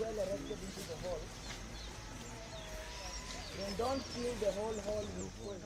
well erected into the hole, then don't fill the whole hole with full.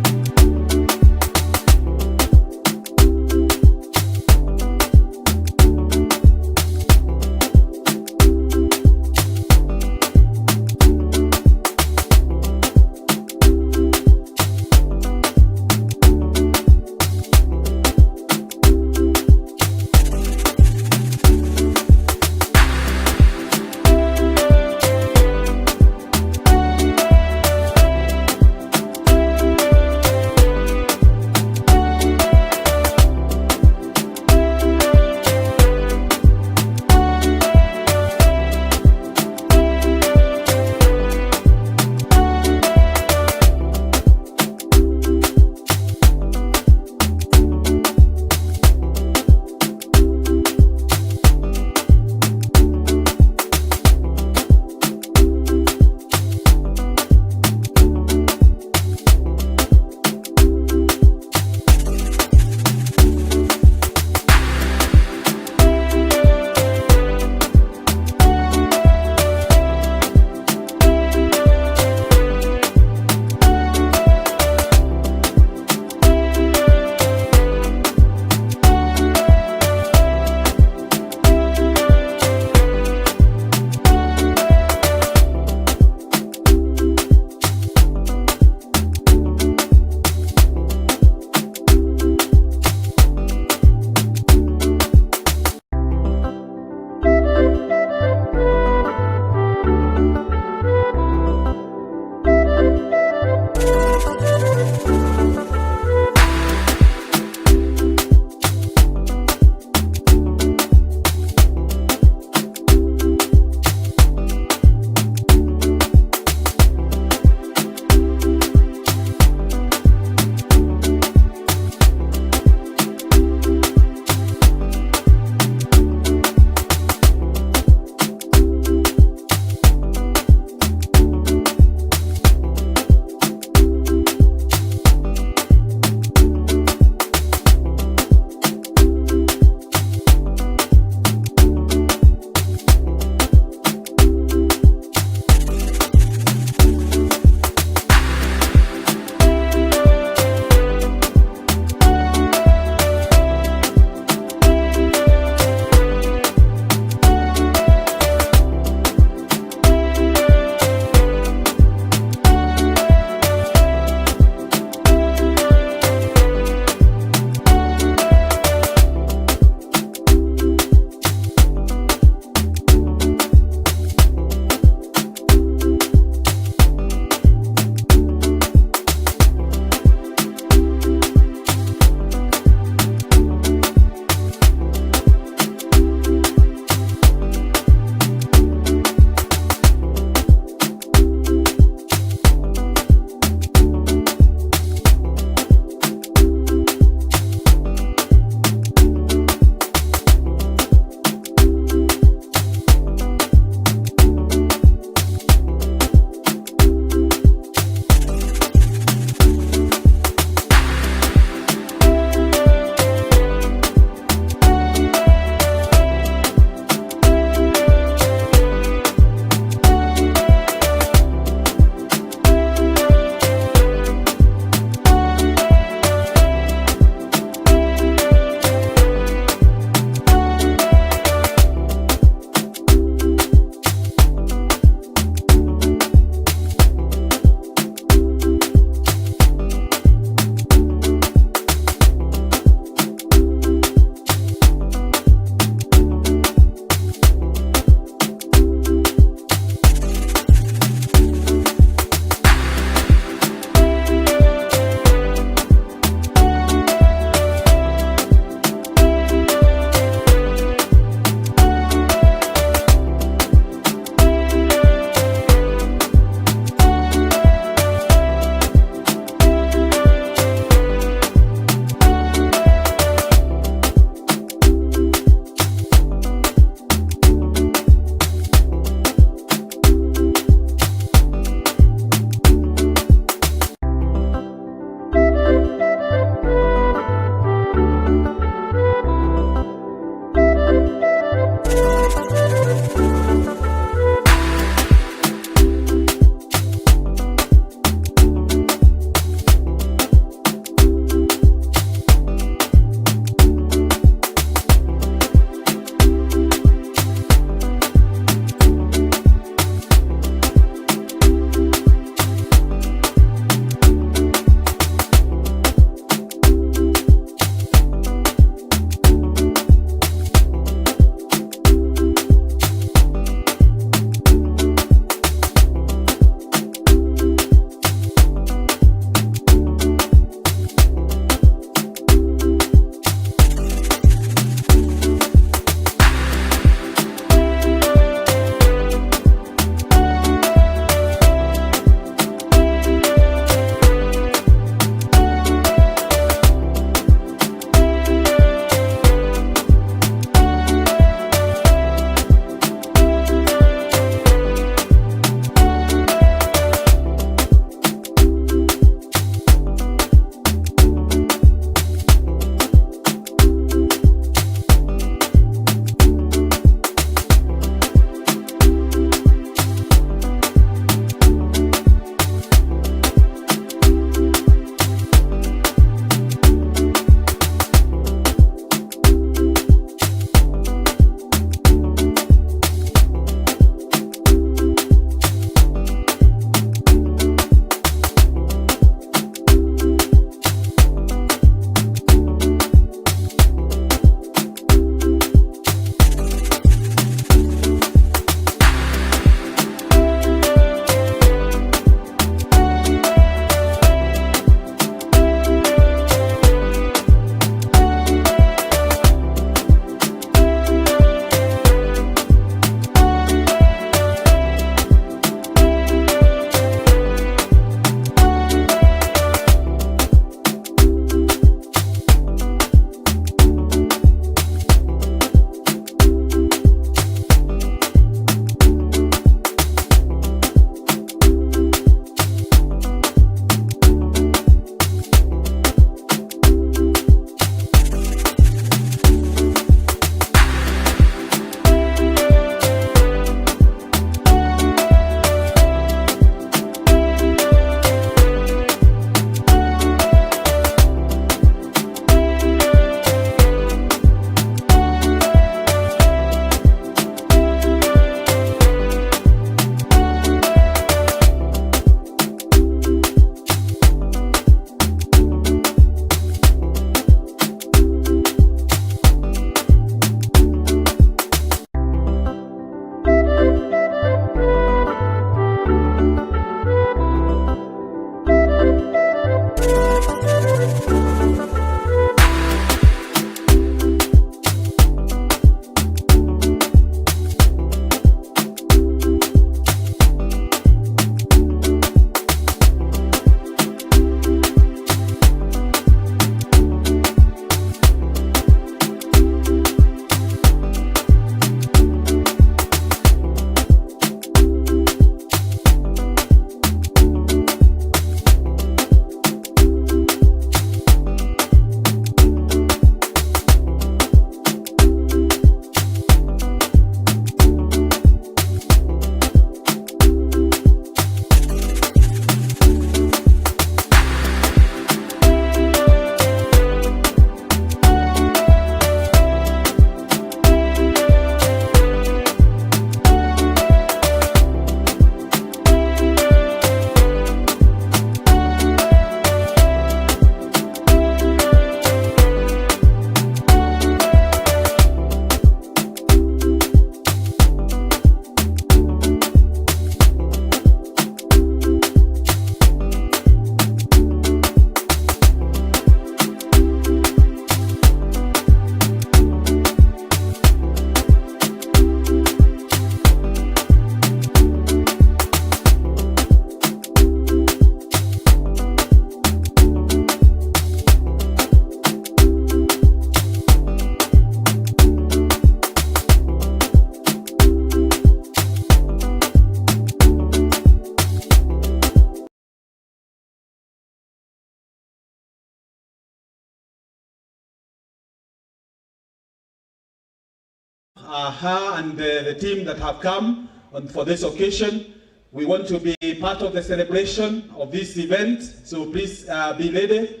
her and the team that have come for this occasion. We want to be part of the celebration of this event, so please be ready.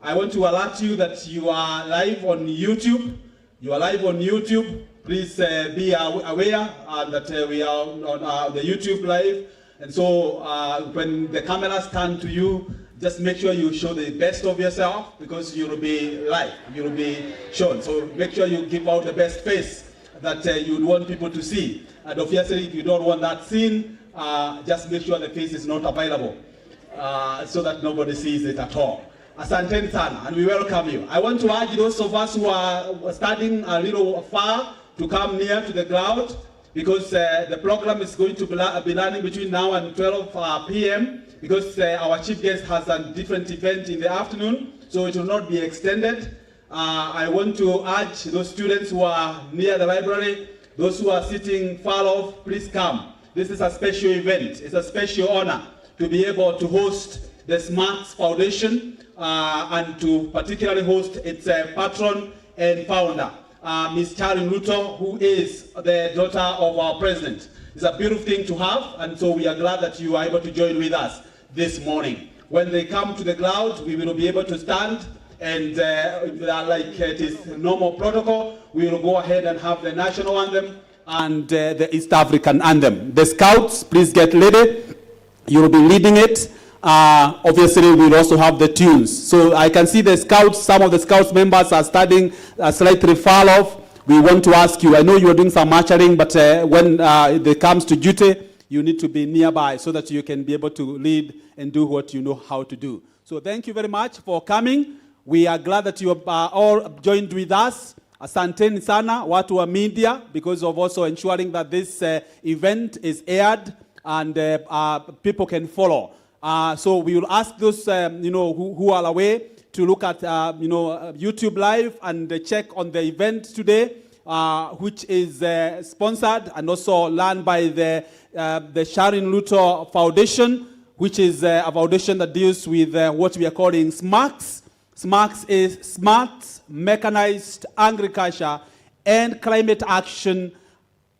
I want to alert you that you are live on YouTube. You are live on YouTube. Please be aware that we are on the YouTube live. And so when the cameras turn to you, just make sure you show the best of yourself, because you will be live, you will be shown. So make sure you give out the best face that you want people to see. And obviously, if you don't want that seen, just make sure the face is not available so that nobody sees it at all. Asanteni sana, and we welcome you. I want to urge those of us who are standing a little far to come near to the crowd, because the program is going to be running between now and 12 p.m. because our chief guest has a different event in the afternoon, so it will not be extended. I want to urge those students who are near the library, those who are sitting far off, please come. This is a special event. It's a special honor to be able to host the Smachs Foundation and to particularly host its patron and founder, Ms. Charlene Ruto, who is the daughter of our president. It's a beautiful thing to have, and so we are glad that you are able to join with us this morning. When they come to the crowd, we will be able to stand, and like it is normal protocol, we will go ahead and have the national anthem and the East African anthem. The scouts, please get ready. You will be leading it. Obviously, we'll also have the tunes. So I can see the scouts, some of the scouts members are standing slightly far off. We want to ask you, I know you are doing some marching, but when it comes to duty, you need to be nearby so that you can be able to lead and do what you know how to do. So thank you very much for coming. We are glad that you have all joined with us. Asanteni sana, watu wa media, because of also ensuring that this event is aired and people can follow. So we will ask those who are away to look at YouTube Live and check on the event today, which is sponsored and also run by the Charlene Ruto Foundation, which is a foundation that deals with what we are calling Smachs. Smachs is Smart Mechanized Agriculture and Climate Action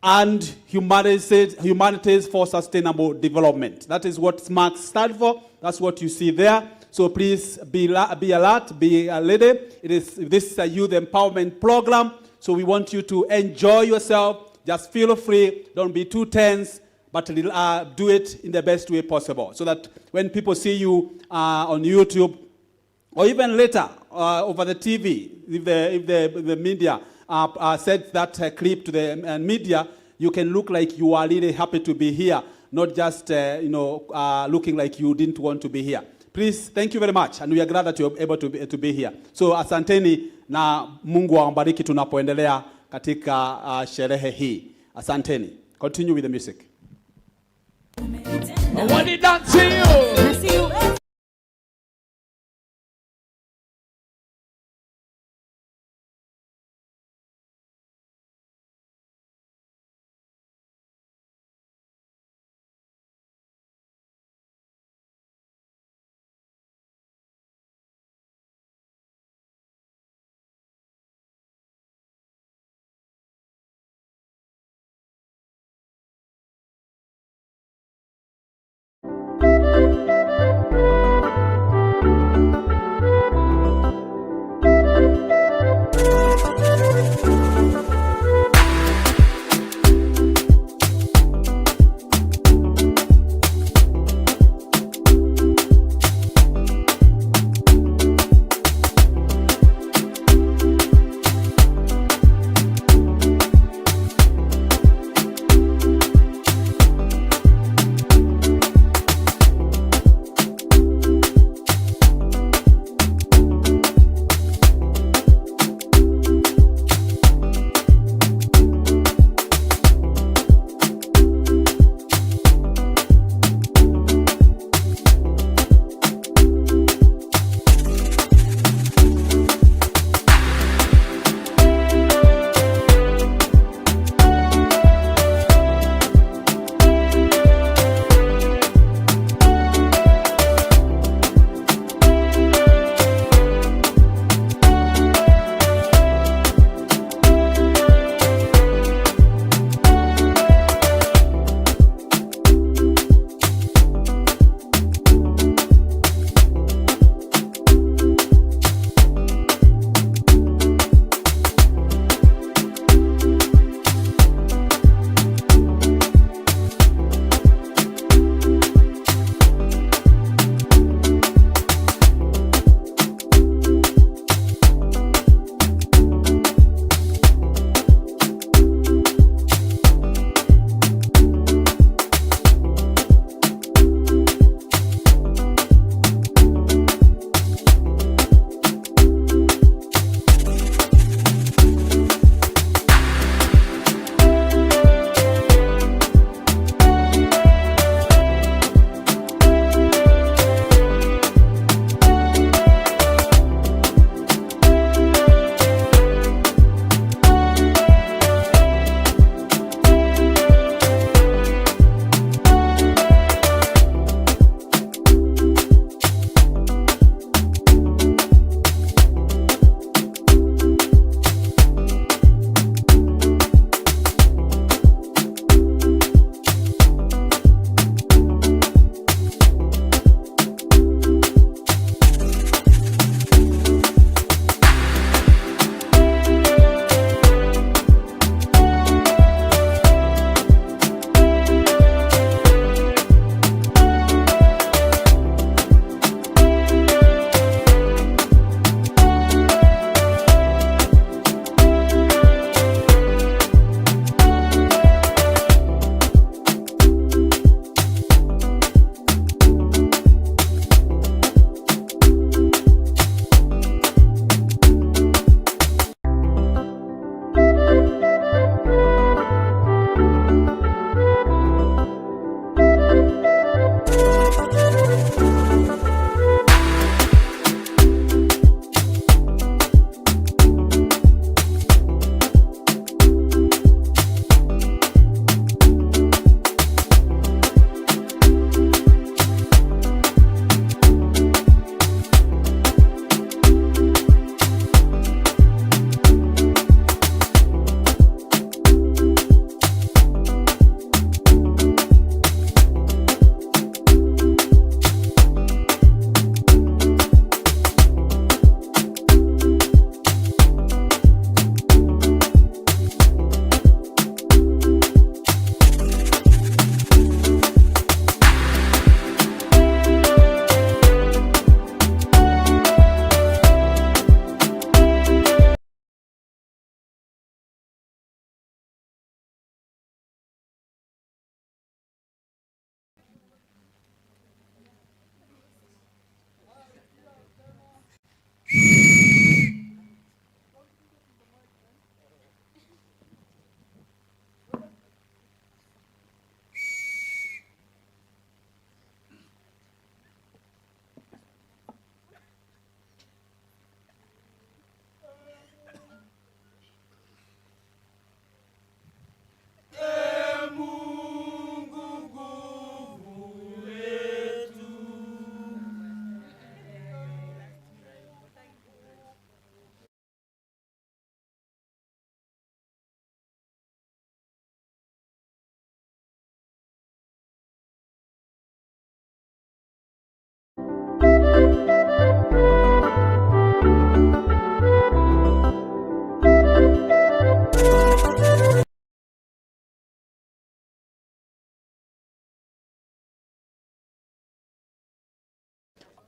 and humanities for Sustainable Development. That is what Smachs stands for. That's what you see there. So please be alert, be ready. This is a youth empowerment program. So we want you to enjoy yourself. Just feel free. Don't be too tense, but do it in the best way possible, so that when people see you on YouTube, or even later over the TV, if the media sent that clip to the media, you can look like you are really happy to be here, not just looking like you didn't want to be here. Please, thank you very much, and we are glad that you're able to be here. So asanteni, na Mungu awabariki tunapoendelea katika sherehe hii. Asanteni. Continue with the music. What did that see you?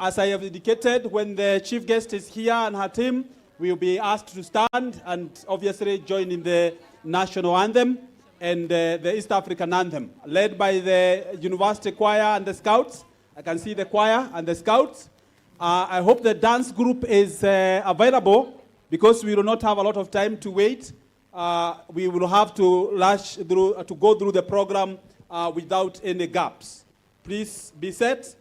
As I have indicated, when the chief guest is here and her team, we will be asked to stand and obviously join in the national anthem and the East African anthem, led by the university choir and the scouts. I can see the choir and the scouts. I hope the dance group is available because we will not have a lot of time to wait. We will have to rush through, to go through the program without any gaps. Please be set.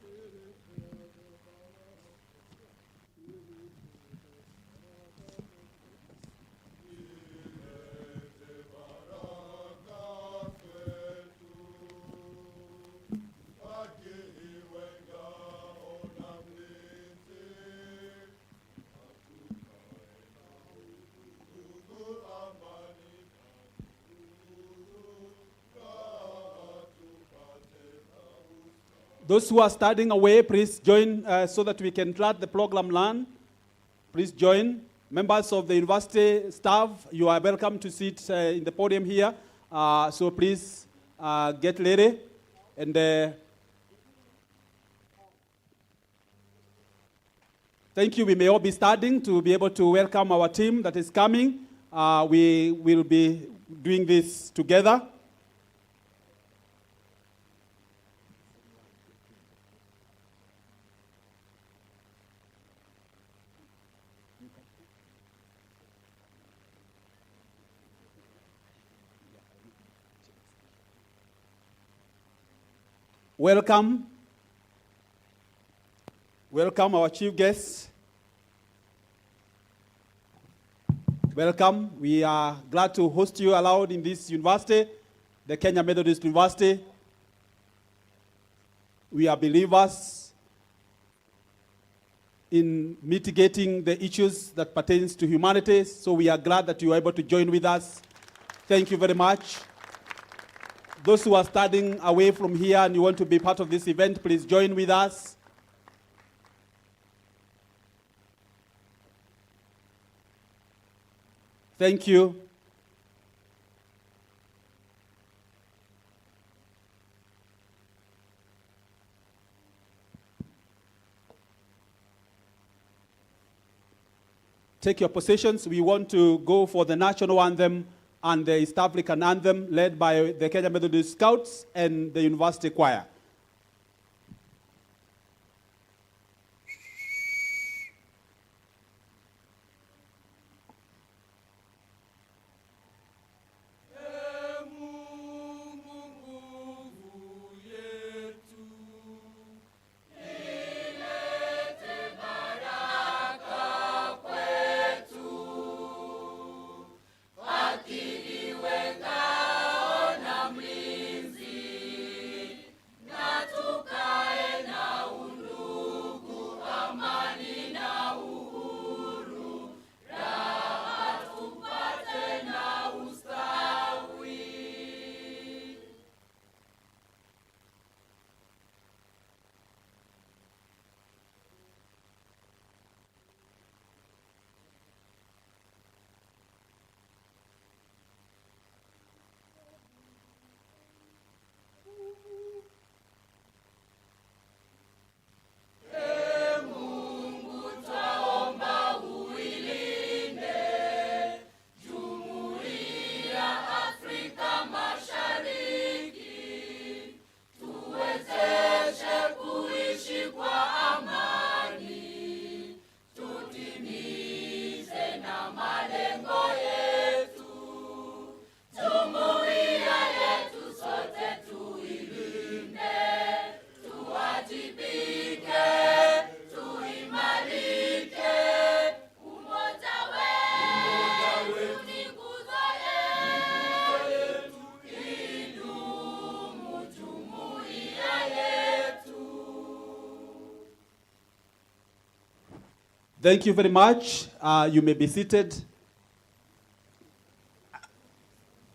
Those who are studying away, please join so that we can start the program learn. Please join. Members of the university staff, you are welcome to sit in the podium here. So please get ready. And thank you. We may all be starting to be able to welcome our team that is coming. We will be doing this together. Welcome. Welcome our chief guests. Welcome. We are glad to host you aloud in this university, the Kenya Methodist University. We are believers in mitigating the issues that pertains to humanity, so we are glad that you are able to join with us. Thank you very much. Those who are studying away from here and you want to be part of this event, please join with us. Thank you. Take your positions. We want to go for the national anthem and the East African anthem led by the Kenya Methodist Scouts and the university choir. Thank you very much. You may be seated.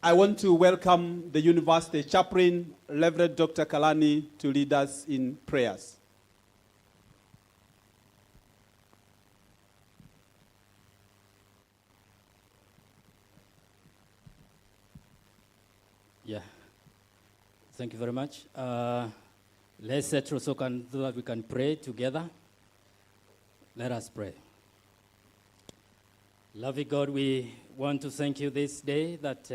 I want to welcome the university chaplain, Reverend Dr. Kalani, to lead us in prayers. Yeah, thank you very much. Let's settle so that we can pray together. Let us pray. Loving God, we want to thank you this day that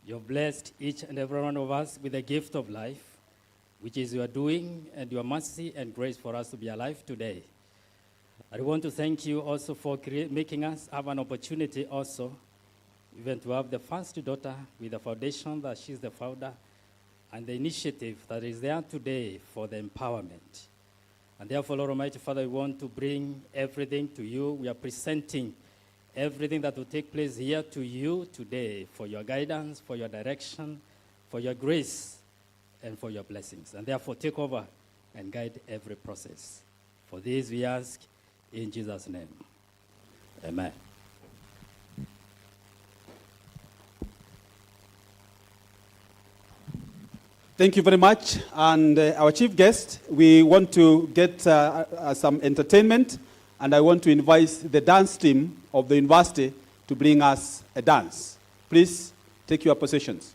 you've blessed each and every one of us with the gift of life, which is your doing and your mercy and grace for us to be alive today. I want to thank you also for making us have an opportunity also, even to have the first daughter with the foundation that she's the founder, and the initiative that is there today for the empowerment. And therefore, Lord Almighty Father, we want to bring everything to you. We are presenting everything that will take place here to you today for your guidance, for your direction, for your grace, and for your blessings. And therefore, take over and guide every process. For this we ask in Jesus' name. Amen. Thank you very much. And our chief guest, we want to get some entertainment, and I want to invite the dance team of the university to bring us a dance. Please take your positions.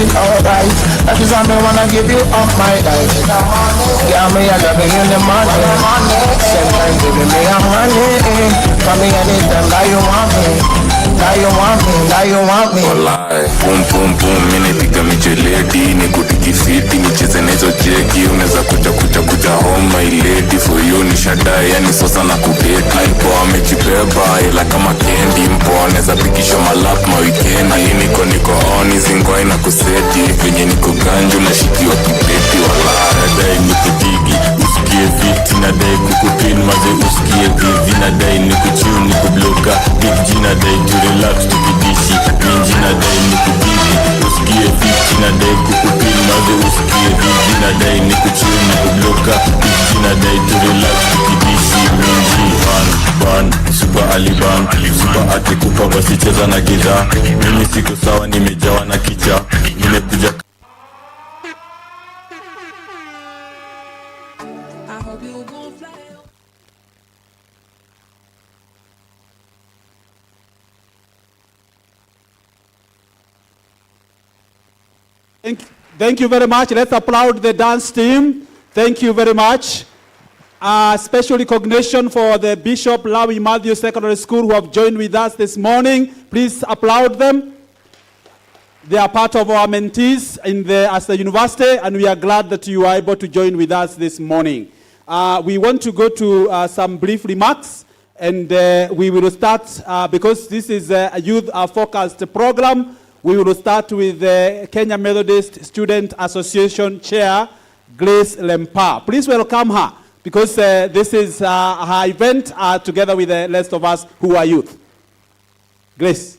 it alright. That is why me wanna give you all my life. Yeah, me I love you in the morning. Same time giving me a honey. Call me anytime that you want me. That you want me, that you want me. Walai, pum pum pum, mine piga micheledi. Nikutiki fiti, nicheze nezo jeki. Uneza kuja home my lady. For you ni shadai, yani sosa na kubeki. Mpo amechibeba, ila kama kendi. Mpo aneza pikisha malap ma weekend. Hii niko on, hizi ngwai na kuseti. Venye niko ganju na shiki wa kipeti. Walai, nadai nikudigi, usikie fiti. Nadai kukupin, maze usikie vivi. Nadai nikuchiu, nikubloka. Big G nadai to relax, tukidishi. Minji nadai nikudigi, usikie fiti. Nadai kukupin, maze usikie vivi. Nadai nikuchiu, nikubloka. Big G nadai to relax, tukidishi. Minji ban, super aliban. Super atikupa basi cheza na giza. Mimi siko sawa, nimejawa na kicha. Nimekuja Thank you very much. Let's applaud the dance team. Thank you very much. Special recognition for the Bishop Lawi Matthew Secondary School who have joined with us this morning. Please applaud them. They are part of our mentees as the university, and we are glad that you are able to join with us this morning. We want to go to some brief remarks, and we will start, because this is a youth-focused program, we will start with the Kenya Methodist Student Association Chair, Grace Lempa. Please welcome her, because this is her event together with the rest of us who are youth. Grace.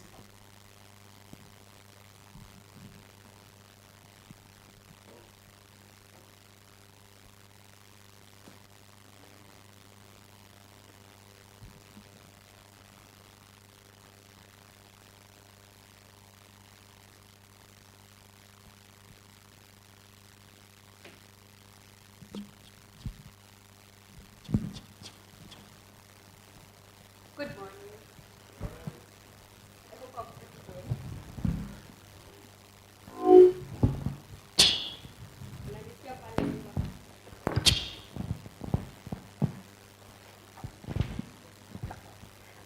Good morning.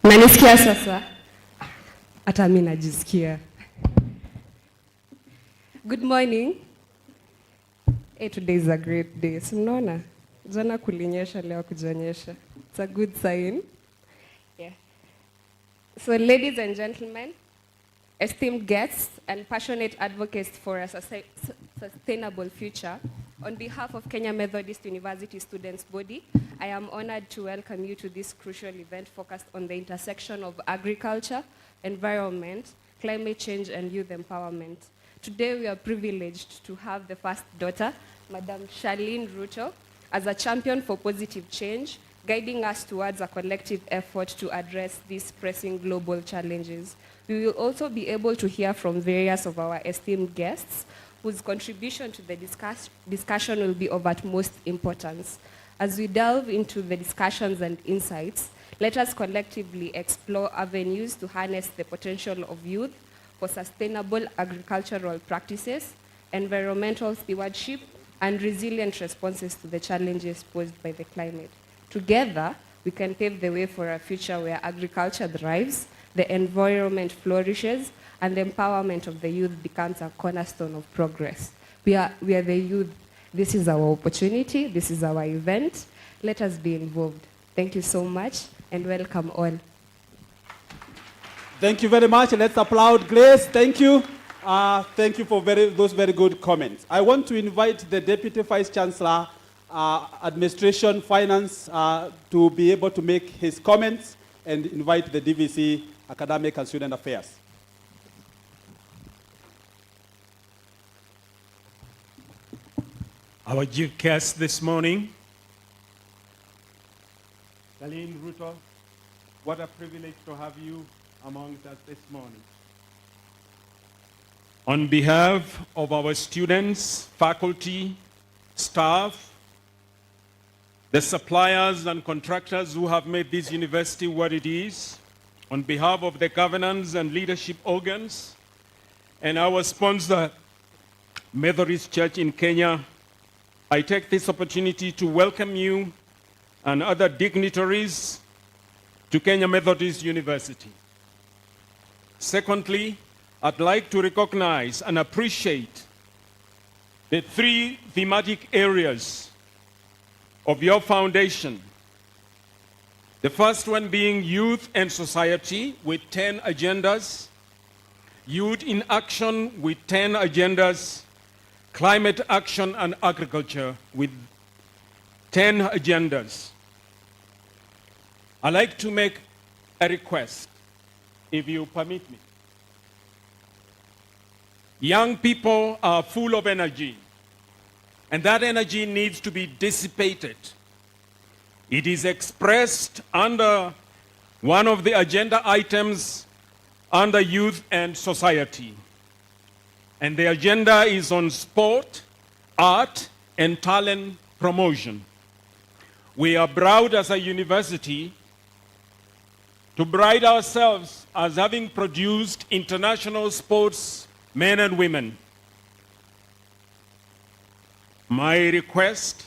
Nanisikia sasa? Hata mimi najisikia. Good morning. Today is a great day. Simnaona? Jana kulinyesha, leo kujanyesha. It's a good sign. Yeah. So ladies and gentlemen, esteemed guests and passionate advocates for a sustainable future, on behalf of Kenya Methodist University Students' Body, I am honored to welcome you to this crucial event focused on the intersection of agriculture, environment, climate change, and youth empowerment. Today we are privileged to have the first daughter, Madam Charlene Ruto, as a champion for positive change, guiding us towards a collective effort to address these pressing global challenges. We will also be able to hear from various of our esteemed guests whose contribution to the discussion will be of utmost importance. As we delve into the discussions and insights, let us collectively explore avenues to harness the potential of youth for sustainable agricultural practices, environmental stewardship, and resilient responses to the challenges posed by the climate. Together, we can pave the way for a future where agriculture thrives, the environment flourishes, and the empowerment of the youth becomes a cornerstone of progress. We are the youth. This is our opportunity. This is our event. Let us be involved. Thank you so much, and welcome all. Thank you very much. Let's applaud Grace. Thank you. Thank you for those very good comments. I want to invite the Deputy Vice Chancellor, Administration, Finance, to be able to make his comments, and invite the DVC, Academic and Student Affairs. Our chief guest this morning, Charlene Ruto, what a privilege to have you amongst us this morning. On behalf of our students, faculty, staff, the suppliers and contractors who have made this university what it is, on behalf of the governance and leadership organs, and our sponsor, Methodist Church in Kenya, I take this opportunity to welcome you and other dignitaries to Kenya Methodist University. Secondly, I'd like to recognize and appreciate the 3 thematic areas of your foundation. The first one being youth and society with 10 agendas, youth in action with 10 agendas, climate action and agriculture with 10 agendas. I'd like to make a request, if you permit me. Young people are full of energy, and that energy needs to be dissipated. It is expressed under one of the agenda items under youth and society. And the agenda is on sport, art, and talent promotion. We are proud as a university to pride ourselves as having produced international sports men and women. My request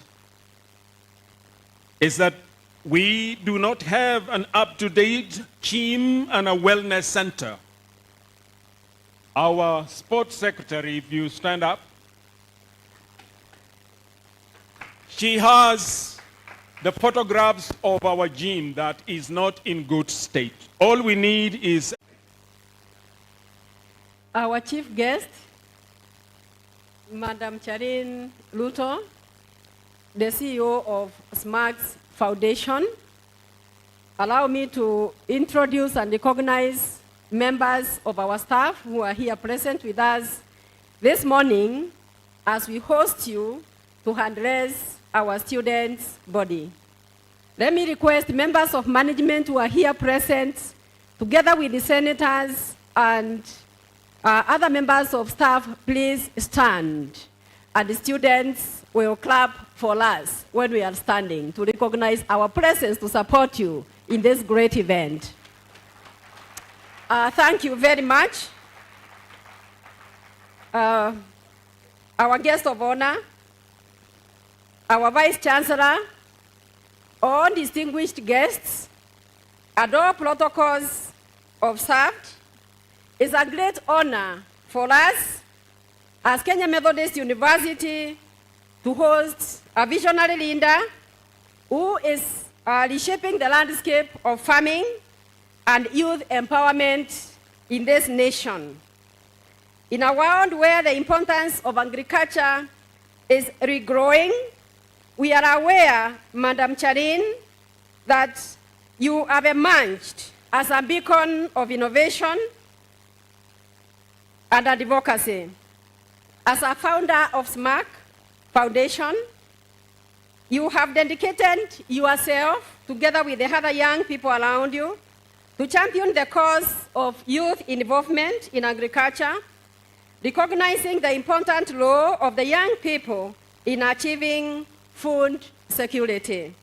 is that we do not have an up-to-date gym and a wellness center. Our sports secretary, if you stand up, she has the photographs of our gym that is not in good state. All we need is our chief guest, Madam Charlene Ruto, the CEO of Smachs Foundation. Allow me to introduce and recognize members of our staff who are here present with us this morning as we host you to address our students' body. Let me request members of management who are here present, together with the senators and other members of staff, please stand. And the students will clap for us when we are standing to recognize our presence to support you in this great event. Thank you very much. Our guest of honor, our Vice Chancellor, all distinguished guests, and all protocols observed, it's a great honor for us as Kenya Methodist University to host a visionary leader who is reshaping the landscape of farming and youth empowerment in this nation. In a world where the importance of agriculture is regrowing, we are aware, Madam Charlene, that you have emerged as a beacon of innovation and advocacy. As a founder of Smachs Foundation, you have dedicated yourself, together with the other young people around you, to champion the cause of youth involvement in agriculture, recognizing the important role of the young people in achieving food security.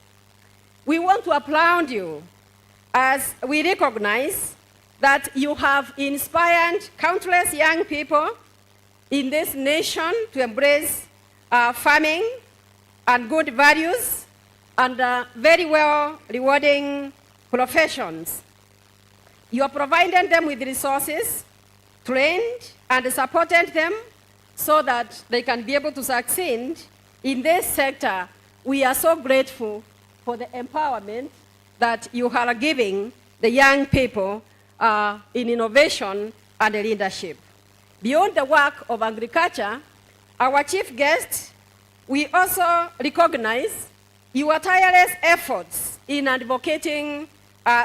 We want to applaud you as we recognize that you have inspired countless young people in this nation to embrace farming and good values and very well rewarding professions. You have provided them with resources, trained and supported them so that they can be able to succeed in this sector. We are so grateful for the empowerment that you are giving the young people in innovation and leadership. Beyond the work of agriculture, our chief guest, we also recognize your tireless efforts in advocating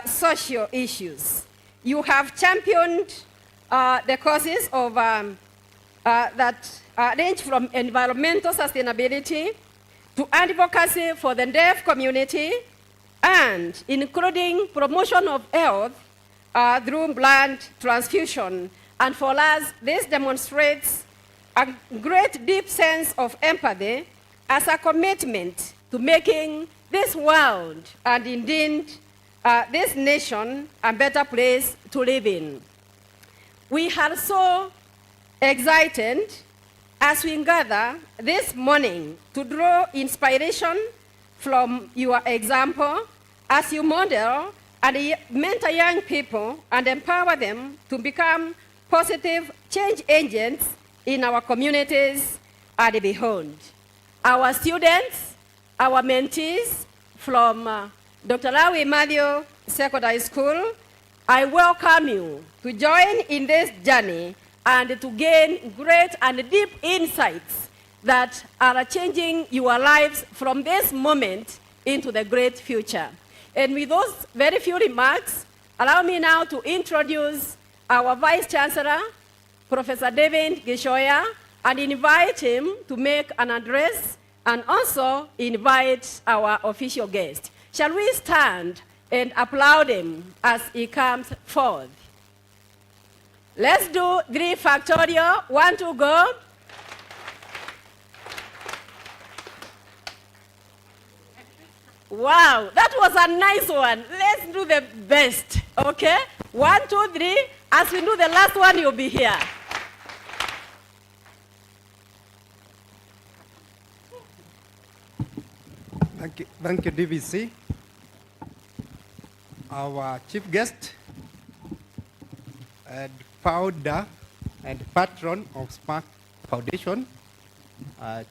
social issues. You have championed the causes of that range from environmental sustainability to advocacy for the deaf community, and including promotion of health through blood transfusion. And for us, this demonstrates a great deep sense of empathy as a commitment to making this world and indeed this nation a better place to live in. We are so excited as we gather this morning to draw inspiration from your example, as you model and mentor young people and empower them to become positive change agents in our communities and beyond. Our students, our mentees from Dr. Lawi Matthew Secondary School, I welcome you to join in this journey and to gain great and deep insights that are changing your lives from this moment into the great future. And with those very few remarks, allow me now to introduce our Vice Chancellor, Professor David Gishoya, and invite him to make an address and also invite our official guest. Shall we stand and applaud him as he comes forth? Let's do 3 factorial. 1, 2, go. Wow, that was a nice one. Let's do the best, okay? 1, 2, 3. As we do the last one, you'll be here. Thank you, DVC. Our chief guest and founder and patron of Smachs Foundation,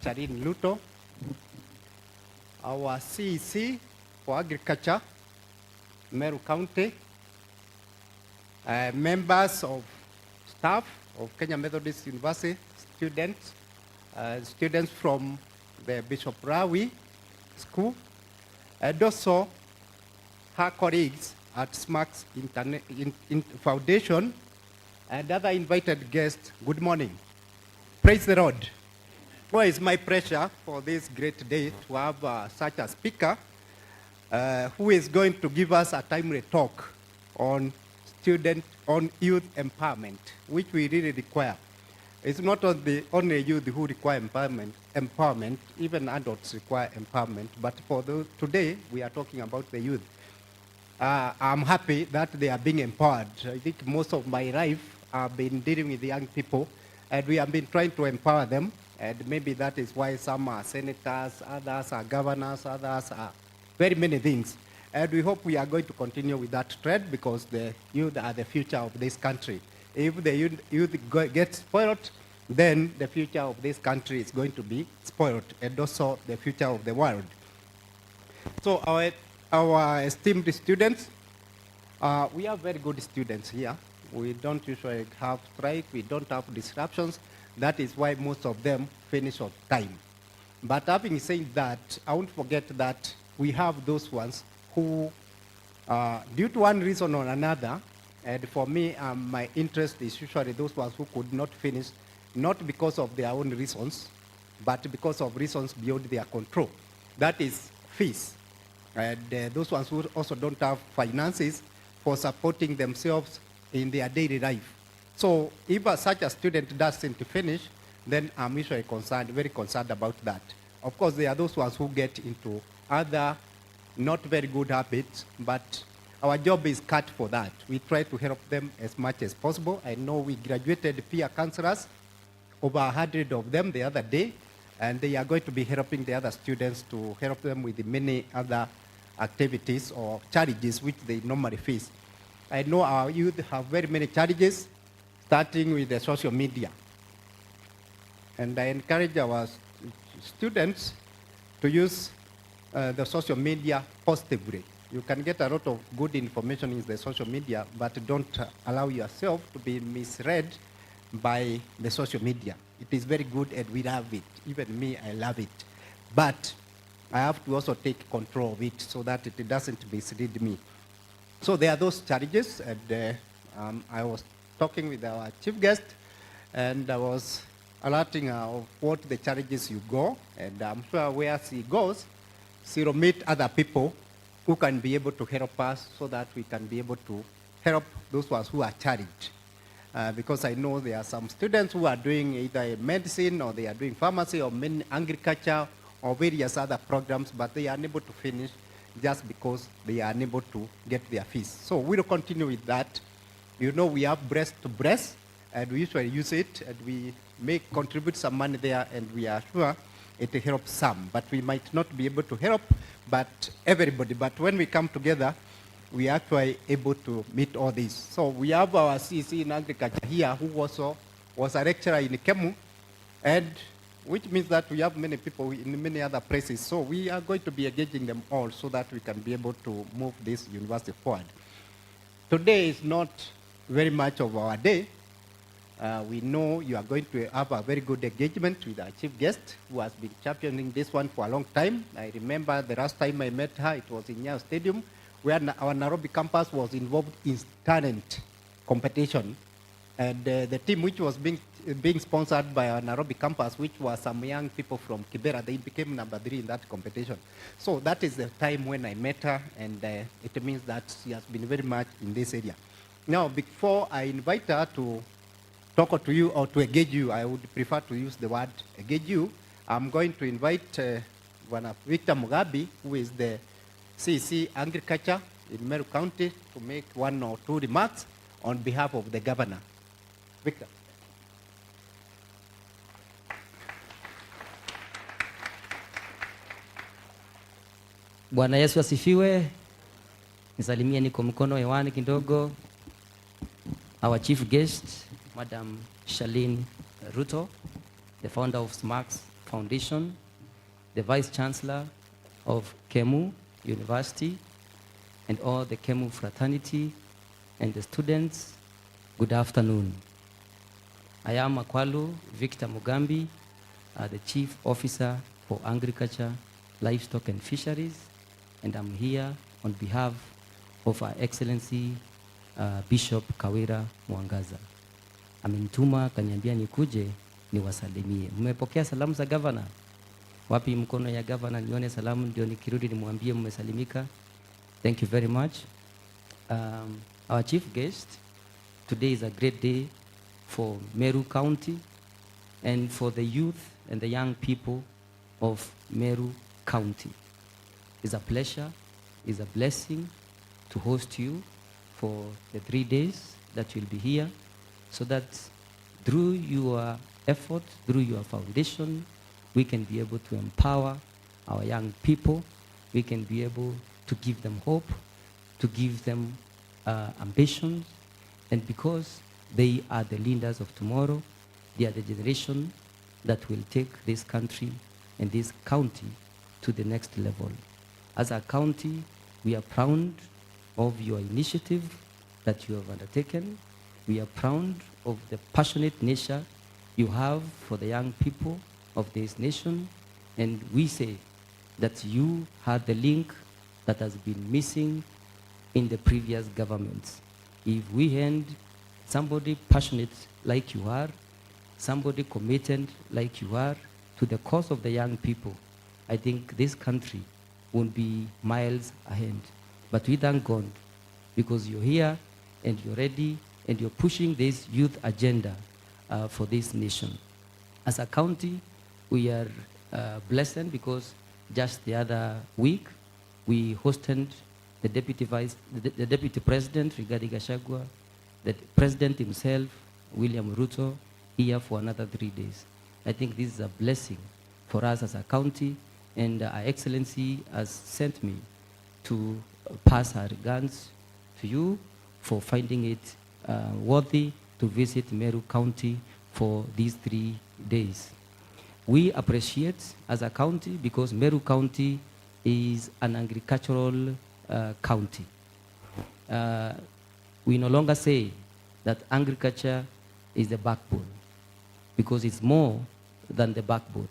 Charlene Ruto. Our CEC for Agriculture, Meru County. Members of staff of Kenya Methodist University, students, students from the Bishop Rawi School, and also her colleagues at Smachs Foundation, and other invited guests. Good morning. Praise the Lord. Well, it's my pleasure for this great day to have such a speaker who is going to give us a timely talk on youth empowerment, which we really require. It's not only youth who require empowerment, even adults require empowerment, but for today, we are talking about the youth. I'm happy that they are being empowered. I think most of my life I've been dealing with young people, and we have been trying to empower them, and maybe that is why some are senators, others are governors, others are very many things. And we hope we are going to continue with that trend because the youth are the future of this country. If the youth get spoiled, then the future of this country is going to be spoiled, and also the future of the world. So our esteemed students, we are very good students here. We don't usually have strike, we don't have disruptions. That is why most of them finish on time. But having said that, I won't forget that we have those ones who, due to one reason or another, and for me, my interest is usually those ones who could not finish, not because of their own reasons, but because of reasons beyond their control. That is fees. And those ones who also don't have finances for supporting themselves in their daily life. So if such a student doesn't finish, then I'm usually very concerned about that. Of course, there are those ones who get into other not very good habits, but our job is cut for that. We try to help them as much as possible. I know we graduated peer counselors, over 100 of them the other day, and they are going to be helping the other students to help them with the many other activities or challenges which they normally face. I know our youth have very many challenges, starting with the social media. And I encourage our students to use the social media positively. You can get a lot of good information in the social media, but don't allow yourself to be misread by the social media. It is very good and we love it. Even me, I love it. But I have to also take control of it so that it doesn't mislead me. So there are those challenges, and I was talking with our chief guest, and I was alerting of what the challenges you go, and I'm sure where she goes, she will meet other people who can be able to help us so that we can be able to help those ones who are challenged. Because I know there are some students who are doing either medicine or they are doing pharmacy or agriculture or various other programs, but they are unable to finish just because they are unable to get their fees. So we'll continue with that. You know, we have breast to breast, and we usually use it, and we contribute some money there, and we are sure it helps some. But we might not be able to help everybody. But when we come together, we are actually able to meet all this. So we have our CC in agriculture here, who also was a lecturer in KeMU, and which means that we have many people in many other places. So we are going to be engaging them all so that we can be able to move this university forward. Today is not very much of our day. We know you are going to have a very good engagement with our chief guest, who has been championing this one for a long time. I remember the last time I met her, it was in Nyayo Stadium, where our Nairobi campus was involved in talent competition. And the team which was being sponsored by our Nairobi campus, which was some young people from Kibera, they became number 3 in that competition. So that is the time when I met her, and it means that she has been very much in this area. Now, before I invite her to talk to you or to engage you, I would prefer to use the word engage you. I'm going to invite Victor Mugabi, who is the CC Agriculture in Meru County, to make 1 or 2 remarks on behalf of the governor. Victor. Bwana Yesu asifiwe. Nisalimie niko mkono hewani kidogo. Our chief guest, Madam Charlene Ruto, the founder of Smachs Foundation, the vice chancellor of KeMU University, and all the KeMU fraternity and the students, good afternoon. I am Akwalu Victor Mugambi, the Chief Officer for Agriculture, Livestock and Fisheries, and I'm here on behalf of Our Excellency Bishop Kawira Mwangaza. Amenituma kaniambia nikuje niwasalimie. Mmepokea salamu za governor? Wapi mkono ya governor nione salamu ndio nikirudi nimwambie mmesalimika. Thank you very much. Our chief guest, today is a great day for Meru County and for the youth and the young people of Meru County. It's a pleasure, it's a blessing to host you for the 3 days that you'll be here, so that through your effort, through your foundation, we can be able to empower our young people. We can be able to give them hope, to give them ambitions, and because they are the leaders of tomorrow, they are the generation that will take this country and this county to the next level. As a county, we are proud of your initiative that you have undertaken. We are proud of the passionate nature you have for the young people of this nation, and we say that you had the link that has been missing in the previous governments. If we had somebody passionate like you are, somebody committed like you are to the cause of the young people, I think this country would be miles ahead. But we thank God because you're here and you're ready and you're pushing this youth agenda for this nation. As a county, we are blessed because just the other week, we hosted the deputy president, Rigathi Gachagua, the president himself, William Ruto, here for another 3 days. I think this is a blessing for us as a county, and Our Excellency has sent me to pass her regards to you for finding it worthy to visit Meru County for these 3 days. We appreciate as a county because Meru County is an agricultural county. We no longer say that agriculture is the backbone because it's more than the backbone.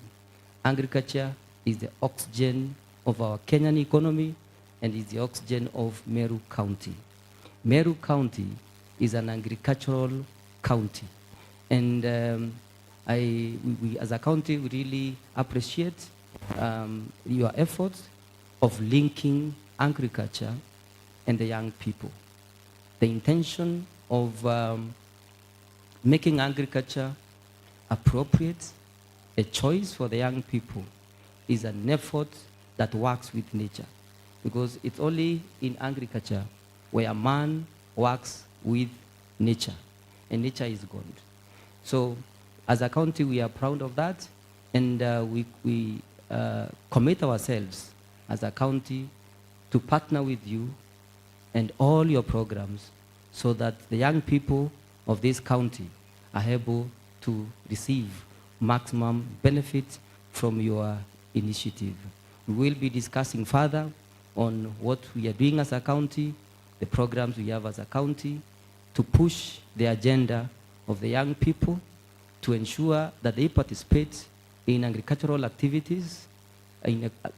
Agriculture is the oxygen of our Kenyan economy and is the oxygen of Meru County. Meru County is an agricultural county. And we as a county, we really appreciate your efforts of linking agriculture and the young people. The intention of making agriculture appropriate, a choice for the young people, is an effort that works with nature. Because it's only in agriculture where man works with nature. And nature is God. So as a county, we are proud of that, and we commit ourselves as a county to partner with you and all your programs so that the young people of this county are able to receive maximum benefit from your initiative. We will be discussing further on what we are doing as a county, the programs we have as a county, to push the agenda of the young people, to ensure that they participate in agricultural activities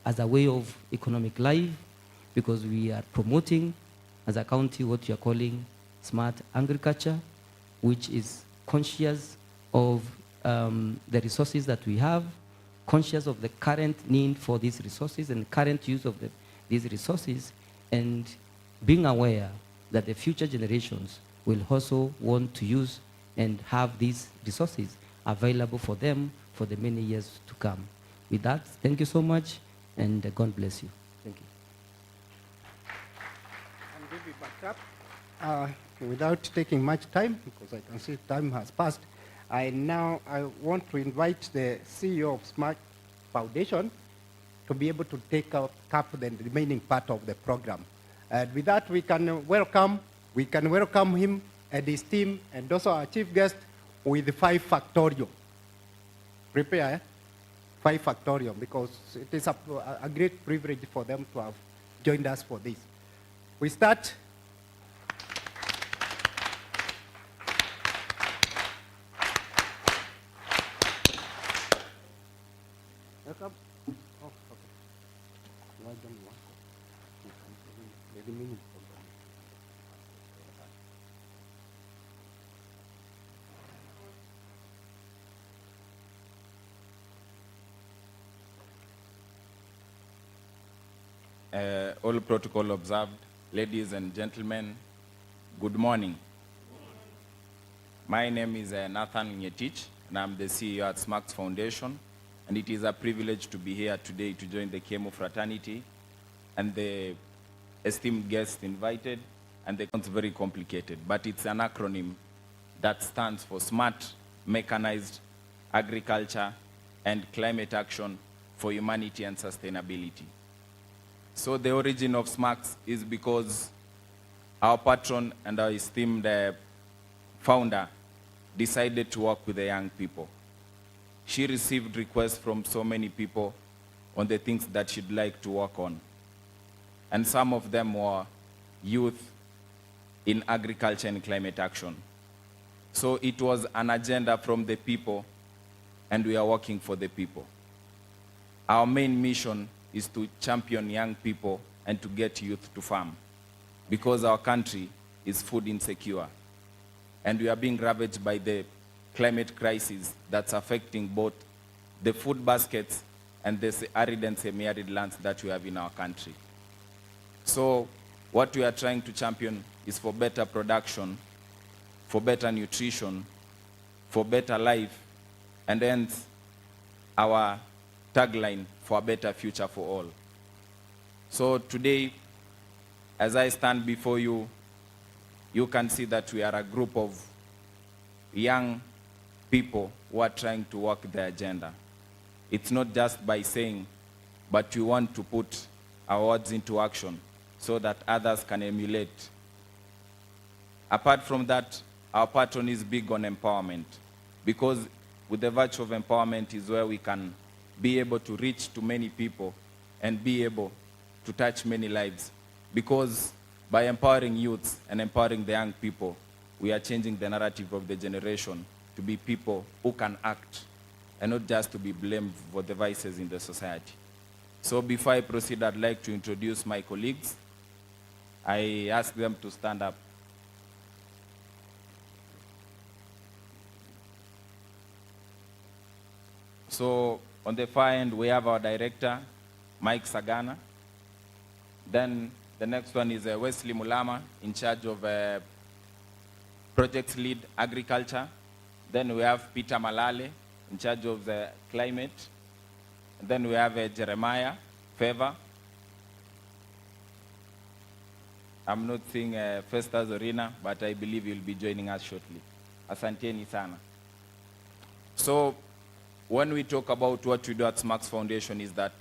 as a way of economic life, because we are promoting as a county what you are calling smart agriculture, which is conscious of the resources that we have, conscious of the current need for these resources and current use of these resources, and being aware that the future generations will also want to use and have these resources available for them for the many years to come. With that, thank you so much, and God bless you. Thank you. And give it back up. Without taking much time, because I can see time has passed, I want to invite the CEO of Smachs Foundation to be able to take up the remaining part of the program. And with that, we can welcome him and his team, and also our chief guest with 5 factorial. Prepare 5 factorial, because it is a great privilege for them to have joined us for this. We start. Welcome. Oh, okay. Why don't you want to? The remaining program. All protocol observed. Ladies and gentlemen, good morning. My name is Nathan Ngetich, and I'm the CEO at Smachs Foundation. And it is a privilege to be here today to join the KeMU fraternity and the esteemed guests invited. And it's very complicated, but it's an acronym that stands for Smart, Mechanized, Agriculture, and Climate Action for Humanity and Sustainability. So the origin of Smachs is because our patron and our esteemed founder decided to work with the young people. She received requests from so many people on the things that she'd like to work on. And some of them were youth in agriculture and climate action. So it was an agenda from the people, and we are working for the people. Our main mission is to champion young people and to get youth to farm, because our country is food insecure, and we are being ravaged by the climate crisis that's affecting both the food baskets and the arid and semi-arid lands that we have in our country. So what we are trying to champion is for better production, for better nutrition, for better life, and hence our tagline, for a better future for all. So today, as I stand before you, you can see that we are a group of young people who are trying to work the agenda. It's not just by saying, but we want to put our words into action so that others can emulate. Apart from that, our patron is big on empowerment, because with the virtue of empowerment is where we can be able to reach to many people and be able to touch many lives. Because by empowering youths and empowering the young people, we are changing the narrative of the generation to be people who can act and not just to be blamed for the vices in the society. So before I proceed, I'd like to introduce my colleagues. I ask them to stand up. So on the far end, we have our director, Mike Sagana. Then the next one is Wesley Mulama, in charge of project lead agriculture. Then we have Peter Malale, in charge of the climate. And then we have Jeremiah Favor. I'm not seeing Festus Zorina, but I believe he'll be joining us shortly. Asanteni sana. So when we talk about what we do at Smachs Foundation is that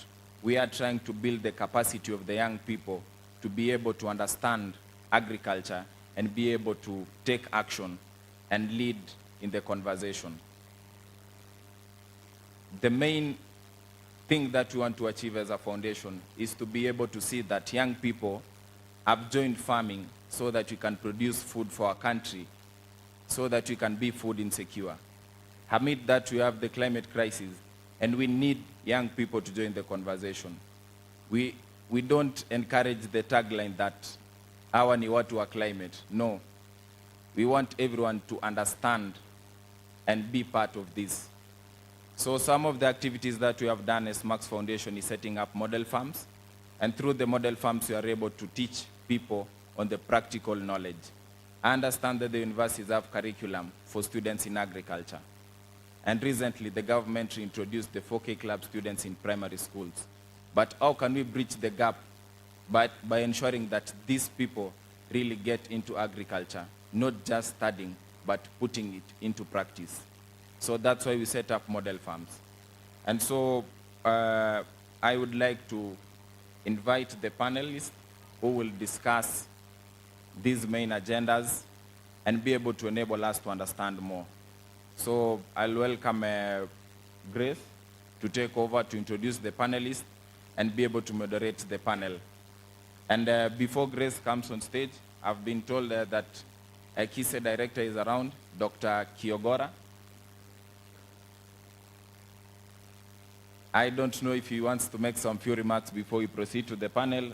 we are trying to build the capacity of the young people to be able to understand agriculture and be able to take action and lead in the conversation. The main thing that we want to achieve as a foundation is to be able to see that young people have joined farming so that we can produce food for our country, so that we can be food insecure. Amid that, we have the climate crisis, and we need young people to join the conversation. We don't encourage the tagline that hawa ni watu wa climate. No. We want everyone to understand and be part of this. So some of the activities that we have done as Smachs Foundation is setting up model farms. And through the model farms, we are able to teach people on the practical knowledge. I understand that the universities have curriculum for students in agriculture. And recently, the government introduced the 4K club students in primary schools. But how can we bridge the gap by ensuring that these people really get into agriculture, not just studying, but putting it into practice? So that's why we set up model farms. And so I would like to invite the panelists who will discuss these main agendas and be able to enable us to understand more. So I'll welcome Grace to take over to introduce the panelists and be able to moderate the panel. And before Grace comes on stage, I've been told that a KISE director is around, Dr. Kiogora. I don't know if he wants to make some few remarks before we proceed to the panel.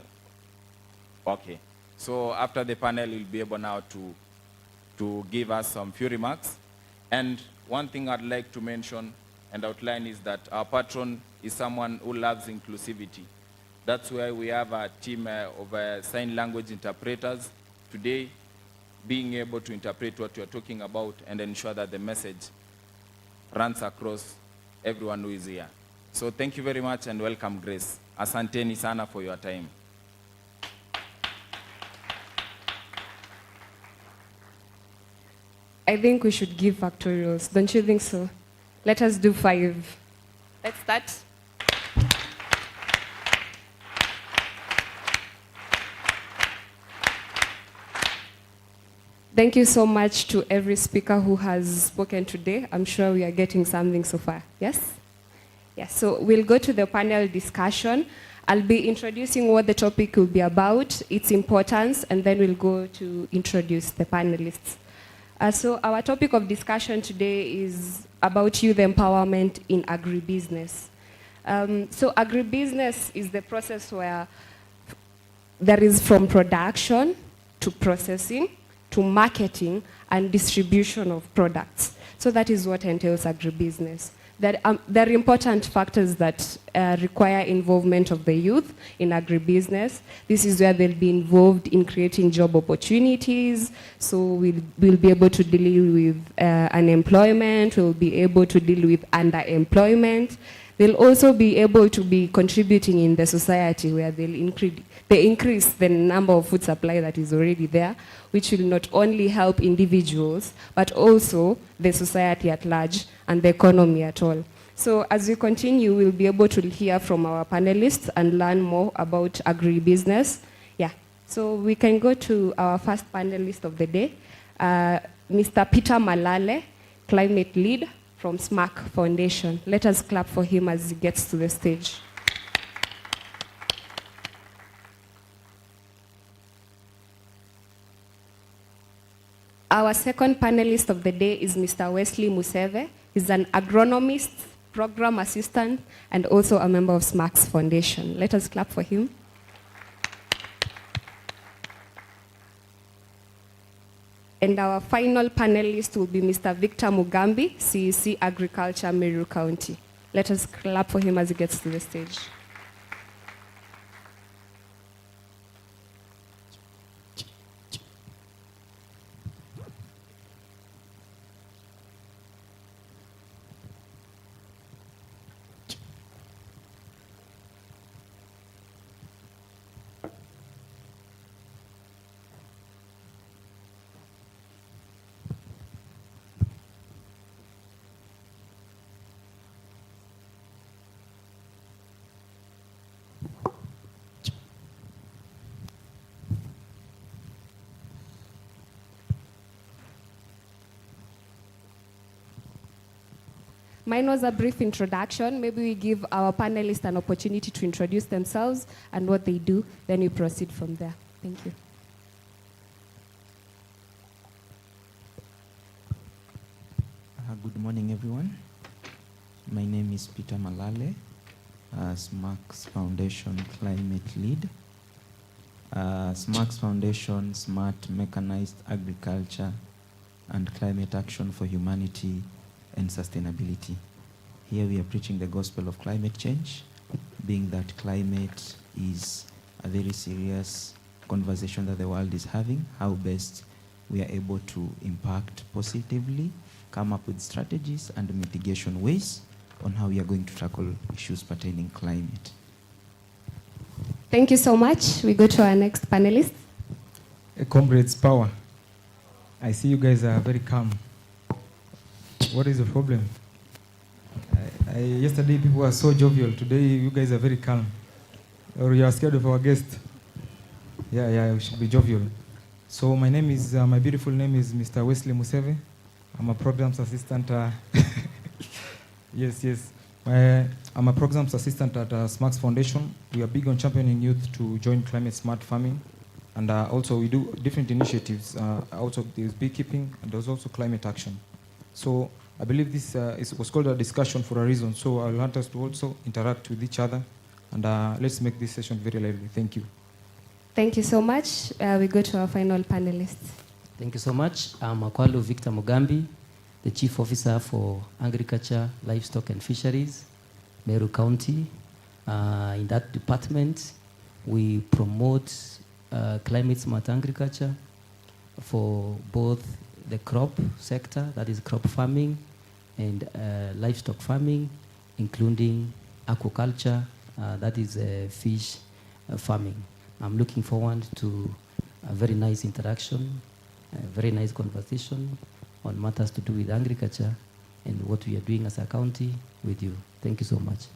Okay. So after the panel, we'll be able now to give us some few remarks. And one thing I'd like to mention and outline is that our patron is someone who loves inclusivity. That's why we have a team of sign language interpreters today, being able to interpret what we're talking about and ensure that the message runs across everyone who is here. So thank you very much and welcome, Grace. Asanteni sana for your time. I think we should give factorials. Don't you think so? Let us do 5. Let's start. Thank you so much to every speaker who has spoken today. I'm sure we are getting something so far. Yes? Yes, so we'll go to the panel discussion. I'll be introducing what the topic will be about, its importance, and then we'll go to introduce the panelists. So our topic of discussion today is about youth empowerment in agribusiness. So agribusiness is the process where there is from production to processing to marketing and distribution of products. So that is what entails agribusiness. There are important factors that require involvement of the youth in agribusiness. This is where they'll be involved in creating job opportunities. So we'll be able to deal with unemployment. We'll be able to deal with underemployment. They'll also be able to be contributing in the society where they increase the number of food supply that is already there, which will not only help individuals, but also the society at large and the economy at all. So as we continue, we'll be able to hear from our panelists and learn more about agribusiness. Yeah, so we can go to our first panelist of the day, Mr. Peter Malale, Climate Lead from Smachs Foundation. Let us clap for him as he gets to the stage. Our second panelist of the day is Mr. Wesley Museve. He's an agronomist, program assistant, and also a member of Smachs Foundation. Let us clap for him. And our final panelist will be Mr. Victor Mugambi, CEC Agriculture, Meru County. Let us clap for him as he gets to the stage. Mine was a brief introduction. Maybe we give our panelists an opportunity to introduce themselves and what they do, then we proceed from there. Thank you. Good morning, everyone. My name is Peter Malale, Smachs Foundation Climate Lead. Smachs Foundation, Smart Mechanized Agriculture and Climate Action for Humanity and Sustainability. Here we are preaching the gospel of climate change, being that climate is a very serious conversation that the world is having, how best we are able to impact positively, come up with strategies and mitigation ways on how we are going to tackle issues pertaining climate. Thank you so much. We go to our next panelist. Comrades, power. I see you guys are very calm. What is the problem? Yesterday people were so jovial. Today you guys are very calm. Or you are scared of our guest. Yeah, we should be jovial. So my name is, my beautiful name is Mr. Wesley Museve. I'm a programs assistant. Yes. I'm a programs assistant at Smachs Foundation. We are big on championing youth to join climate smart farming. And also we do different initiatives. Also there's beekeeping and there's also climate action. So I believe this was called a discussion for a reason. So I'll want us to also interact with each other. And let's make this session very lively. Thank you. Thank you so much. We go to our final panelist. Thank you so much. I'm Akwalo Victor Mugambi, the Chief Officer for Agriculture, Livestock and Fisheries, Meru County. In that department, we promote climate smart agriculture for both the crop sector, that is crop farming, and livestock farming, including aquaculture, that is fish farming. I'm looking forward to a very nice interaction, a very nice conversation on matters to do with agriculture and what we are doing as a county with you. Thank you so much.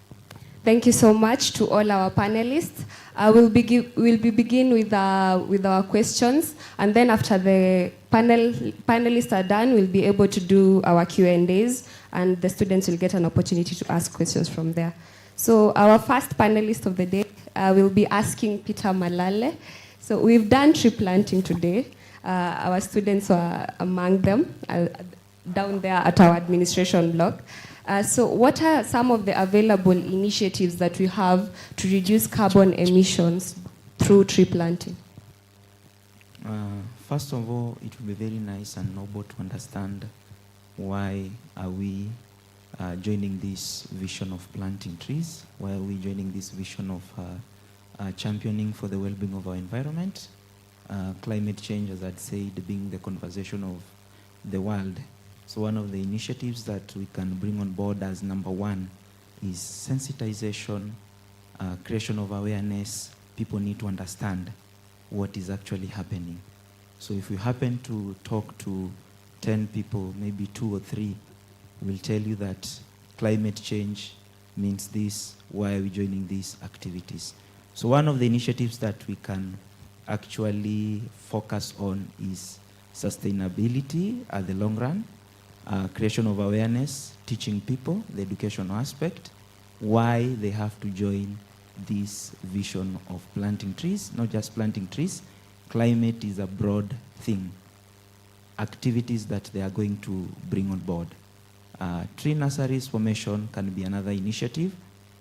Thank you so much to all our panelists. We'll begin with our questions, and then after the panelists are done, we'll be able to do our Q&As, and the students will get an opportunity to ask questions from there. So our first panelist of the day will be asking Peter Malale. So we've done tree planting today. Our students were among them down there at our administration block. So what are some of the available initiatives that we have to reduce carbon emissions through tree planting? First of all, it would be very nice and noble to understand why are we joining this vision of planting trees? Why are we joining this vision of championing for the well-being of our environment? Climate change, as I'd said, being the conversation of the world. So one of the initiatives that we can bring on board as number one is sensitization, creation of awareness. People need to understand what is actually happening. So if we happen to talk to 10 people, maybe 2 or 3, will tell you that climate change means this, why are we joining these activities? So one of the initiatives that we can actually focus on is sustainability at the long run, creation of awareness, teaching people the educational aspect, why they have to join this vision of planting trees, not just planting trees. Climate is a broad thing. Activities that they are going to bring on board. Tree nurseries formation can be another initiative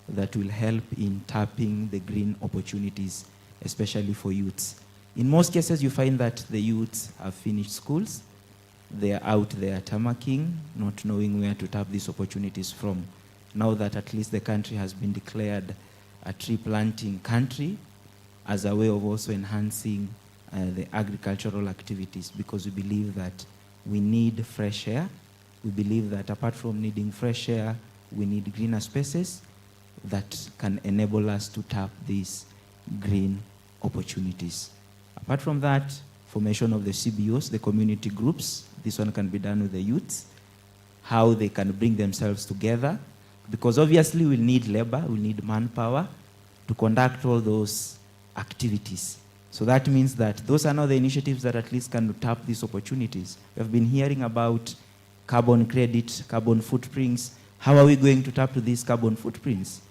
that will help in tapping the green opportunities, especially for youths. In most cases, you find that the youths have finished schools. They are out there tamarking, not knowing where to tap these opportunities from. Now that at least the country has been declared a tree planting country as a way of also enhancing the agricultural activities, because we believe that we need fresh air. We believe that apart from needing fresh air, we need greener spaces that can enable us to tap these green opportunities. Apart from that, formation of the CBOs, the community groups. This one can be done with the youths, how they can bring themselves together, because obviously we'll need labor, we'll need manpower to conduct all those activities. So that means that those are now the initiatives that at least can tap these opportunities. We have been hearing about carbon credit, carbon footprints, How are we going to tap to these carbon footprints?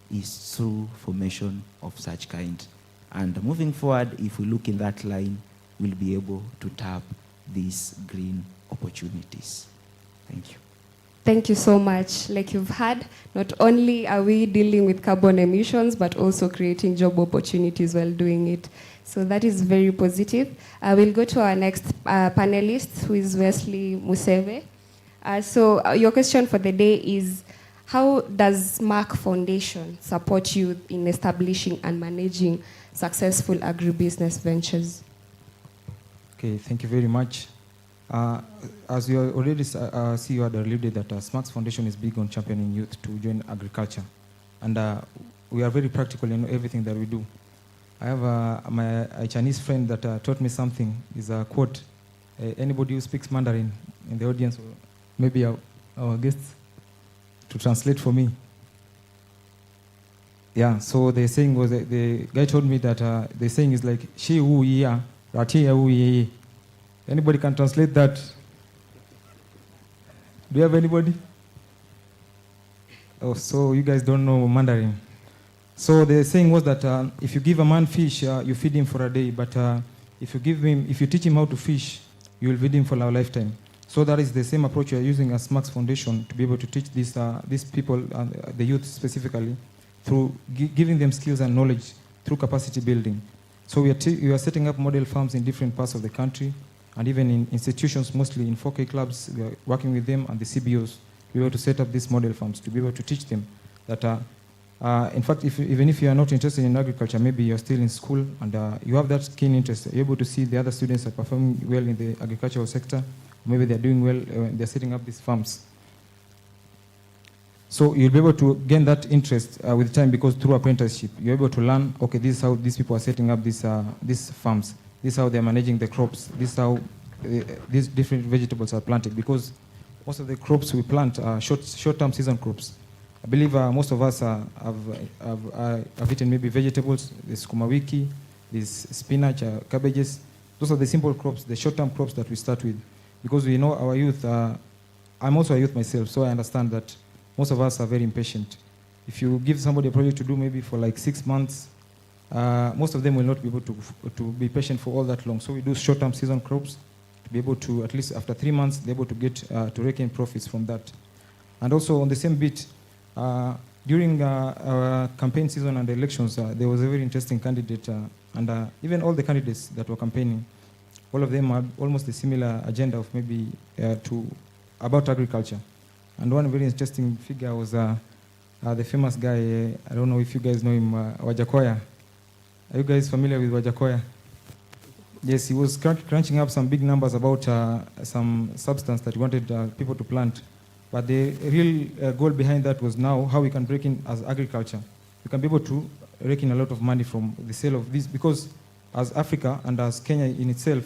Is through formation of such kind. And moving forward, if we look in that line, we'll be able to tap these green opportunities. Thank you. Thank you so much. Like you've heard, not only are we dealing with carbon emissions, but also creating job opportunities while doing it. So that is very positive. We'll go to our next panelist, who is Wesley Museve. So your question for the day is, how does Smachs Foundation support you in establishing and managing successful agribusiness ventures? Okay, thank you very much. As you already see, you had alluded that Smachs Foundation is big on championing youth to join agriculture. And we are very practical in everything that we do. I have a Chinese friend that taught me something. Is a quote, anybody who speaks Mandarin in the audience, or maybe our guests, to translate for me. Yeah, so the saying was, the guy told me that the saying is like, Shi wu ya, rati ya wu ye. Anybody can translate that? Do you have anybody? Oh, so you guys don't know Mandarin. So the saying was that if you give a man fish, you feed him for a day, but if you teach him how to fish, you will feed him for a lifetime. So that is the same approach we are using as Smachs Foundation to be able to teach these people, the youth specifically, through giving them skills and knowledge through capacity building. So we are setting up model farms in different parts of the country, and even in institutions, mostly in 4K clubs. We are working with them and the CBOs to be able to set up these model farms, to be able to teach them that, in fact, even if you are not interested in agriculture, maybe you're still in school and you have that keen interest, you're able to see the other students are performing well in the agricultural sector, maybe they're doing well, they're setting up these farms. So you'll be able to gain that interest with time, because through apprenticeship, you're able to learn, okay, this is how these people are setting up these farms. This is how they're managing the crops. This is how these different vegetables are planted, because most of the crops we plant are short-term season crops. I believe most of us have eaten maybe vegetables, there's sukuma wiki, there's spinach, cabbages. Those are the simple crops, the short-term crops that we start with. Because we know our youth, I'm also a youth myself, so I understand that most of us are very impatient. If you give somebody a project to do maybe for like 6 months, most of them will not be able to be patient for all that long. So we do short-term season crops to be able to, at least after 3 months, be able to get to rake in profits from that. And also on the same bit, during our campaign season and the elections, there was a very interesting candidate, and even all the candidates that were campaigning, all of them had almost a similar agenda of maybe about agriculture. And one very interesting figure was the famous guy, I don't know if you guys know him, Wajakoya. Are you guys familiar with Wajakoya? Yes, he was crunching up some big numbers about some substance that he wanted people to plant. But the real goal behind that was now how we can break in as agriculture. We can be able to rake in a lot of money from the sale of this, because as Africa and as Kenya in itself,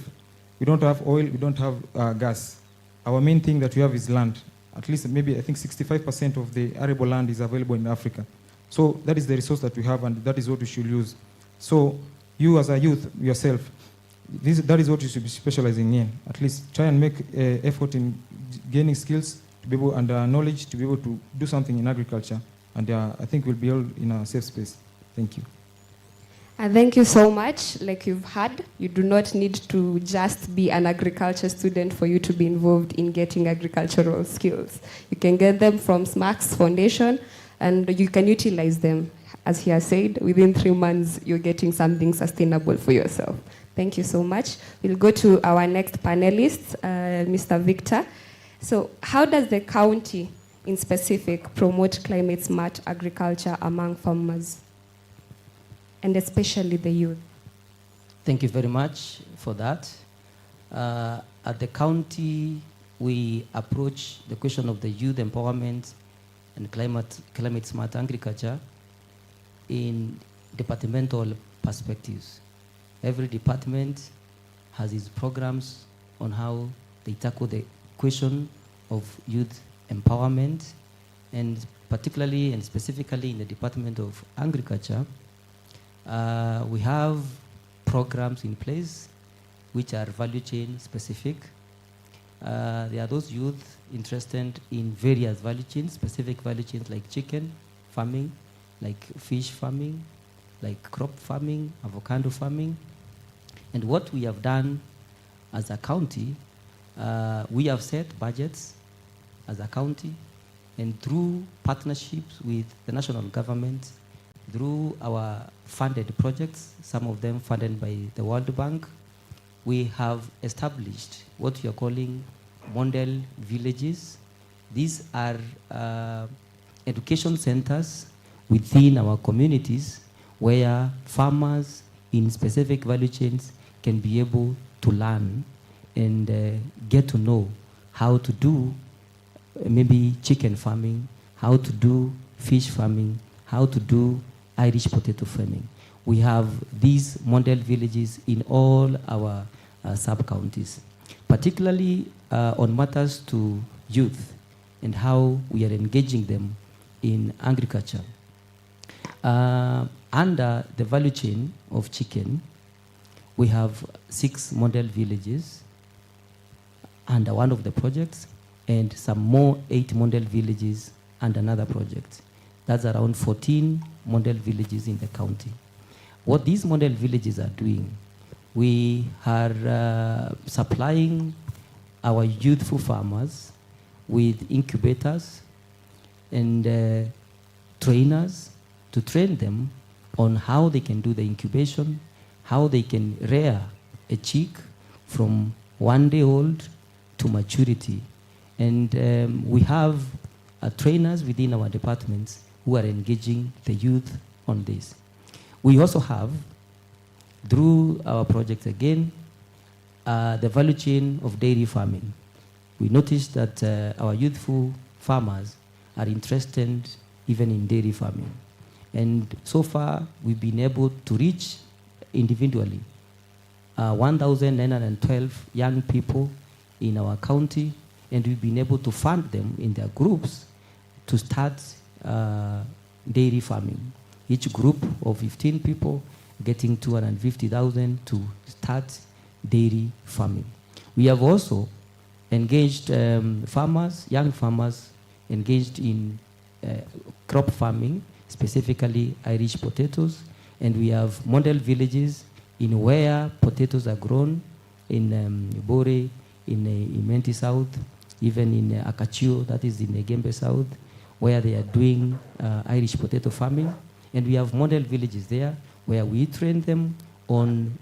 we don't have oil, we don't have gas. Our main thing that we have is land. At least maybe I think 65% of the arable land is available in Africa. So that is the resource that we have, and that is what we should use. So you as a youth yourself, that is what you should be specializing in. At least try and make effort in gaining skills to be able, and knowledge to be able to do something in agriculture. And I think we'll be all in a safe space. Thank you. Thank you so much. Like you've heard, you do not need to just be an agriculture student for you to be involved in getting agricultural skills. You can get them from Smachs Foundation, and you can utilize them. As he has said, within 3 months, you're getting something sustainable for yourself. Thank you so much. We'll go to our next panelist, Mr. Victor. So how does the county in specific promote climate-smart agriculture among farmers, and especially the youth? Thank you very much for that. At the county, we approach the question of the youth empowerment and climate-smart agriculture in departmental perspectives. Every department has its programs on how they tackle the question of youth empowerment, and particularly and specifically in the Department of Agriculture, we have programs in place which are value chain specific. There are those youth interested in various value chains, specific value chains like chicken farming, like fish farming, like crop farming, avocado farming. And what we have done as a county, we have set budgets as a county, and through partnerships with the national government, through our funded projects, some of them funded by the World Bank, we have established what we are calling model villages. These are education centers within our communities where farmers in specific value chains can be able to learn and get to know how to do maybe chicken farming, how to do fish farming, how to do Irish potato farming. We have these model villages in all our sub-counties, particularly on matters to youth and how we are engaging them in agriculture. Under the value chain of chicken, we have 6 model villages under one of the projects, and some more 8 model villages under another project. That's around 14 model villages in the county. What these model villages are doing, we are supplying our youthful farmers with incubators and trainers to train them on how they can do the incubation, how they can rear a chick from 1 day old to maturity. And we have trainers within our departments who are engaging the youth on this. We also have, through our projects again, the value chain of dairy farming. We noticed that our youthful farmers are interested even in dairy farming. And so far, we've been able to reach individually 1,912 young people in our county, and we've been able to fund them in their groups to start dairy farming. Each group of 15 people getting 250,000 to start dairy farming. We have also engaged farmers, young farmers, engaged in crop farming, specifically Irish potatoes, and we have model villages in where potatoes are grown in Bore, in Imenti South, even in Akachio, that is in Egembe South, where they are doing Irish potato farming. And we have model villages there where we train them on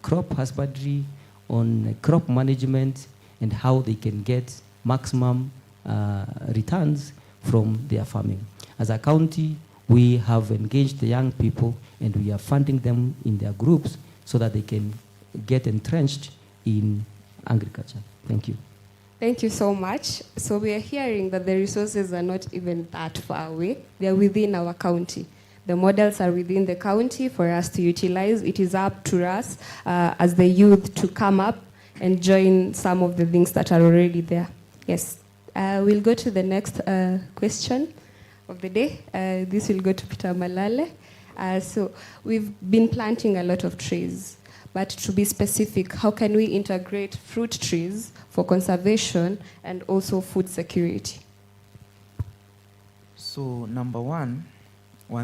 crop husbandry, on crop management, and how they can get maximum returns from their farming. As a county, we have engaged the young people and we are funding them in their groups so that they can get entrenched in agriculture. Thank you. Thank you so much. So we are hearing that the resources are not even that far away. They are within our county. The models are within the county for us to utilize. It is up to us as the youth to come up and join some of the things that are already there. Yes. We'll go to the next question of the day. This will go to Peter Malale. So we've been planting a lot of trees, but to be specific, how can we integrate fruit trees for conservation and also food security? So number one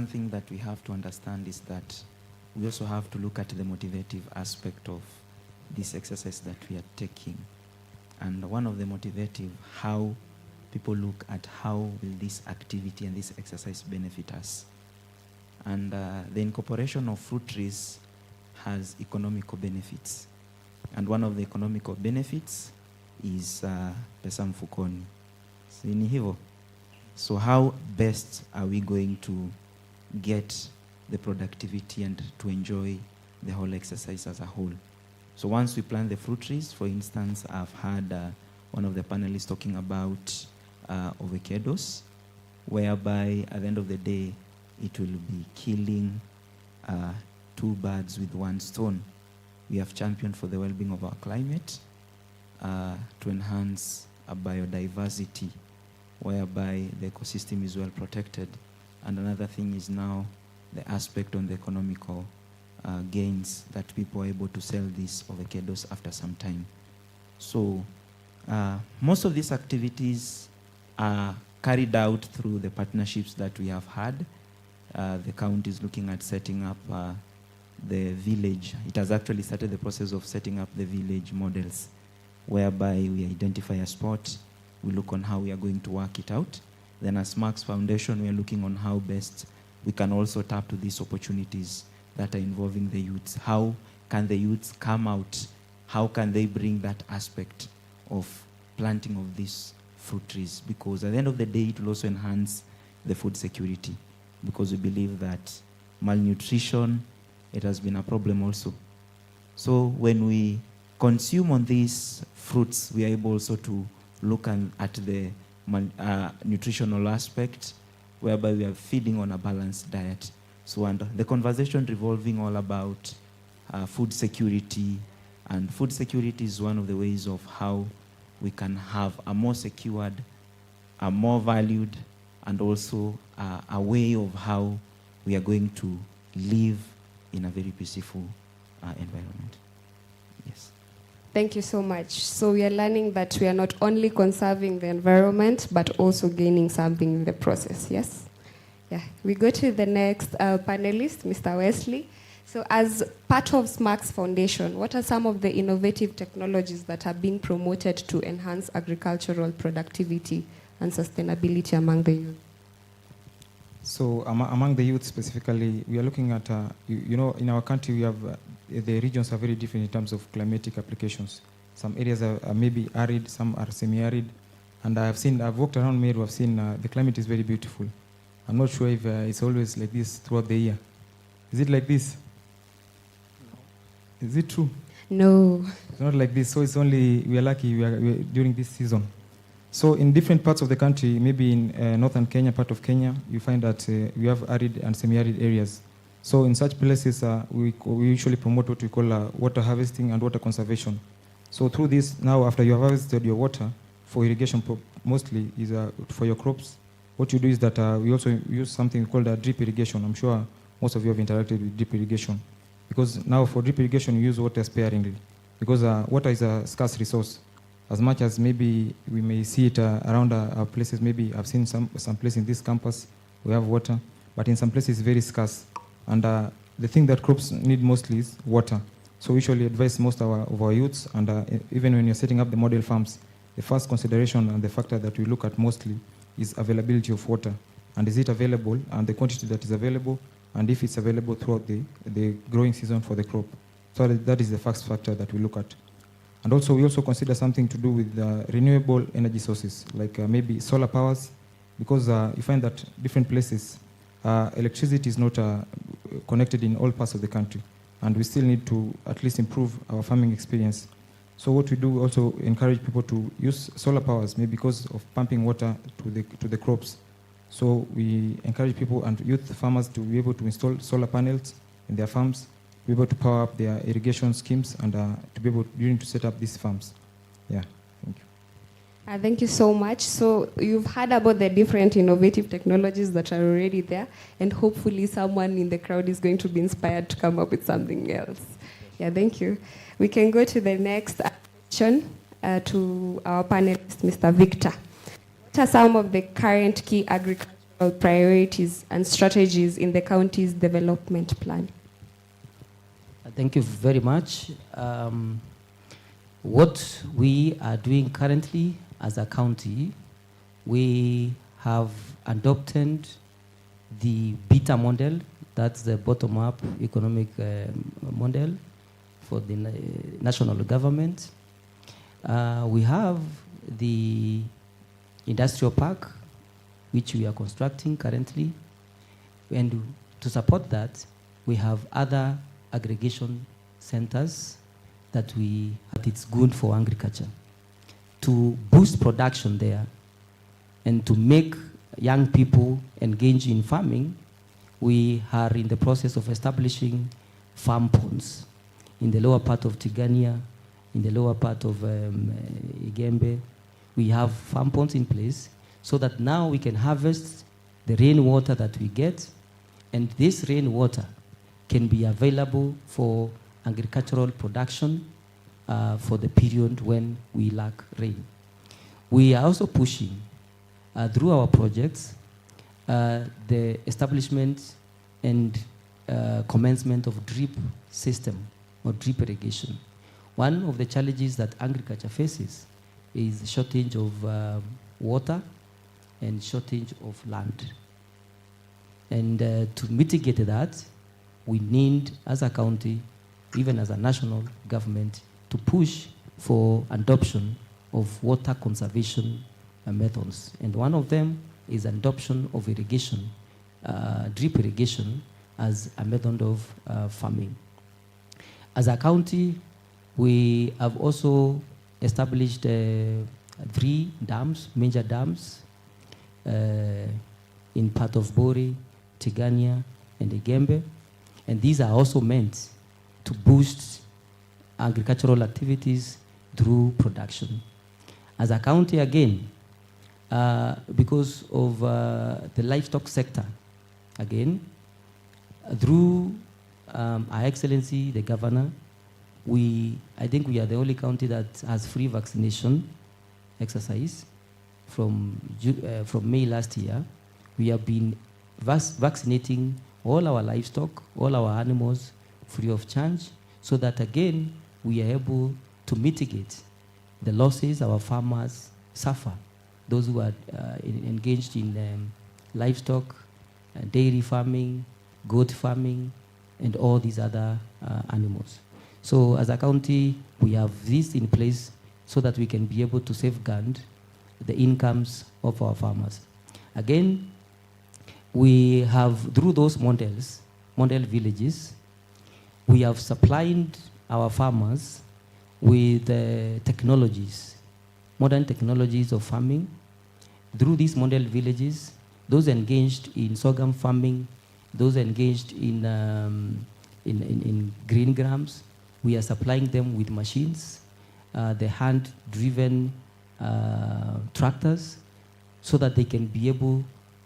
thing that we have to understand is that we also have to look at the motivative aspect of this exercise that we are taking. And one of the motivative, how people look at how will this activity and this exercise benefit us. And the incorporation of fruit trees has economical benefits. And one of the economical benefits is pesa mfukoni. Si ni hivyo? So how best are we going to get the productivity and to enjoy the whole exercise as a whole? So once we plant the fruit trees, for instance, I've had one of the panelists talking about avocados, whereby at the end of the day, it will be killing 2 birds with 1 stone. We have championed for the well-being of our climate to enhance a biodiversity, whereby the ecosystem is well protected. And another thing is now the aspect on the economical gains that people are able to sell these avocados after some time. So Most of these activities are carried out through the partnerships that we have had. The county is looking at setting up the village. It has actually started the process of setting up the village models, whereby we identify a spot, we look on how we are going to work it out. Then as Smachs Foundation, we are looking on how best we can also tap to these opportunities that are involving the youths. How can the youths come out? How can they bring that aspect of planting of these fruit trees? Because at the end of the day, it will also enhance the food security, because we believe that malnutrition, it has been a problem also. So when we consume on these fruits, we are able also to look at the nutritional aspect, whereby we are feeding on a balanced diet. So and the conversation revolving all about food security, and food security is one of the ways of how we can have a more secured, a more valued, and also a way of how we are going to live in a very peaceful environment. Yes. Thank you so much. So we are learning that we are not only conserving the environment, but also gaining something in the process, yes? Yeah. We go to the next panelist, Mr. Wesley. So as part of Smachs Foundation, what are some of the innovative technologies that are being promoted to enhance agricultural productivity and sustainability among the youth? So among the youth specifically, we are looking at, you know, in our country we have, the regions are very different in terms of climatic applications. Some areas are maybe arid, some are semi-arid. And I've walked around Meru, I've seen the climate is very beautiful. I'm not sure if it's always like this throughout the year. Is it like this? No. Is it true? No. It's not like this, so it's only, we are lucky we are during this season. So in different parts of the country, maybe in northern Kenya, part of Kenya, you find that we have arid and semi-arid areas. So in such places, we usually promote what we call water harvesting and water conservation. So through this, now after you have harvested your water, for irrigation mostly is for your crops, what you do is that we also use something called drip irrigation. I'm sure most of you have interacted with drip irrigation. Because now for drip irrigation, you use water sparingly. Because water is a scarce resource. As much as maybe we may see it around our places, maybe I've seen some places in this campus, we have water, but in some places it's very scarce. And the thing that crops need mostly is water. So we usually advise most of our youths, and even when you're setting up the model farms, the first consideration and the factor that we look at mostly is availability of water. And is it available, and the quantity that is available, and if it's available throughout the growing season for the crop. So that is the first factor that we look at. And also, we also consider something to do with renewable energy sources, like maybe solar powers, because you find that different places, electricity is not connected in all parts of the country, and we still need to at least improve our farming experience. So what we do, we also encourage people to use solar powers, maybe because of pumping water to the crops. So we encourage people and youth farmers to be able to install solar panels in their farms, be able to power up their irrigation schemes, and to be able to set up these farms. Yeah, thank you. Thank you so much. So you've heard about the different innovative technologies that are already there, and hopefully someone in the crowd is going to be inspired to come up with something else. Yeah, thank you. We can go to the next question to our panelist, Mr. Victor. What are some of the current key agricultural priorities and strategies in the county's development plan? Thank you very much. What we are doing currently as a county, we have adopted the beta model, that's the bottom-up economic model for the national government. We have the industrial park, which we are constructing currently. And to support that, we have other aggregation centers that it's good for agriculture. To boost production there and to make young people engage in farming, we are in the process of establishing farm ponds in the lower part of Tigania, in the lower part of Igembe. We have farm ponds in place so that now we can harvest the rainwater that we get, and this rainwater can be available for agricultural production for the period when we lack rain. We are also pushing through our projects the establishment and commencement of drip system or drip irrigation. One of the challenges that agriculture faces is shortage of water and shortage of land. And to mitigate that, we need, as a county, even as a national government, to push for adoption of water conservation methods. And one of them is adoption of irrigation, drip irrigation, as a method of farming. As a county, we have also established 3 dams, major dams, in part of Bori, Tigania, and Igembe. And these are also meant to boost agricultural activities through production. As a county, again, because of the livestock sector, again, through Our Excellency, the Governor, I think we are the only county that has free vaccination exercise. From May last year, we have been vaccinating all our livestock, all our animals, free of charge, so that again, we are able to mitigate the losses our farmers suffer, those who are engaged in livestock, dairy farming, goat farming, and all these other animals. So as a county, we have this in place so that we can be able to safeguard the incomes of our farmers. Again, we have, through those model villages, we have supplied our farmers with technologies, modern technologies of farming. Through these model villages, those engaged in sorghum farming, those engaged in green grams, we are supplying them with machines, the hand-driven tractors, so that they can be able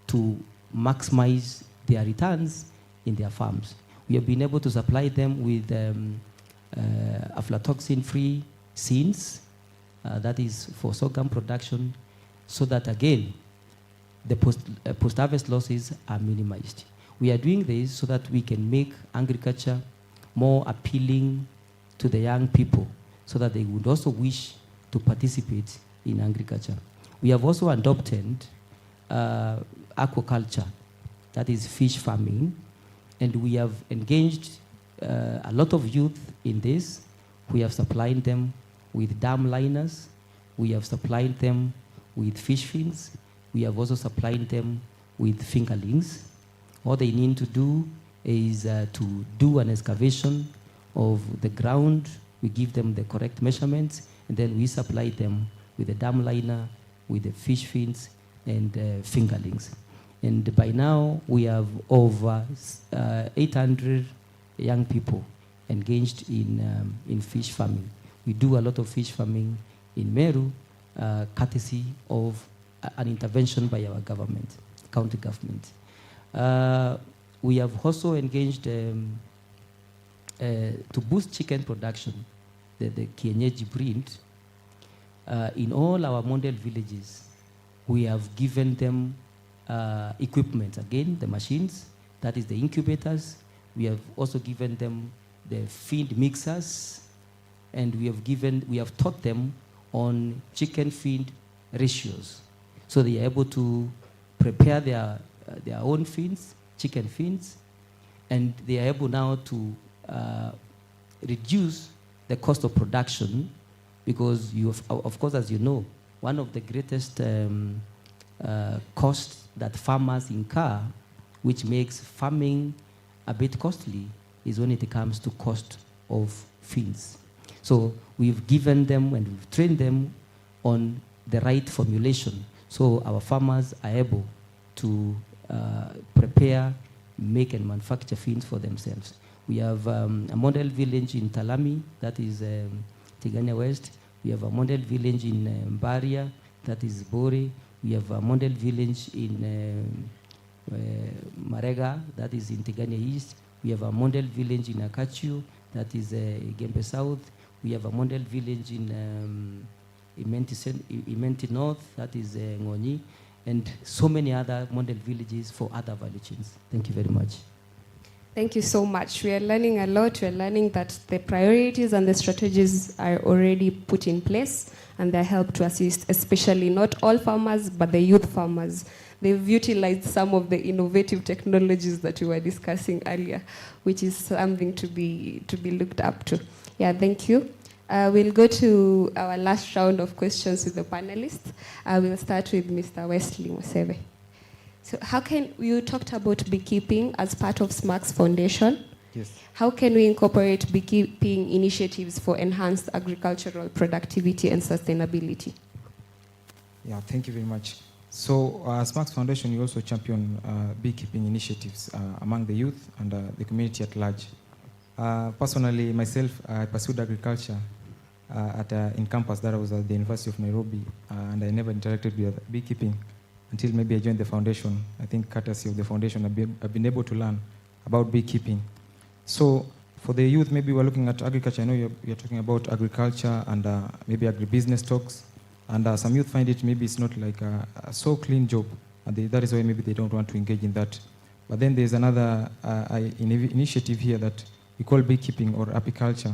to maximize their returns in their farms. We have been able to supply them with aflatoxin-free seeds, that is for sorghum production, so that again, the post-harvest losses are minimized. We are doing this so that we can make agriculture more appealing to the young people, so that they would also wish to participate in agriculture. We have also adopted aquaculture, that is fish farming, and we have engaged a lot of youth in this. We have supplied them with dam liners, we have supplied them with fish fins, we have also supplied them with fingerlings. All they need to do is to do an excavation of the ground. We give them the correct measurements, and then we supply them with a dam liner, with the fish fins, and fingerlings. And by now, we have over 800 young people engaged in fish farming. We do a lot of fish farming in Meru, courtesy of an intervention by our government, county government. We have also engaged to boost chicken production, the kienyeji breed. In all our model villages, we have given them equipment, again, the machines, that is the incubators. We have also given them the feed mixers, and we have taught them on chicken feed ratios. So they are able to prepare their own feeds, chicken feeds, and they are able now to reduce the cost of production, because of course, as you know, one of the greatest costs that farmers incur, which makes farming a bit costly, is when it comes to cost of feeds. So we've given them and we've trained them on the right formulation, so our farmers are able to prepare, make and manufacture feeds for themselves. We have a model village in Talami, that is Tigania West. We have a model village in Mbaria, that is Bori. We have a model village in Marega, that is in Tigania East. We have a model village in Akachu, that is Gembe South. We have a model village in Imenti North, that is Ngonyi, and so many other model villages for other value chains. Thank you very much. Thank you so much. We are learning a lot. We are learning that the priorities and the strategies are already put in place, and they help to assist, especially not all farmers, but the youth farmers. They've utilized some of the innovative technologies that we were discussing earlier, which is something to be looked up to. Yeah, thank you. We'll go to our last round of questions with the panelists. We'll start with Mr. Wesley Moseve. So you talked about beekeeping as part of Smachs Foundation. Yes. How can we incorporate beekeeping initiatives for enhanced agricultural productivity and sustainability? Yeah, thank you very much. So, Smachs Foundation, we also champion beekeeping initiatives among the youth and the community at large. Personally, myself, I pursued agriculture in campus that I was at the University of Nairobi, and I never interacted with beekeeping until maybe I joined the foundation. I think courtesy of the foundation, I've been able to learn about beekeeping. So for the youth, maybe we're looking at agriculture. I know you're talking about agriculture and maybe agribusiness talks. And some youth find it maybe it's not like a so clean job. And that is why maybe they don't want to engage in that. But then there's another initiative here that we call beekeeping or apiculture.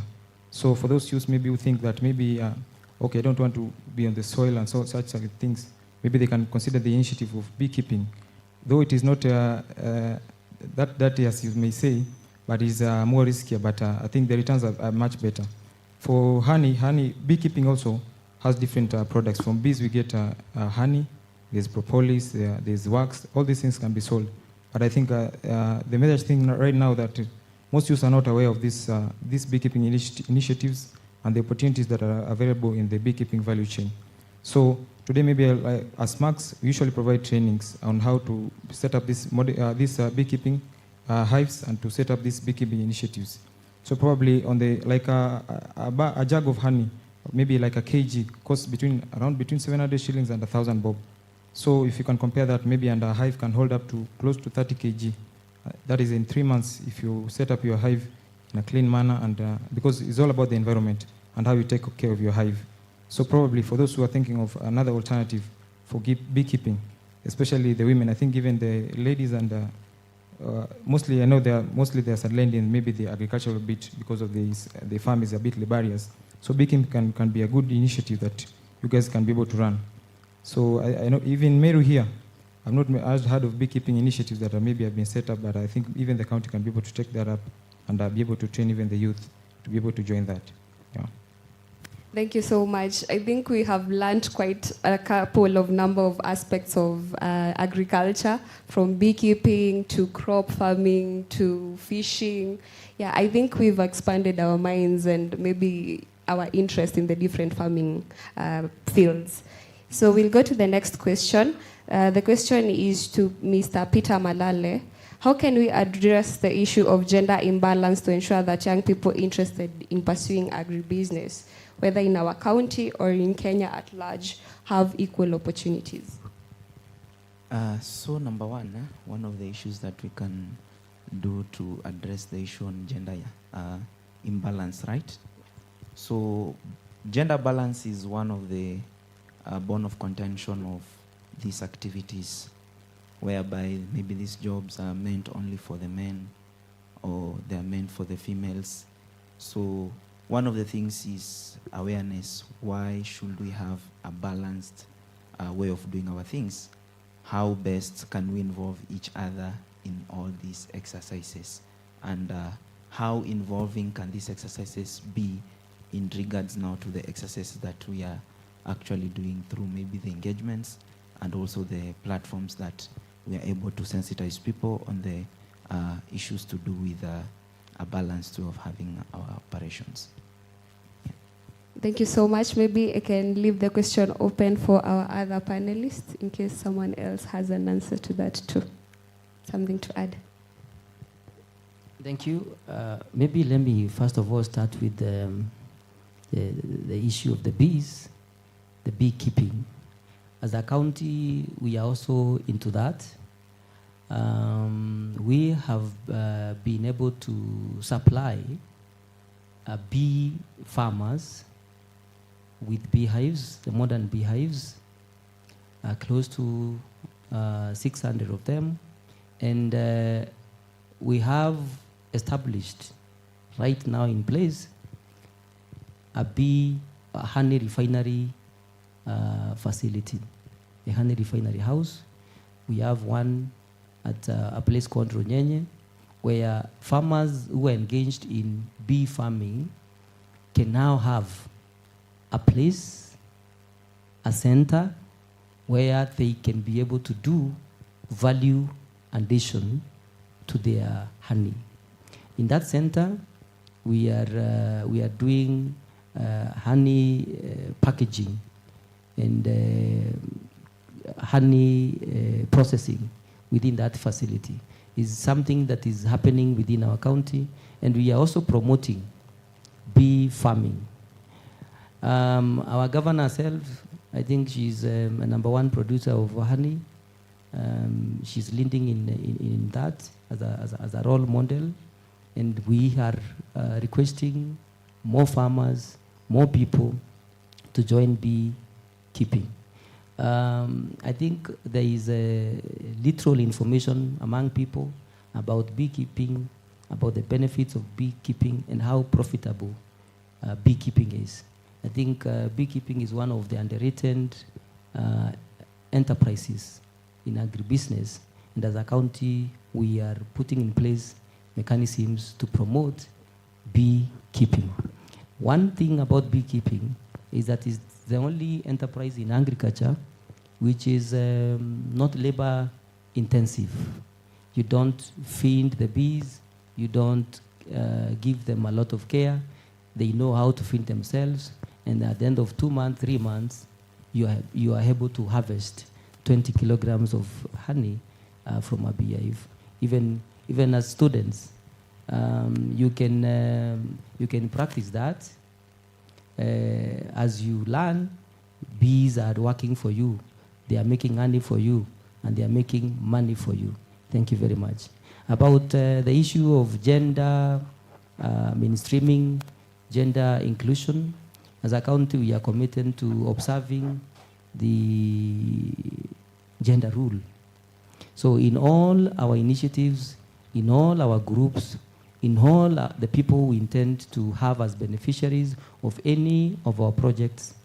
So for those youth maybe who think that maybe, okay, I don't want to be on the soil and such things, maybe they can consider the initiative of beekeeping. Though it is not that as you may say, but is more riskier, but I think the returns are much better. For honey, beekeeping also has different products. From bees we get honey, there's propolis, there's wax, all these things can be sold. But I think the major thing right now that most youths are not aware of these beekeeping initiatives and the opportunities that are available in the beekeeping value chain. So today maybe as Smachs, we usually provide trainings on how to set up this beekeeping hives and to set up these beekeeping initiatives. So probably on the a jug of honey, maybe like a kg, costs between 700 shillings and 1,000 bob. So if you can compare that, maybe and a hive can hold up to close to 30 kg. That is in 3 months if you set up your hive in a clean manner, and because it's all about the environment and how you take care of your hive. So probably for those who are thinking of another alternative for beekeeping, especially the women, I think even the ladies and mostly, I know they're sidelined in maybe the agricultural bit because of the farm is a bit laborious. So beekeeping can be a good initiative that you guys can be able to run. So I know even Meru here, I've heard of beekeeping initiatives that maybe have been set up, but I think even the county can be able to take that up and be able to train even the youth to be able to join that. Yeah. Thank you so much. I think we have learned quite a number of aspects of agriculture, from beekeeping to crop farming to fishing. Yeah, I think we've expanded our minds and maybe our interest in the different farming fields. So we'll go to the next question. The question is to Mr. Peter Malale. How can we address the issue of gender imbalance to ensure that young people interested in pursuing agribusiness, whether in our county or in Kenya at large, have equal opportunities? So number one of the issues that we can do to address the issue on gender imbalance, right? So gender balance is one of the bone of contention of these activities, whereby maybe these jobs are meant only for the men or they are meant for the females. So one of the things is awareness. Why should we have a balanced way of doing our things? How best can we involve each other in all these exercises? And how involving can these exercises be in regards now to the exercises that we are actually doing through maybe the engagements and also the platforms that we are able to sensitize people on the issues to do with a balance too of having our operations. Yeah. Thank you so much. Maybe I can leave the question open for our other panelists in case someone else has an answer to that too. Something to add? Thank you. Maybe let me first of all start with the issue of the bees, the beekeeping. As a county, we are also into that. We have been able to supply bee farmers with beehives, the modern beehives, close to 600 of them. And we have established right now in place a honey refinery facility, a honey refinery house. We have one at a place called Ronyenye, where farmers who are engaged in bee farming can now have a place, a center, where they can be able to do value addition to their honey. In that center, we are doing honey packaging and honey processing within that facility. Is something that is happening within our county, and we are also promoting bee farming. Our governor herself, I think she's a #1 producer of honey. She's leading in that as a role model, and we are requesting more farmers, more people to join beekeeping. I think there is a literal information among people about beekeeping, about the benefits of beekeeping and how profitable beekeeping is. I think beekeeping is one of the underrated enterprises in agribusiness, and as a county, we are putting in place mechanisms to promote beekeeping. One thing about beekeeping is that it's the only enterprise in agriculture which is not labor intensive. You don't feed the bees, you don't give them a lot of care. They know how to feed themselves, and at the end of 2 months, 3 months, you are able to harvest 20 kilograms of honey from a beehive. Even as students, you can practice that. As you learn, bees are working for you. They are making honey for you, and they are making money for you. Thank you very much. About the issue of gender mainstreaming, gender inclusion, as a county, we are committed to observing the gender rule. So in all our initiatives, in all our groups, in all the people we intend to have as beneficiaries of any of our projects,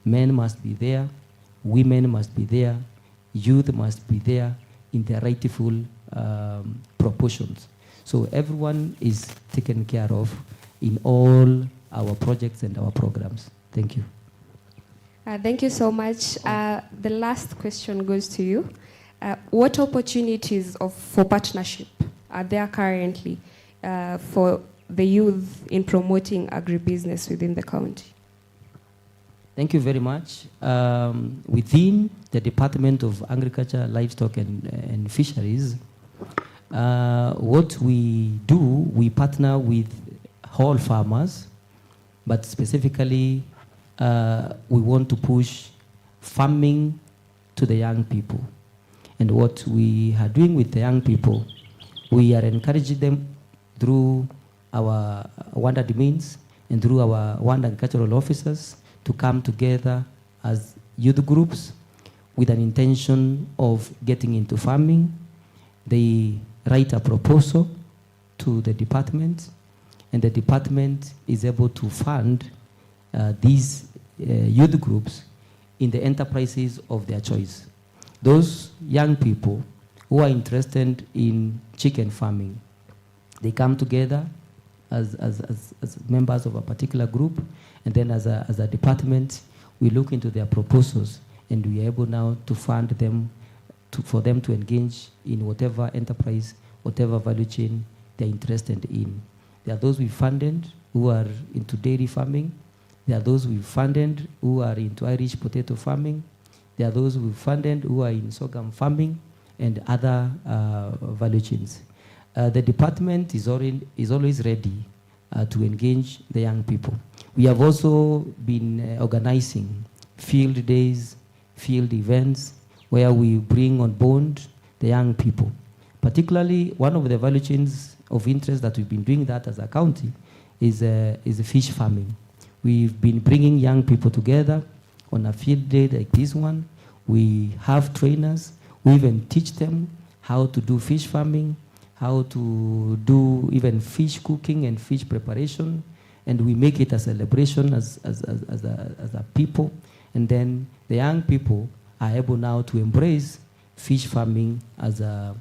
men must be there, women must be there, youth must be there in their rightful proportions. So everyone is taken care of in all our projects and our programs. Thank you. Thank you so much. The last question goes to you. What opportunities for partnership are there currently for the youth in promoting agribusiness within the county? Thank you very much. Within the Department of Agriculture, Livestock and Fisheries, what we do, we partner with whole farmers, but specifically we want to push farming to the young people. And what we are doing with the young people, we are encouraging them through our WAND admins and through our WAND agricultural officers to come together as youth groups with an intention of getting into farming. They write a proposal to the department, and the department is able to fund these youth groups in the enterprises of their choice. Those young people who are interested in chicken farming, they come together as members of a particular group, and then as a department, we look into their proposals, and we are able now to fund them, for them to engage in whatever enterprise, whatever value chain they're interested in. There are those we funded who are into dairy farming. There are those we funded who are into Irish potato farming. There are those we funded who are in sorghum farming and other value chains. The department is always ready to engage the young people. We have also been organizing field days, field events, where we bring on board the young people. Particularly, one of the value chains of interest that we've been doing that as a county is fish farming. We've been bringing young people together on a field day like this one. We have trainers. We even teach them how to do fish farming, how to do even fish cooking and fish preparation. And we make it a celebration as a people. And then the young people are able now to embrace fish farming as a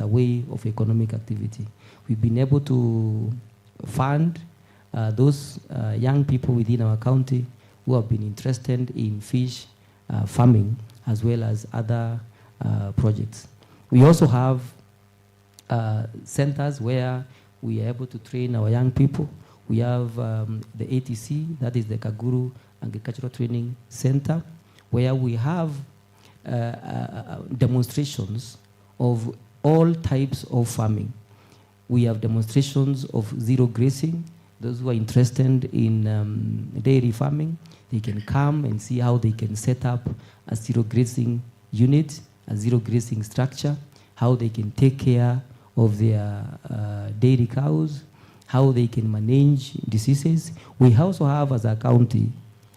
way of economic activity. We've been able to fund those young people within our county who have been interested in fish farming as well as other projects. We also have centers where we are able to train our young people. We have the ATC, that is the Kaguru Agricultural Training Center, where we have demonstrations of all types of farming. We have demonstrations of zero grazing. Those who are interested in dairy farming, they can come and see how they can set up a zero grazing unit, a zero grazing structure, how they can take care of their dairy cows, how they can manage diseases. We also have, as a county,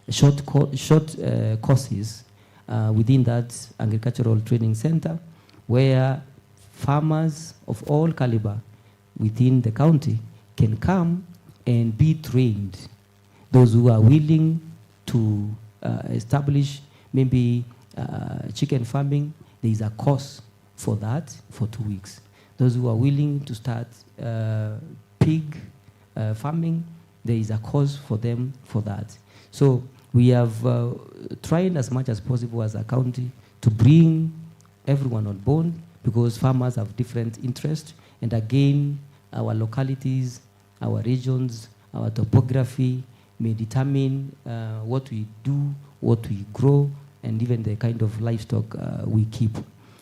short courses within that agricultural training center, where farmers of all caliber within the county can come and be trained. Those who are willing to establish maybe chicken farming, there is a course for that for 2 weeks. Those who are willing to start pig farming, there is a course for them for that. So we have tried as much as possible as a county to bring everyone on board, because farmers have different interests. And again, our localities, our regions, our topography may determine what we do, what we grow, and even the kind of livestock we keep.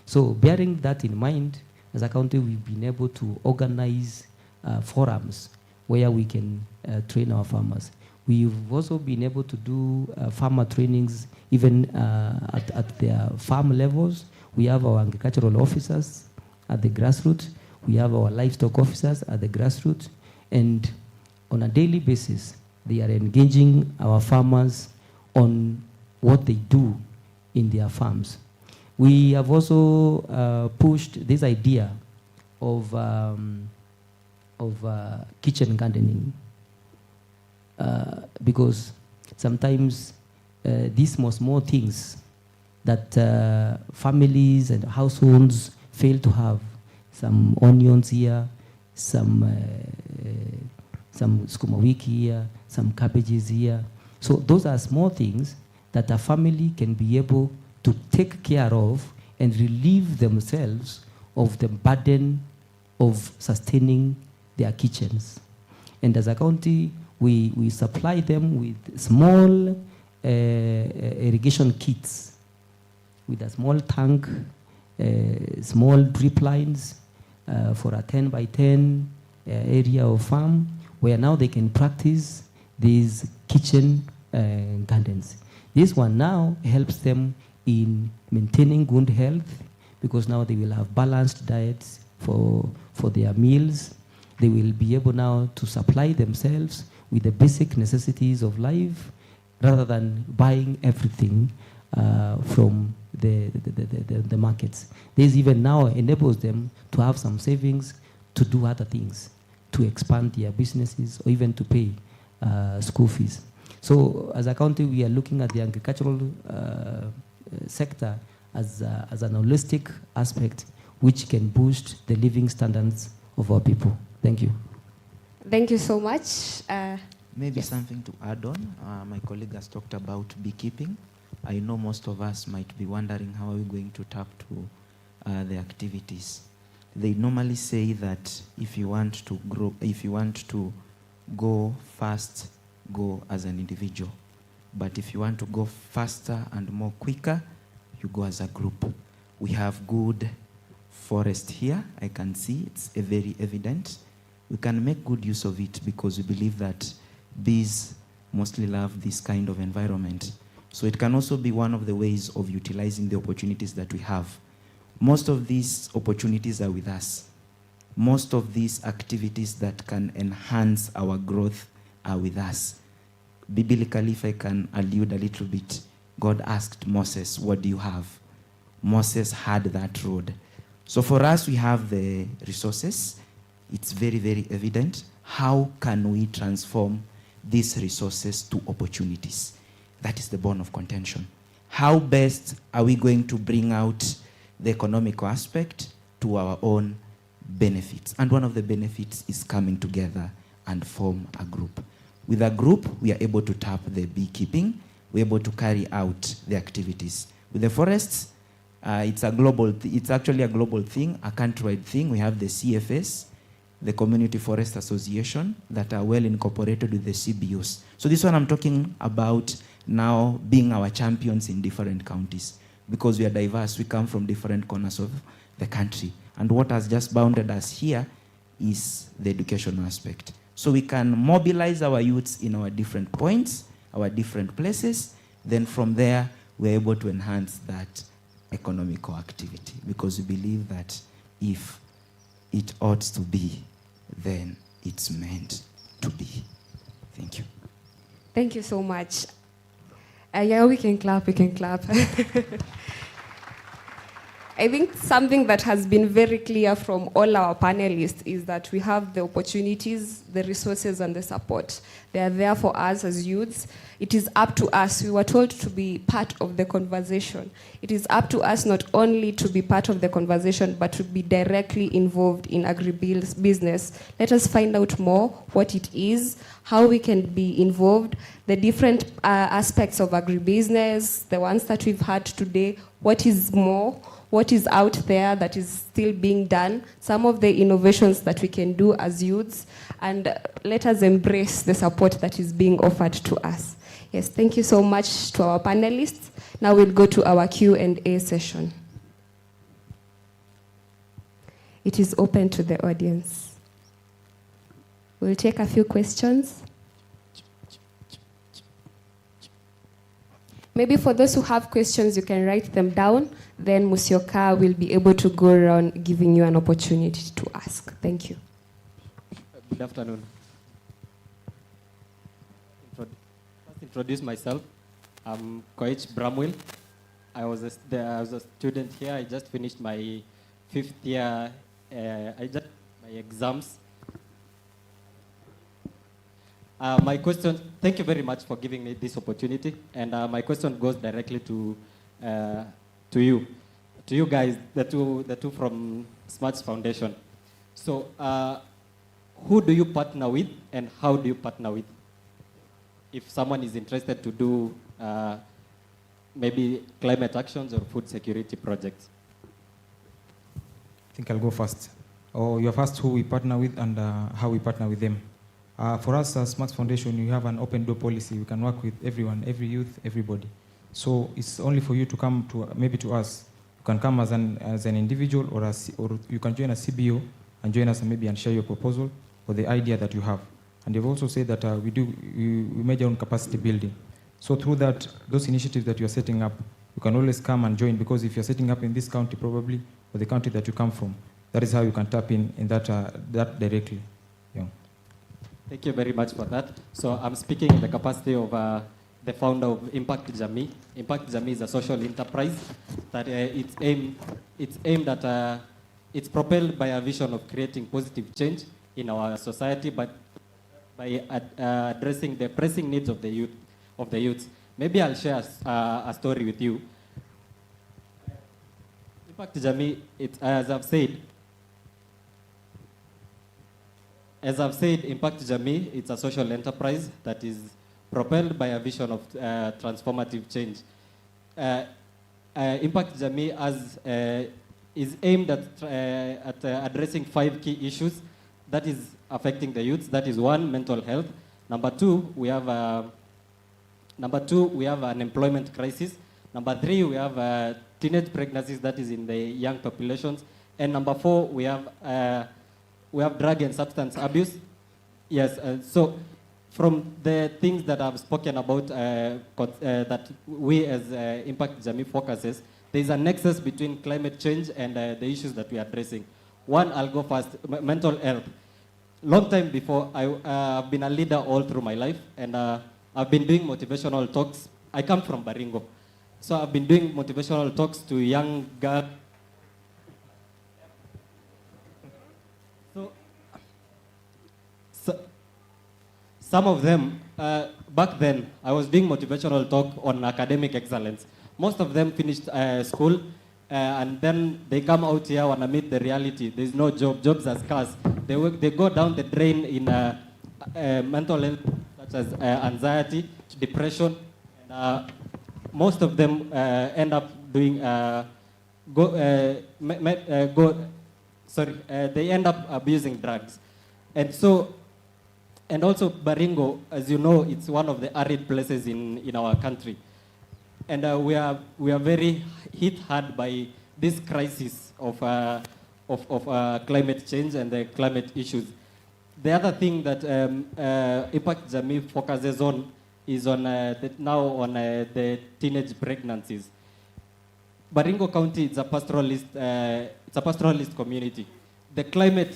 So bearing that in mind, as a county, we've been able to organize forums where we can train our farmers. We've also been able to do farmer trainings even at their farm levels. We have our agricultural officers at the grassroots. We have our livestock officers at the grassroots. And on a daily basis, they are engaging our farmers on what they do in their farms. We have also pushed this idea of kitchen gardening, because sometimes these small things that families and households fail to have, some onions here, some sukuma wiki here, some cabbages here. So those are small things that a family can be able to take care of and relieve themselves of the burden of sustaining their kitchens. And as a county, we supply them with small irrigation kits, with a small tank, small drip lines for a 10 by 10 area of farm, where now they can practice these kitchen gardens. This one now helps them in maintaining good health, because now they will have balanced diets for their meals. They will be able now to supply themselves with the basic necessities of life, rather than buying everything from the markets. This even now enables them to have some savings to do other things, to expand their businesses, or even to pay school fees. So as a county, we are looking at the agricultural sector as an holistic aspect which can boost the living standards of our people. Thank you. Thank you so much. Maybe yes. something to add on. My colleague has talked about beekeeping. I know most of us might be wondering how are we going to tap to the activities. They normally say that if you want to grow, if you want to go fast, go as an individual. But if you want to go faster and more quicker, you go as a group. We have good forest here. I can see it's very evident. We can make good use of it because we believe that bees mostly love this kind of environment. So it can also be one of the ways of utilizing the opportunities that we have. Most of these opportunities are with us. Most of these activities that can enhance our growth are with us. biblically, if I can allude a little bit, God asked Moses, what do you have? Moses had that road. So for us, we have the resources. It's very, very evident. How can we transform these resources to opportunities? That is the bone of contention. How best are we going to bring out the economic aspect to our own benefits? And one of the benefits is coming together and form a group. With a group, we are able to tap the beekeeping. We're able to carry out the activities. With the forests, it's actually a global thing, a countrywide thing. We have the CFS, the Community Forest Association, that are well incorporated with the CBOs. So this one I'm talking about now being our champions in different counties, because we are diverse. We come from different corners of the country. And what has just bounded us here is the education aspect. So we can mobilize our youths in our different points, our different places. Then from there, we're able to enhance that economical activity, because we believe that if it ought to be, then it's meant to be. Thank you. Thank you so much. Yeah, we can clap, we can clap. I think something that has been very clear from all our panelists is that we have the opportunities, the resources, and the support. They are there for us as youths. It is up to us. We were told to be part of the conversation. It is up to us not only to be part of the conversation, but to be directly involved in agribusiness. Let us find out more what it is, how we can be involved, the different aspects of agribusiness, the ones that we've had today, what is more, what is out there that is still being done, some of the innovations that we can do as youths, and let us embrace the support that is being offered to us. Yes, thank you so much to our panelists. Now we'll go to our Q&A session. It is open to the audience. We'll take a few questions. Maybe for those who have questions, you can write them down. Then Musyoka will be able to go around giving you an opportunity to ask. Thank you. Good afternoon. First, introduce myself. I'm Koich Bramwell. I was a student here. I just finished my 5th year. I just my exams. My question, thank you very much for giving me this opportunity. And my question goes directly to you guys, the two from Smachs Foundation. So who do you partner with and how do you partner with? If someone is interested to do maybe climate actions or food security projects. I think I'll go first. You're first who we partner with and how we partner with them. For us as Smachs Foundation, we have an open door policy. We can work with everyone, every youth, everybody. So it's only for you to come to maybe to us. You can come as an individual, or you can join a CBO and join us and share your proposal or the idea that you have. And they've also said that we major on capacity building. So through that, those initiatives that you are setting up, you can always come and join, because if you're setting up in this county probably, or the county that you come from, that is how you can tap in that directly. Yeah. Thank you very much for that. So I'm speaking in the capacity of the founder of Impact Jamii. Impact Jamii is a social enterprise that it's aimed at, it's propelled by a vision of creating positive change in our society, but by addressing the pressing needs of the youth. Maybe I'll share a story with you. Impact Jamii, as I've said, Impact Jamii, it's a social enterprise that is propelled by a vision of transformative change. Impact Jamii is aimed at addressing 5 key issues that is affecting the youth. That is 1, mental health. Number 2, we have an employment crisis. Number 3, we have teenage pregnancies, that is in the young populations. And number 4, we have drug and substance abuse. Yes, so from the things that I've spoken about that we as Impact Jamii focuses, there's a nexus between climate change and the issues that we are addressing. 1, I'll go first, mental health. Long time before, I've been a leader all through my life, and I've been doing motivational talks. I come from Baringo. So I've been doing motivational talks to young girls. So some of them, back then, I was doing motivational talk on academic excellence. Most of them finished school, and then they come out here and meet the reality. There's no job. Jobs are scarce. They go down the drain in mental health, such as anxiety, depression. And, most of them end up doing they end up abusing drugs, and so. And also Baringo, as you know, it's one of the arid places in our country. And we are very hit hard by this crisis of climate change and the climate issues. The other thing that Impact Jamii focuses on is on the teenage pregnancies. Baringo County is a pastoralist community. The climate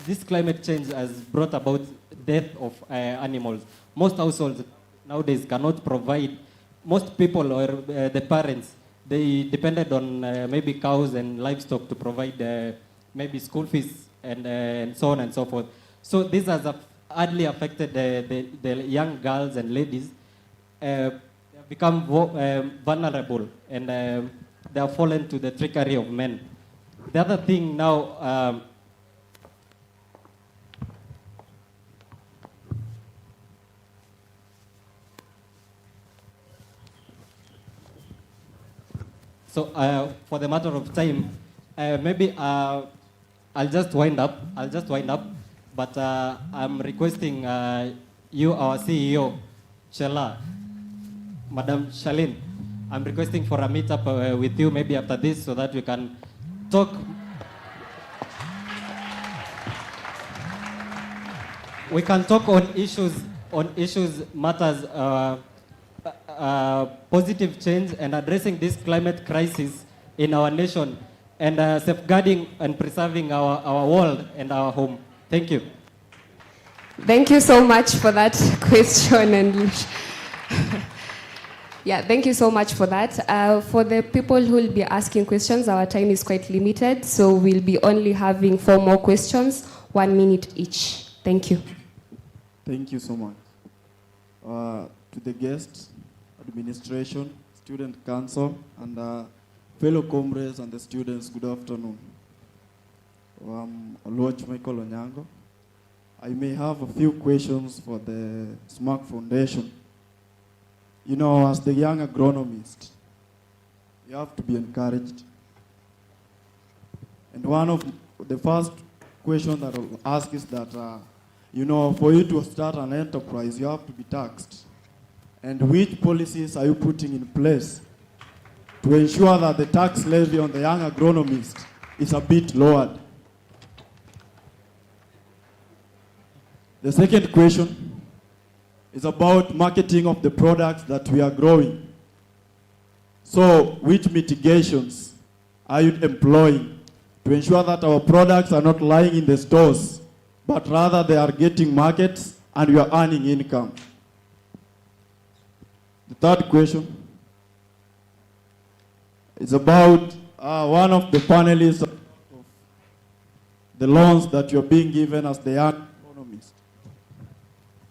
this climate change has brought about death of animals. Most households nowadays cannot provide. Most people or the parents, they depended on maybe cows and livestock to provide maybe school fees and so on and so forth. So this has hardly affected the young girls and ladies. They have become vulnerable, and they have fallen to the trickery of men. The other thing now, so for the matter of time, maybe I'll just wind up. But I'm requesting you, our CEO, Madam Charlene, I'm requesting for a meetup with you maybe after this, so that we can talk. We can talk on issues, matters, positive change and addressing this climate crisis in our nation, and safeguarding and preserving our world and our home. Thank you. Thank you so much for that question. And yeah, thank you so much for that. For the people who will be asking questions, our time is quite limited, so we'll be only having 4 more questions, 1 minute each. Thank you. Thank you so much. To the guests, administration, student council, and fellow comrades and the students, good afternoon. Oluoch Michael Onyango. I may have a few questions for the Smachs Foundation. You know, as the young agronomist, you have to be encouraged. And one of the first questions that I'll ask is that, you know, for you to start an enterprise, you have to be taxed. And which policies are you putting in place to ensure that the tax levy on the young agronomist is a bit lowered? The second question is about marketing of the products that we are growing. So, which mitigations are you employing to ensure that our products are not lying in the stores, but rather they are getting markets and we are earning income? The third question is about one of the panelists of the loans that you're being given as the young economist.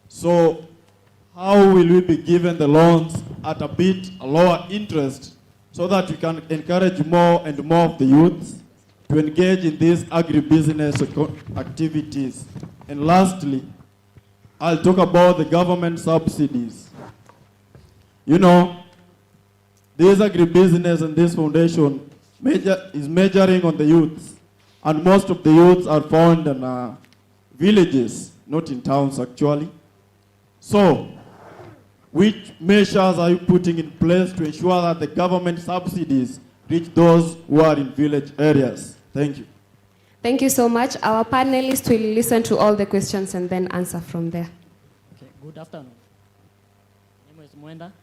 So how will we be given the loans at a bit lower interest so that we can encourage more and more of the youth to engage in these agribusiness activities? And lastly, I'll talk about the government subsidies. You know, this agribusiness and this foundation is measuring on the youths, and most of the youths are found in villages, not in towns actually. So, which measures are you putting in place to ensure that the government subsidies reach those who are in village areas? Thank you. Thank you so much. Our panelists will listen to all the questions and then answer from there. Okay, good afternoon. My name is Mwenda.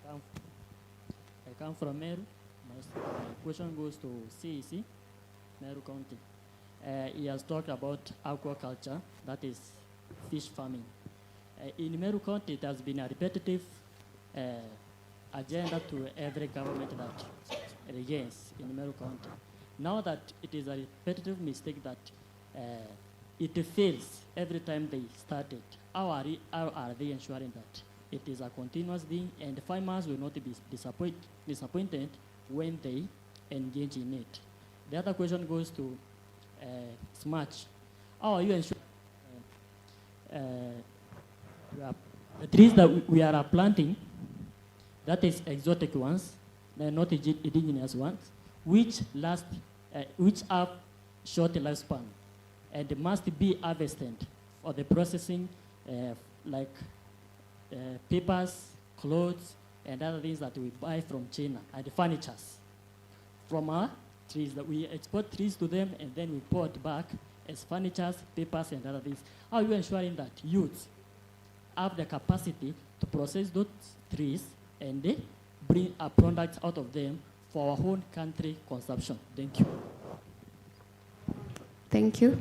I come from Meru. My question goes to CEC, Meru County. He has talked about aquaculture, that is fish farming. In Meru County, it has been a repetitive agenda to every government that regains in Meru County. Now that it is a repetitive mistake that it fails every time they start it, how are they ensuring that it is a continuous thing and farmers will not be disappointed when they engage in it? The other question goes to Smachs. How are you ensuring the trees that we are planting, that is exotic ones, they're not indigenous ones, which have short lifespan and must be harvested for the processing, like papers, clothes, and other things that we buy from China, and furnitures from our trees, that we export trees to them and then we import back as furnitures, papers, and other things. How are you ensuring that youths have the capacity to process those trees and they bring a product out of them for our own country consumption? Thank you. Thank you.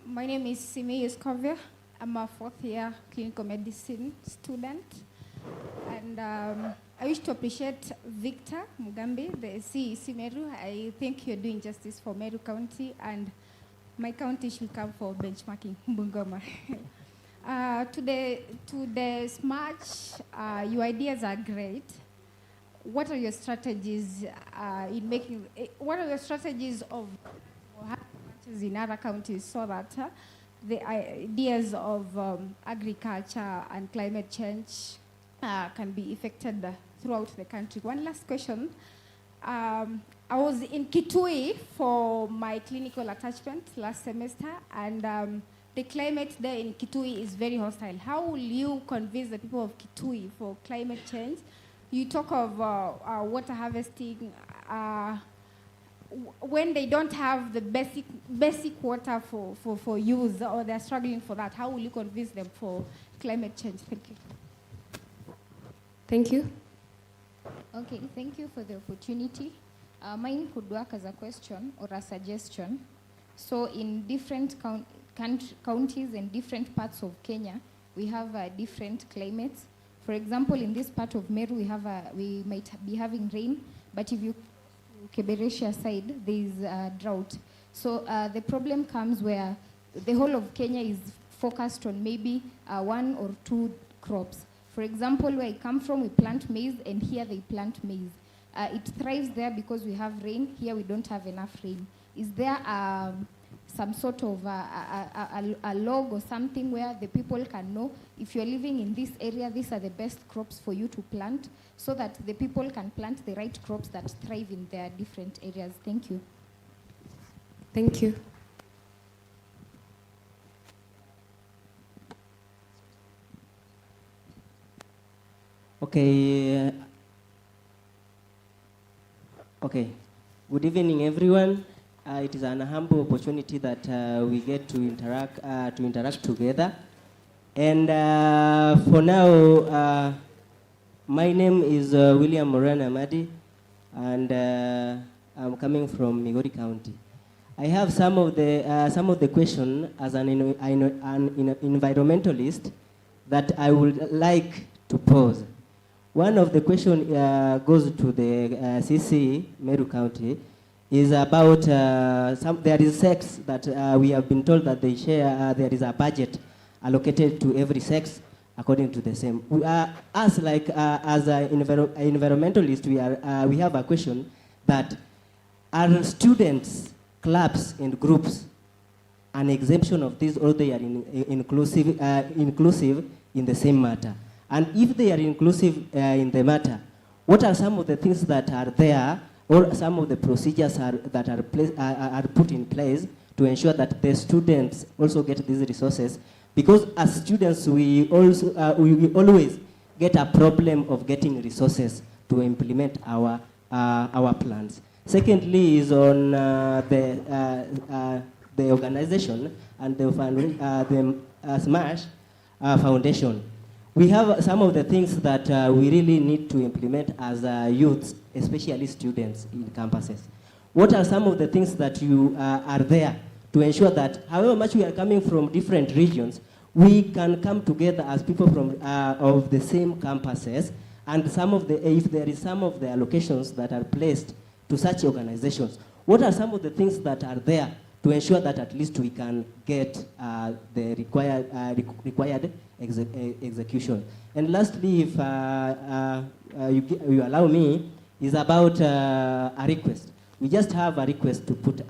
My name is Simi Escovia. I'm a fourth year clinical medicine student. And I wish to appreciate Victor Mugambi, the CEC Meru. I think you're doing justice for Meru County, and my county should come for benchmarking, Bungoma. To the Smachs, your ideas are great. What are your strategies what are your strategies of in other counties so that the ideas of agriculture and climate change can be effected throughout the country? One last question. I was in Kitui for my clinical attachment last semester, and the climate there in Kitui is very hostile. How will you convince the people of Kitui for climate change? You talk of water harvesting. When they don't have the basic water for use, or they're struggling for that, how will you convince them for climate change? Thank you. Thank you. Okay, thank you for the opportunity. Mine could work as a question or a suggestion. So in different counties and different parts of Kenya, we have different climates. For example, in this part of Meru, we might be having rain, but if you Keberesha side, there is a drought. So the problem comes where the whole of Kenya is focused on maybe 1 or 2 crops. For example, where I come from, we plant maize, and here they plant maize. It thrives there because we have rain. Here we don't have enough rain. Is there some sort of a log or something where the people can know if you're living in this area, these are the best crops for you to plant, so that the people can plant the right crops that thrive in their different areas? Thank you. Thank you. Okay. Okay. Good evening, everyone. It is an humble opportunity that we get to interact together. And for now, my name is William Moran Amadi, and I'm coming from Migori County. I have some of the questions as an environmentalist that I would like to pose. One of the questions goes to the CC Meru County. Is about there is sex that we have been told that they share. There is a budget allocated to every sex according to the same. Us, like as an environmentalist, we have a question that are students, clubs, and groups an exemption of this, or they are inclusive in the same matter? And if they are inclusive in the matter, what are some of the things that are there, or some of the procedures that are put in place to ensure that the students also get these resources? Because as students, we always get a problem of getting resources to implement our plans. Secondly is on the organization and the Smachs Foundation. We have some of the things that we really need to implement as youths, especially students in campuses. What are some of the things that you are there to ensure that however much we are coming from different regions, we can come together as people from of the same campuses, and some of the, if there is some of the allocations that are placed to such organizations, what are some of the things that are there to ensure that at least we can get the required execution? And lastly, if you allow me, is about a request. We just have a request to put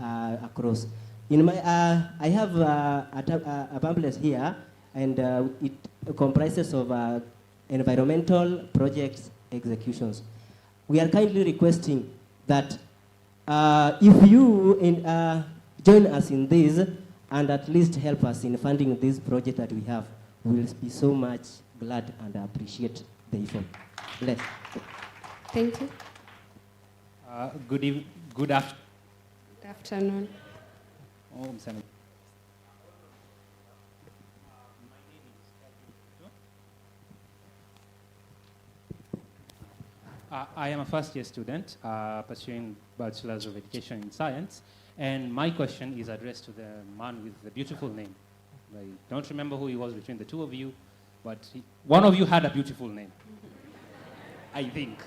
across. In my, I have a pamphlet here, and it comprises of environmental projects executions. We are kindly requesting that if you join us in this and at least help us in funding this project that we have, we will be so much glad and appreciate the effort. Bless. Thank you. Good afternoon. Oh, I'm sorry. I am a first-year student pursuing Bachelor's of Education in Science, and my question is addressed to the man with the beautiful name. I don't remember who he was between the two of you, but one of you had a beautiful name, I think.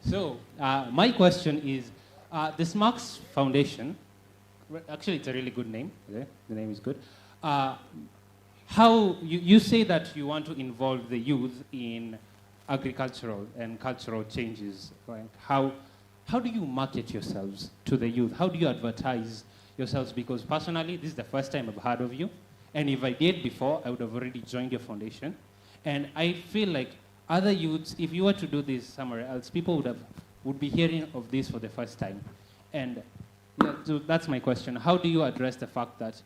So my question is, the Smachs Foundation, actually it's a really good name, okay? The name is good. How, you say that you want to involve the youth in agricultural and cultural changes, right? How do you market yourselves to the youth? How do you advertise yourselves? Because personally, this is the first time I've heard of you. And if I did before, I would have already joined your foundation. And I feel like other youths, if you were to do this somewhere else, people would be hearing of this for the first time. And yeah, so that's my question. How do you address the fact that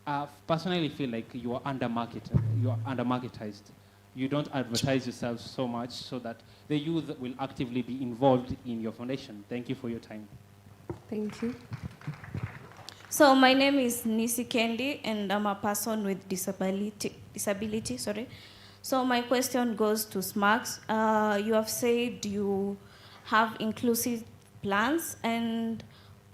I personally feel like you are undermarketized? You don't advertise yourself so much so that the youth will actively be involved in your foundation. Thank you for your time. Thank you. So my name is Nisi Kendi, and I'm a person with disability. So my question goes to Smachs. You have said you have inclusive plans, and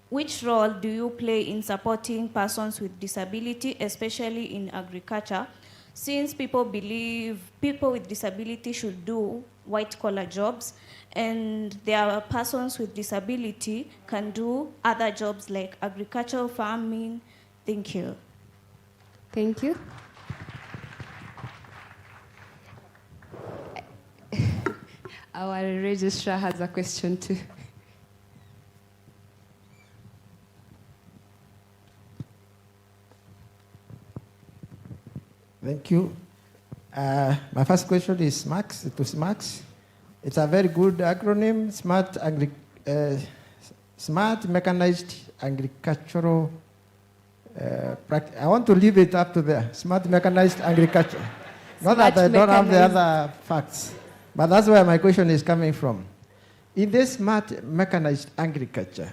which role do you play in supporting persons with disability, especially in agriculture, since people believe people with disability should do white-collar jobs, and there are persons with disability can do other jobs like agricultural, farming? Thank you. Thank you. Our registrar has a question too. Thank you. My first question is Smachs, to Smachs. It's a very good acronym, Smart Mechanized Agricultural I want to leave it up to there. Smart Mechanized Agriculture. Not that I don't have the other facts, but that's where my question is coming from. In this smart mechanized agriculture,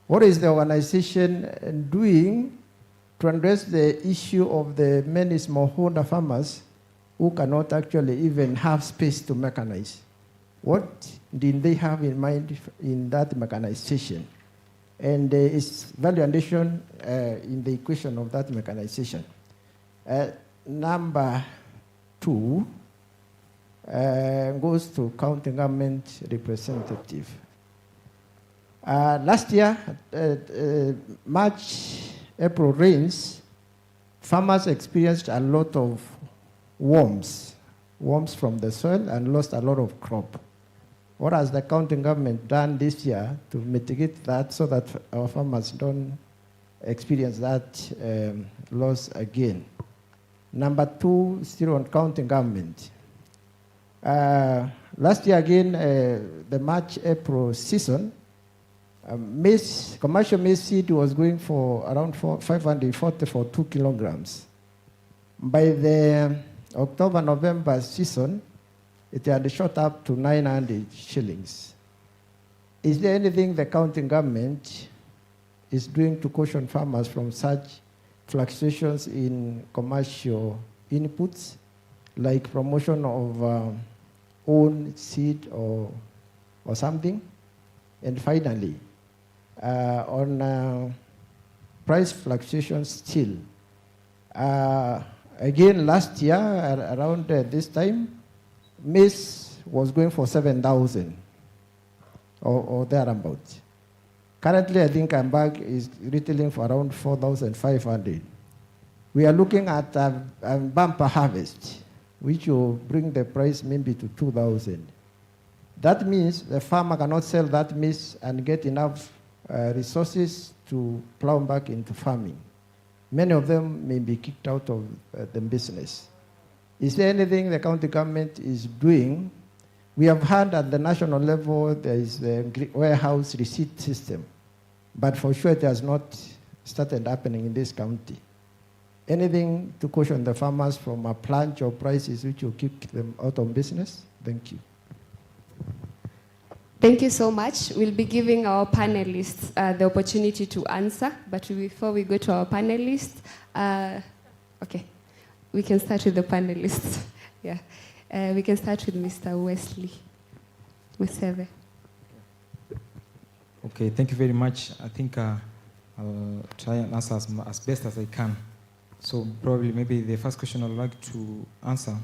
what is the organization doing to address the issue of the many smallholder farmers who cannot actually even have space to mechanize? What did they have in mind in that mechanization? And its value addition in the equation of that mechanization. Number 2 goes to county government representative. Last year, March, April rains, farmers experienced a lot of worms from the soil and lost a lot of crop. What has the county government done this year to mitigate that so that our farmers don't experience that loss again? Number 2, still on county government. Last year again, the March-April season, commercial maize seed was going for around 540 for 2 kilograms. By the October-November season, it had shot up to 900 shillings. Is there anything the county government is doing to caution farmers from such fluctuations in commercial inputs, like promotion of own seed or something? And finally, on price fluctuations still, Again, last year, around this time, maize was going for 7,000 or thereabouts. Currently, I think a bag is retailing for around 4,500. We are looking at a bumper harvest, which will bring the price maybe to 2,000. That means the farmer cannot sell that maize and get enough resources to plow back into farming. Many of them may be kicked out of the business. Is there anything the county government is doing? We have heard at the national level there is the warehouse receipt system, but for sure it has not started happening in this county. Anything to caution the farmers from a plunge of prices which will kick them out of business? Thank you. Thank you so much. We'll be giving our panelists the opportunity to answer, but before we go to our panelists, okay, we can start with the panelists. Yeah, we can start with Mr. Wesley Museve. Okay, thank you very much. I think I'll try and answer as best as I can. So probably maybe the first question I'd like to answer,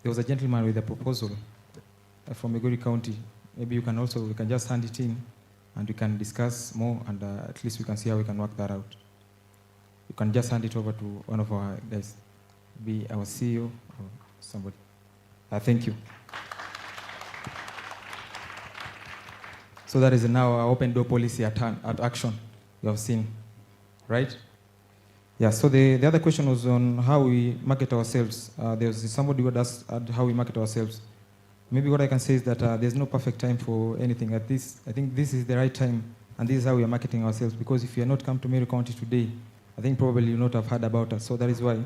there was a gentleman with a proposal from Migori County. Maybe we can just hand it in and we can discuss more and at least we can see how we can work that out. You can just hand it over to one of our guys, be our CEO or somebody. Thank you. So that is now our open door policy at action, you have seen, right? Yeah, so the other question was on how we market ourselves. There's somebody who asked how we market ourselves. Maybe what I can say is that there's no perfect time for anything. I think this is the right time, and this is how we are marketing ourselves, because if you are not come to Meru County today, I think probably you not have heard about us. So that is why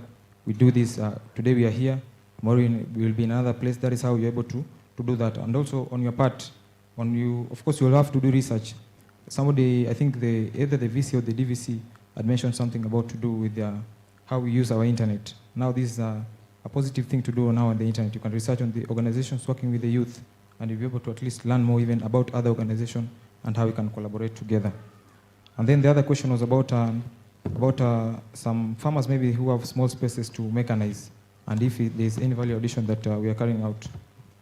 we do this. Today we are here, tomorrow we will be in another place. That is how you're able to do that. And also on your part, of course, you will have to do research. Somebody, I think either the VC or the DVC had mentioned something about to do with how we use our internet. Now this is a positive thing to do now on the internet. You can research on the organizations working with the youth, and you'll be able to at least learn more even about other organizations and how we can collaborate together. And then the other question was about some farmers maybe who have small spaces to mechanize, and if there's any value addition that we are carrying out.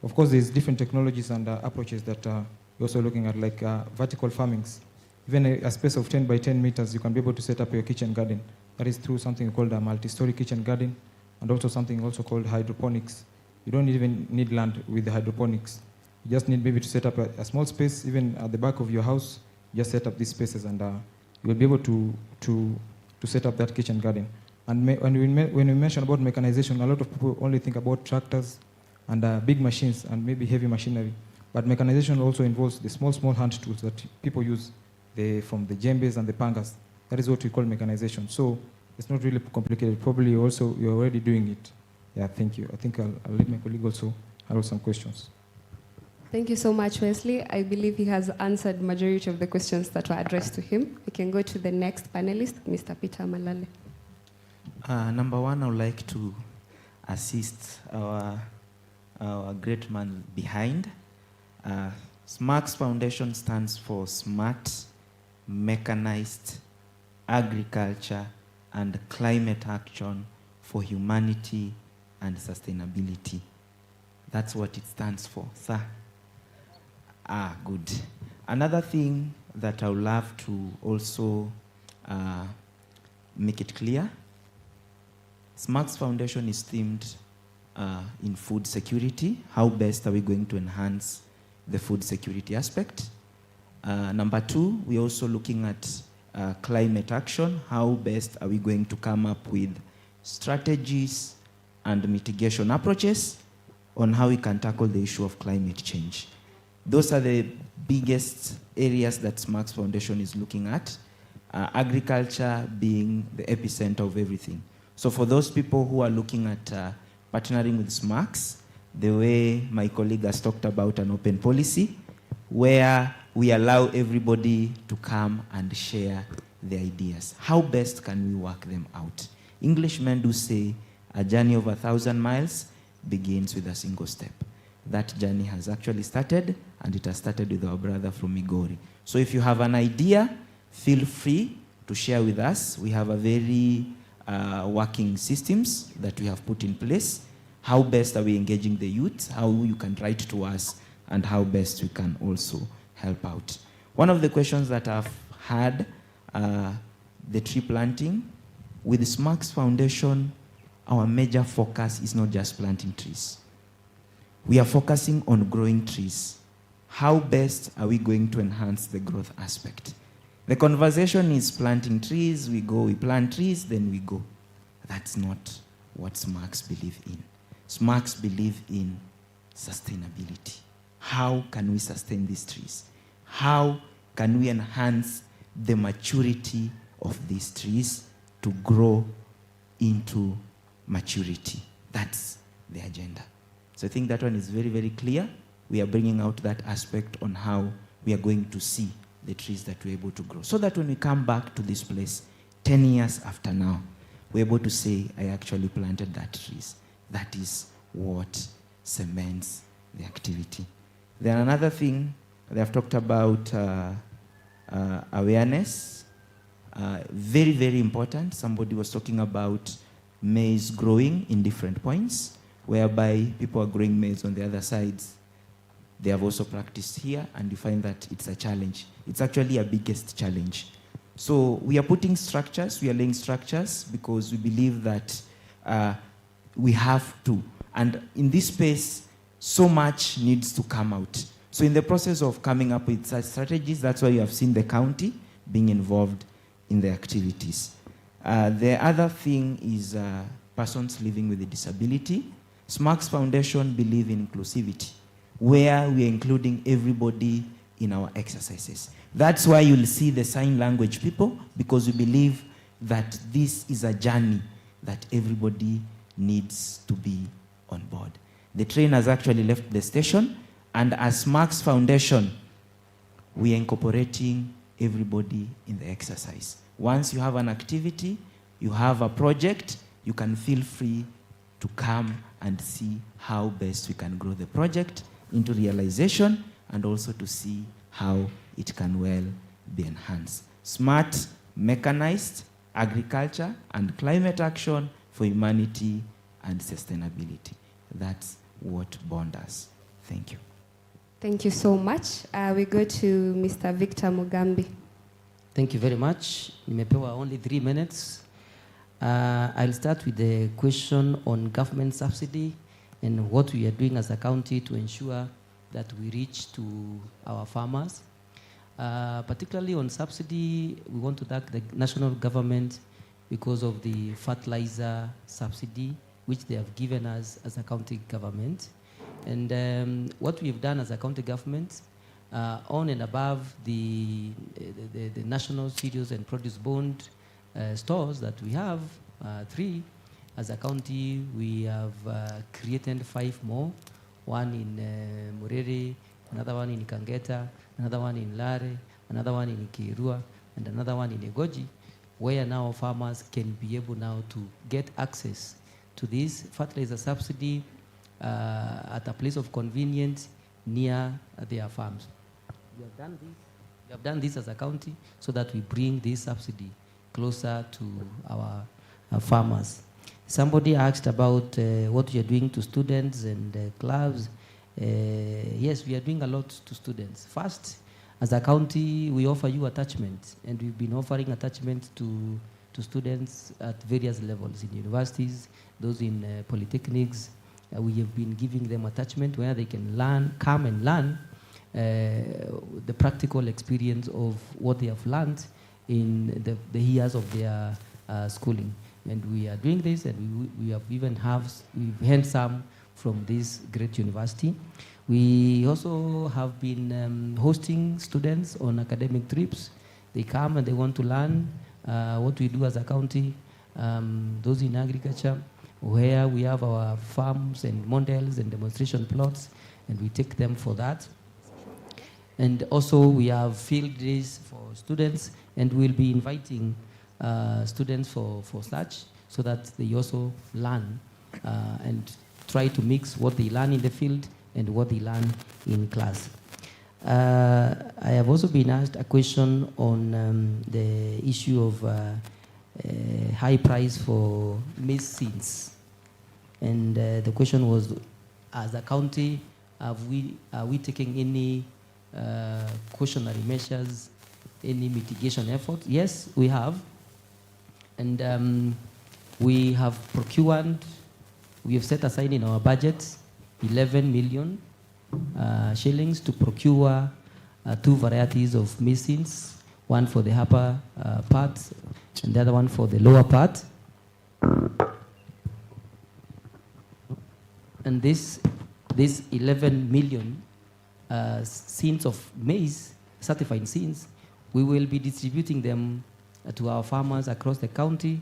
Of course, there's different technologies and approaches that we're also looking at, like vertical farmings. Even a space of 10 by 10 meters, you can be able to set up your kitchen garden. That is through something called a multi-story kitchen garden, and also something also called hydroponics. You don't even need land with the hydroponics. You just need maybe to set up a small space, even at the back of your house. You just set up these spaces, and you will be able to set up that kitchen garden. And when we mention about mechanization, a lot of people only think about tractors and big machines and maybe heavy machinery. But mechanization also involves the small hand tools that people use, from the jembes and the pangas. That is what we call mechanization. So it's not really complicated. Probably you're already doing it. Yeah, thank you. I think I'll let my colleague also have some questions. Thank you so much, Wesley. I believe he has answered majority of the questions that were addressed to him. We can go to the next panelist, Mr. Peter Malale. Number one, I would like to assist our great man behind. Smachs Foundation stands for Smart, Mechanized Agriculture and Climate Action for Humanity and Sustainability. That's what it stands for, sir. Good. Another thing that I would love to also make it clear, Smachs Foundation is themed in food security. How best are we going to enhance the food security aspect? Number two, we're also looking at climate action. How best are we going to come up with strategies and mitigation approaches on how we can tackle the issue of climate change? Those are the biggest areas that Smachs Foundation is looking at, agriculture being the epicenter of everything. So for those people who are looking at partnering with Smachs, the way my colleague has talked about an open policy, where we allow everybody to come and share their ideas. How best can we work them out? Englishmen do say a journey of 1,000 miles begins with a single step. That journey has actually started, and it has started with our brother from Migori. So if you have an idea, feel free to share with us. We have a very working systems that we have put in place. How best are we engaging the youth? How you can write to us, and how best we can also help out. One of the questions that I've had, the tree planting. With the Smachs Foundation, our major focus is not just planting trees. We are focusing on growing trees. How best are we going to enhance the growth aspect? The conversation is planting trees, we go, we plant trees, then we go. That's not what Smachs believe in. Smachs believe in sustainability. How can we sustain these trees? How can we enhance the maturity of these trees to grow into maturity? That's the agenda. So I think that one is very, very clear. We are bringing out that aspect on how we are going to see the trees that we're able to grow. So that when we come back to this place 10 years after now, we're able to say, I actually planted that trees. That is what cements the activity. Then another thing, they have talked about awareness. Very, very important. Somebody was talking about maize growing in different points, whereby people are growing maize on the other sides. They have also practiced here, and you find that it's a challenge. It's actually a biggest challenge. So we are putting structures, we are laying structures, because we believe that we have to. And in this space, so much needs to come out. So in the process of coming up with such strategies, that's why you have seen the county being involved in the activities. The other thing is persons living with a disability. Smachs Foundation believe in inclusivity, where we are including everybody in our exercises. That's why you'll see the sign language people, because we believe that this is a journey that everybody needs to be on board. The train has actually left the station, and as Smachs Foundation, we are incorporating everybody in the exercise. Once you have an activity, you have a project, you can feel free to come and see how best we can grow the project into realization, and also to see how it can well be enhanced. Smart, mechanized agriculture and climate action for humanity and sustainability. That's what bond us. Thank you. Thank you so much. We go to Mr. Victor Mugambi. Thank you very much. Nimepewa only 3 minutes. I'll start with the question on government subsidy and what we are doing as a county to ensure that we reach to our farmers. Particularly on subsidy, we want to thank the national government because of the fertilizer subsidy, which they have given us as a county government. And what we've done as a county government, on and above the national cereals and produce bond stores that we have, 3, as a county, we have created 5 more. One in Murere, another one in Kangeta, another one in Lare, another one in Kirua, and another one in Egoji, where now farmers can be able now to get access to this fertilizer subsidy at a place of convenience near their farms. We have done this as a county so that we bring this subsidy closer to our farmers. Somebody asked about what we are doing to students and clubs. Yes, we are doing a lot to students. First, as a county, we offer you attachment, and we've been offering attachment to students at various levels, in universities, those in polytechnics. We have been giving them attachment where they can come and learn the practical experience of what they have learned in the years of their schooling. And we are doing this, and we have even we've had some from this great university. We also have been hosting students on academic trips. They come and they want to learn what we do as a county, those in agriculture, where we have our farms and models and demonstration plots, and we take them for that. And also we have field days for students, and we'll be inviting students for such, so that they also learn and try to mix what they learn in the field and what they learn in class. I have also been asked a question on the issue of high price for maize seeds. And the question was, as a county, are we taking any cautionary measures, any mitigation efforts? Yes, we have. And we have procured, we have set aside in our budget 11 million shillings to procure 2 varieties of maize seeds, one for the upper part and the other one for the lower part. And this 11 million seeds of maize, certified seeds, we will be distributing them to our farmers across the county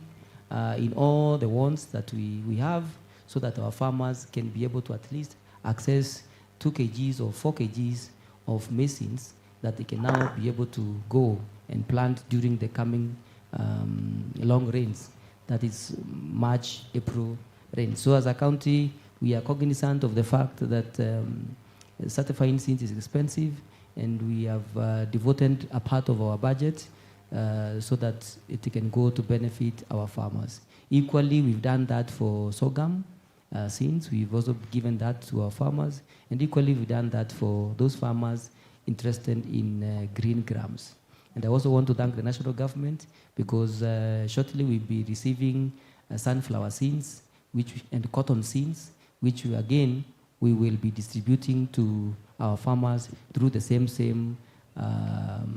in all the wards that we have, so that our farmers can be able to at least access 2 kgs or 4 kgs of maize seeds that they can now be able to go and plant during the coming long rains, that is March, April rains. So as a county, we are cognizant of the fact that certifying seeds is expensive, and we have devoted a part of our budget so that it can go to benefit our farmers. Equally, we've done that for sorghum seeds. We've also given that to our farmers, and equally we've done that for those farmers interested in green grams. And I also want to thank the national government, because shortly we'll be receiving sunflower seeds and cotton seeds, which we will be distributing to our farmers through the same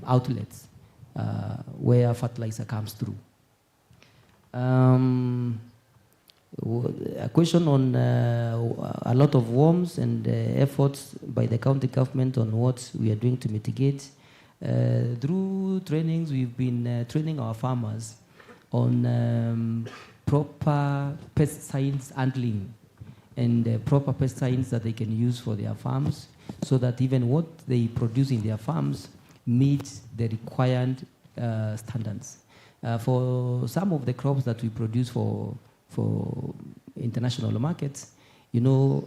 outlets where fertilizer comes through. A question on a lot of worms and efforts by the county government on what we are doing to mitigate. Through trainings, we've been training our farmers on proper pesticides handling and proper pesticides that they can use for their farms, so that even what they produce in their farms meets the required standards. For some of the crops that we produce for international markets, the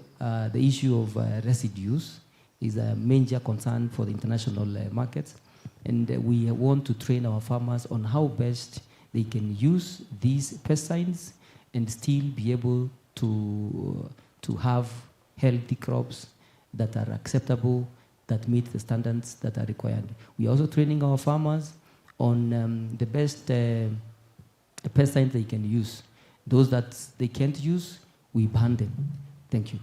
issue of residues is a major concern for the international markets, and we want to train our farmers on how best they can use these pesticides and still be able to have healthy crops that are acceptable, that meet the standards that are required. We are also training our farmers on the best pesticides they can use. Those that they can't use, we ban them. Thank you.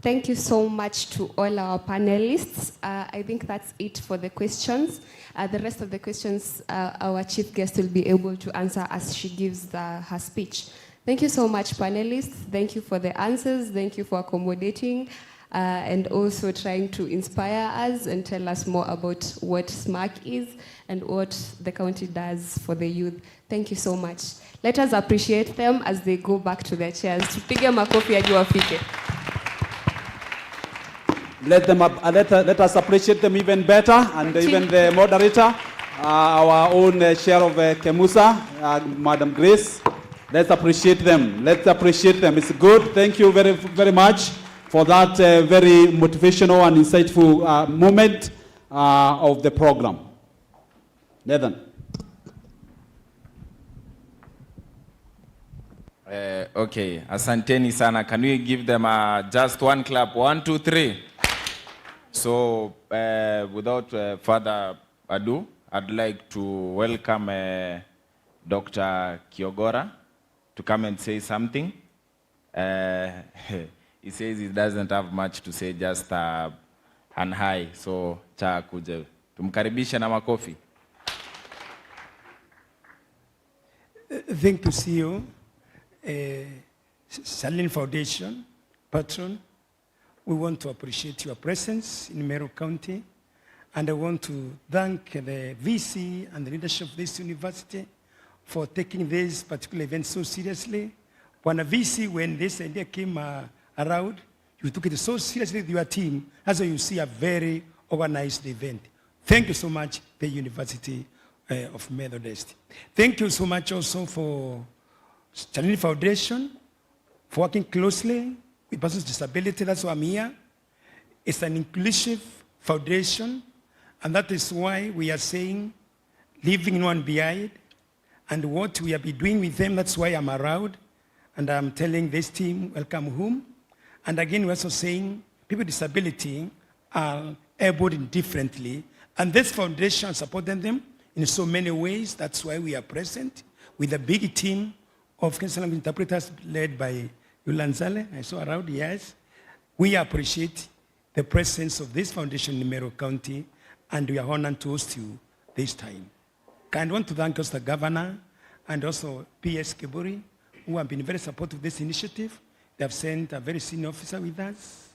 Thank you so much to all our panelists. I think that's it for the questions. The rest of the questions, our chief guest will be able to answer as she gives her speech. Thank you so much, panelists. Thank you for the answers. Thank you for accommodating and also trying to inspire us and tell us more about what Smachs is and what the county does for the youth. Thank you so much. Let us appreciate them as they go back to their chairs. Tupige makofi hadi wafike. Let us appreciate them even better, and even the moderator, our own chair of KeMU, Madam Grace. Let's appreciate them. Let's appreciate them. It's good. Thank you very, very much for that very motivational and insightful moment of the program. Nathan. Okay, asanteni sana. Can we give them just one clap? 1, 2, 3. So, without further ado, I'd like to welcome Dr. Kiogora to come and say something. He says he doesn't have much to say, just an hi. So, cha kuje. Tumkaribisha na makofi. Thank you, CEO. Charlene Foundation, patron. We want to appreciate your presence in Meru County, and I want to thank the VC and the leadership of this university for taking this particular event so seriously. When a VC, when this idea came around, you took it so seriously with your team. That's why you see a very organized event. Thank you so much, the University of Methodist. Thank you so much also for Charlene Foundation for working closely with persons with disability. That's why I'm here. It's an inclusive foundation, and that is why we are saying leaving no one behind. And what we have been doing with them, that's why I'm around. And I'm telling this team, welcome home. And again, we're also saying people with disability are able differently. And this foundation supporting them in so many ways. That's why we are present with a big team of counseling interpreters led by Yulanzale. I saw around, yes. We appreciate the presence of this foundation in Meru County, and we are honored to host you this time. I want to thank also the governor and also PS Kiburi, who have been very supportive of this initiative. They have sent a very senior officer with us.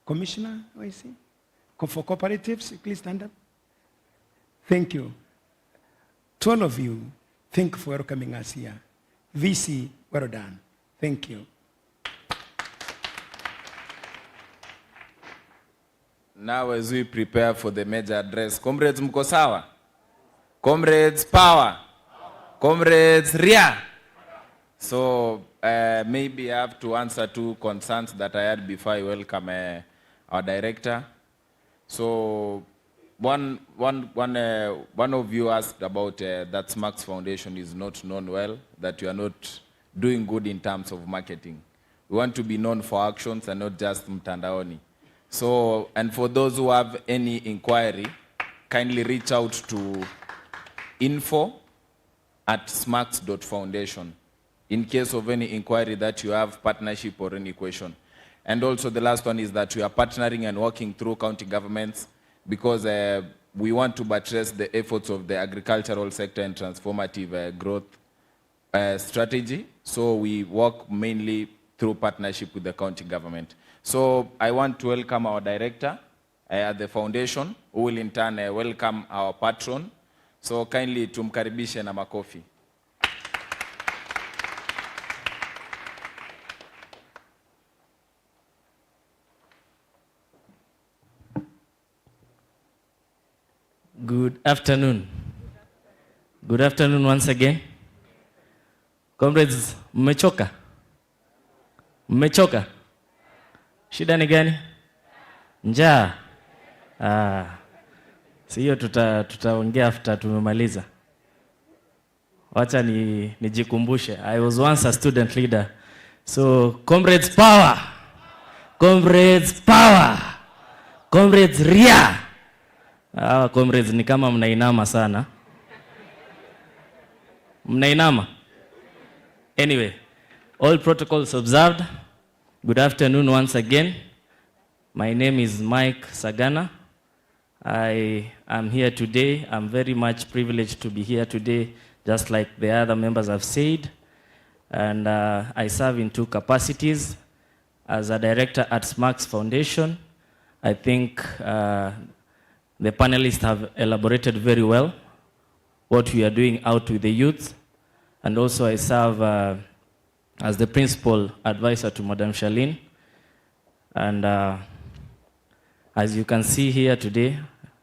Commissioner, where is he? For cooperatives, please stand up. Thank you. To all of you, thank you for welcoming us here. VC, well done. Thank you. Now as we prepare for the major address, comrades mko sawa? Comrades power. Comrades ria. So maybe I have to answer two concerns that I had before I welcome our director. So one of you asked about that Smachs Foundation is not known well, that you are not doing good in terms of marketing. We want to be known for actions and not just mtandaoni. So, and for those who have any inquiry, kindly reach out to info@smachs.foundation in case of any inquiry that you have, partnership or any question. And also the last one is that we are partnering and working through county governments because we want to buttress the efforts of the agricultural sector and transformative growth strategy. So we work mainly through partnership with the county government. So I want to welcome our director at the foundation, who will in turn welcome our patron. So kindly tumkaribishe na makofi. Good afternoon. Good afternoon once again. Comrades, mmechoka? Mmechoka? Shida ni gani? Njaa. Si hiyo tutaongea after tumemaliza. Wacha nijikumbushe. I was once a student leader. So comrades power. Comrades power. Comrades ria. Comrades ni kama mnainama sana. Mnainama? Anyway, all protocols observed. Good afternoon once again. My name is Mike Sagana. I am here today. I'm very much privileged to be here today, just like the other members have said. And I serve in two capacities. As a director at Smachs Foundation, I think the panelists have elaborated very well what we are doing out with the youth. And also I serve as the principal advisor to Madam Charlene. And as you can see here today,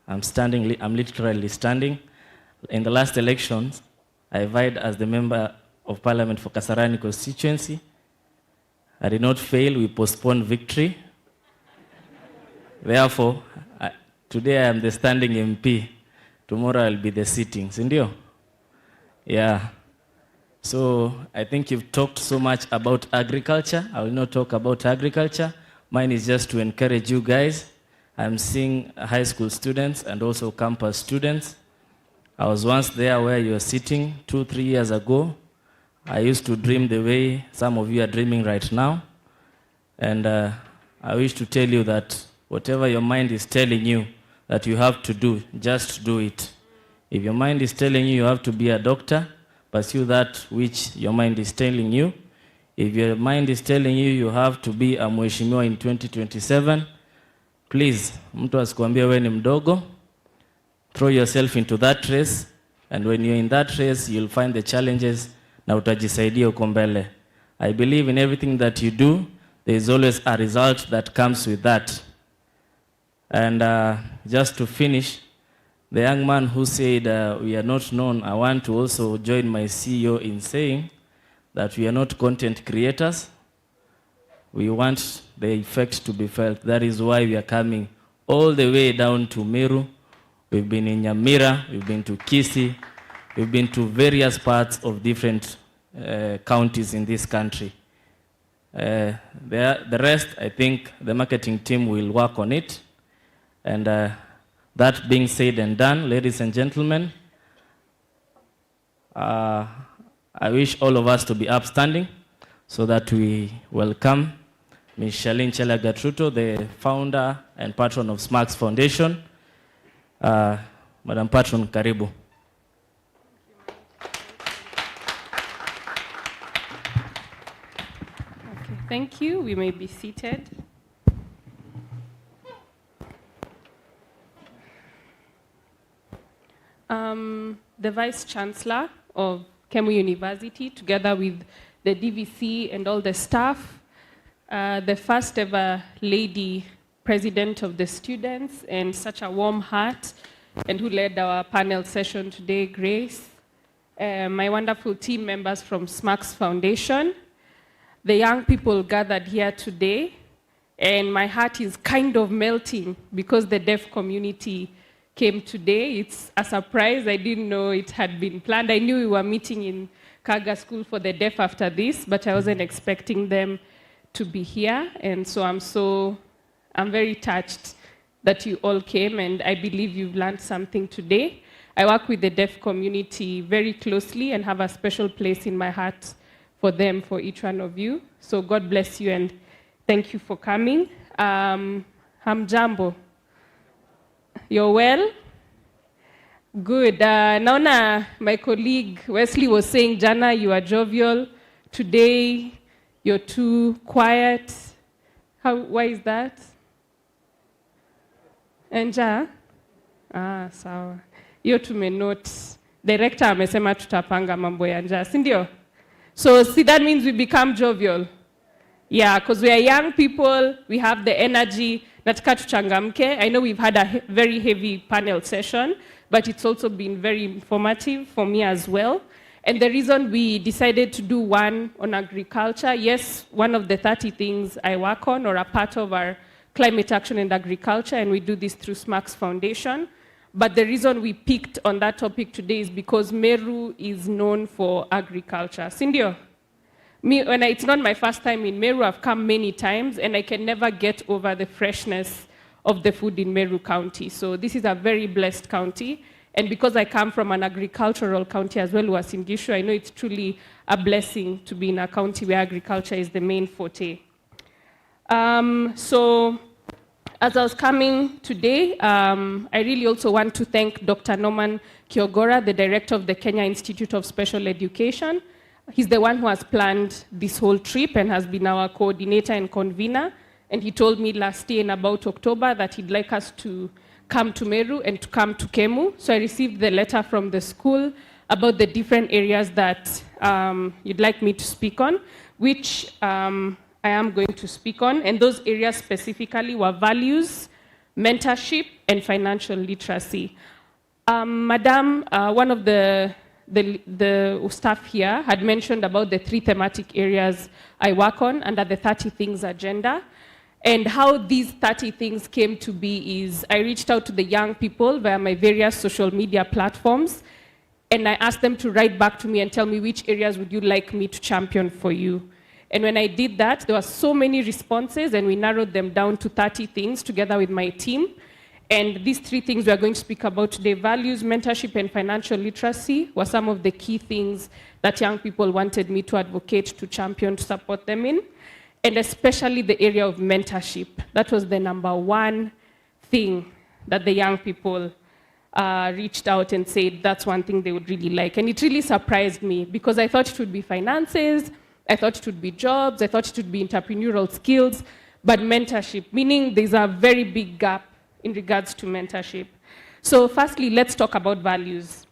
I'm literally standing. In the last elections, I vied as the member of parliament for Kasarani constituency. I did not fail, we postponed victory. Therefore, today I am the standing MP. Tomorrow I'll be the sitting. Sindio? Yeah. So I think you've talked so much about agriculture. I will not talk about agriculture. Mine is just to encourage you guys. I'm seeing high school students and also campus students. I was once there where you were sitting 2-3 years ago. I used to dream the way some of you are dreaming right now. And I wish to tell you that whatever your mind is telling you that you have to do, just do it. If your mind is telling you you have to be a doctor, pursue that which your mind is telling you. If your mind is telling you you have to be a mheshimiwa in 2027, please, mtu asikuambia wewe ni mdogo, throw yourself into that race, and when you're in that race, you'll find the challenges na utajisaidia uko mbele. I believe in everything that you do, there is always a result that comes with that. And just to finish, the young man who said we are not known, I want to also join my CEO in saying that we are not content creators. We want the effect to be felt. That is why we are coming all the way down to Meru. We've been in Nyamira, we've been to Kisii, We've been to various parts of different counties in this country. The rest, I think the marketing team will work on it. And that being said and done, ladies and gentlemen, I wish all of us to be upstanding so that we welcome Ms. Charlene Ruto, the founder and patron of Smachs Foundation. Madam Patron, karibu. Okay, thank you. We may be seated. The Vice Chancellor of KeMU University, together with the DVC and all the staff, the first ever lady president of the students, and such a warm heart, and who led our panel session today, Grace, my wonderful team members from Smachs Foundation, the young people gathered here today, and my heart is kind of melting because the deaf community came today. It's a surprise. I didn't know it had been planned. I knew we were meeting in Kaga School for the Deaf after this, but I wasn't expecting them to be here. And so I'm very touched that you all came, and I believe you've learned something today. I work with the deaf community very closely and have a special place in my heart for them, for each one of you. So God bless you, and thank you for coming. Hamjambo. You're well? Good. Naona, my colleague Wesley was saying, Jana, you are jovial. Today, you're too quiet. Why is that? Enja? Sawa. Hiyo tumenote. Director amesema tutapanga mambo ya njaa, si ndio? So, see, that means we become jovial. Yeah, because we are young people, we have the energy. Nataka tuchangamke. I know we've had a very heavy panel session, but it's also been very informative for me as well. And the reason we decided to do one on agriculture, yes, one of the 30 things I work on, or a part of our climate action and agriculture, and we do this through Smachs Foundation. But the reason we picked on that topic today is because Meru is known for agriculture. Sindio? It's not my first time in Meru, I've come many times, and I can never get over the freshness of the food in Meru County. So this is a very blessed county. And because I come from an agricultural county as well, Uasin Gishu, I know it's truly a blessing to be in a county where agriculture is the main forte. So as I was coming today, I really also want to thank Dr. Norman Kiogora, the director of the Kenya Institute of Special Education. He's the one who has planned this whole trip and has been our coordinator and convener. And he told me last year in about October that he'd like us to come to Meru and to come to KeMU. So I received the letter from the school about the different areas that you'd like me to speak on, which I am going to speak on. And those areas specifically were values, mentorship, and financial literacy. Madam, one of the staff here had mentioned about the 3 thematic areas I work on under the 30 Things agenda. And how these 30 things came to be is I reached out to the young people via my various social media platforms, and I asked them to write back to me and tell me which areas would you like me to champion for you. And when I did that, there were so many responses, and we narrowed them down to 30 things together with my team. And these 3 things we are going to speak about today, values, mentorship, and financial literacy, were some of the key things that young people wanted me to advocate, to champion, to support them in. And especially the area of mentorship. That was the #1 thing that the young people reached out and said that's one thing they would really like. And it really surprised me because I thought it would be finances, I thought it would be jobs, I thought it would be entrepreneurial skills, but mentorship, meaning there's a very big gap in regards to mentorship. So firstly, let's talk about values.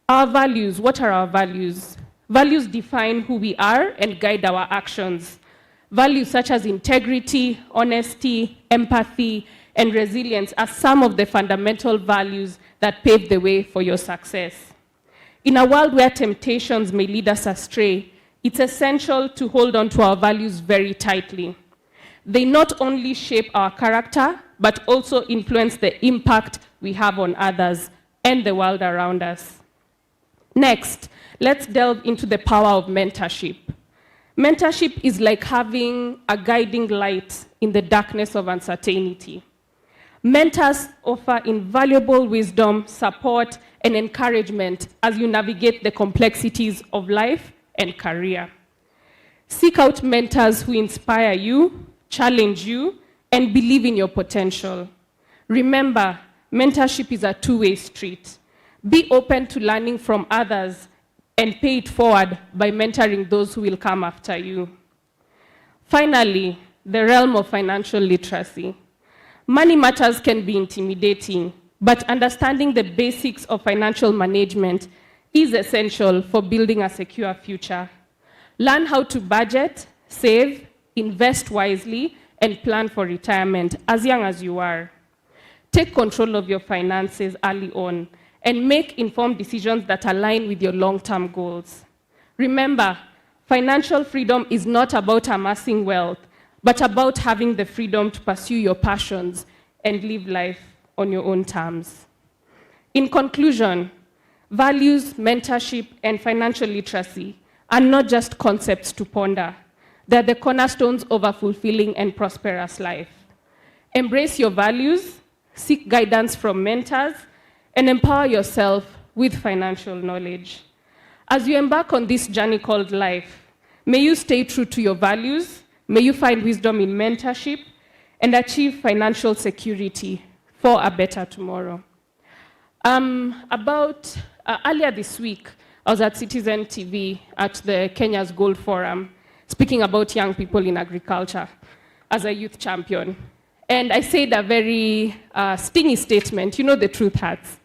Our values, what are our values? Values define who we are and guide our actions. Values such as integrity, honesty, empathy, and resilience are some of the fundamental values that pave the way for your success. In a world where temptations may lead us astray, it's essential to hold on to our values very tightly. They not only shape our character, but also influence the impact we have on others and the world around us. Next, let's delve into the power of mentorship. Mentorship is like having a guiding light in the darkness of uncertainty. Mentors offer invaluable wisdom, support, and encouragement as you navigate the complexities of life and career. Seek out mentors who inspire you, challenge you, and believe in your potential. Remember, mentorship is a two-way street. Be open to learning from others and pay it forward by mentoring those who will come after you. Finally, the realm of financial literacy. Money matters can be intimidating, but understanding the basics of financial management is essential for building a secure future. Learn how to budget, save, invest wisely, and plan for retirement as young as you are. Take control of your finances early on and make informed decisions that align with your long-term goals. Remember, financial freedom is not about amassing wealth, but about having the freedom to pursue your passions and live life on your own terms. In conclusion, values, mentorship, and financial literacy are not just concepts to ponder. They're the cornerstones of a fulfilling and prosperous life. Embrace your values, seek guidance from mentors, and empower yourself with financial knowledge. As you embark on this journey called life, may you stay true to your values, may you find wisdom in mentorship, and achieve financial security for a better tomorrow. Earlier this week, I was at Citizen TV at the Kenya's Gold Forum, speaking about young people in agriculture as a youth champion. And I said a very stingy statement, you know the truth hurts.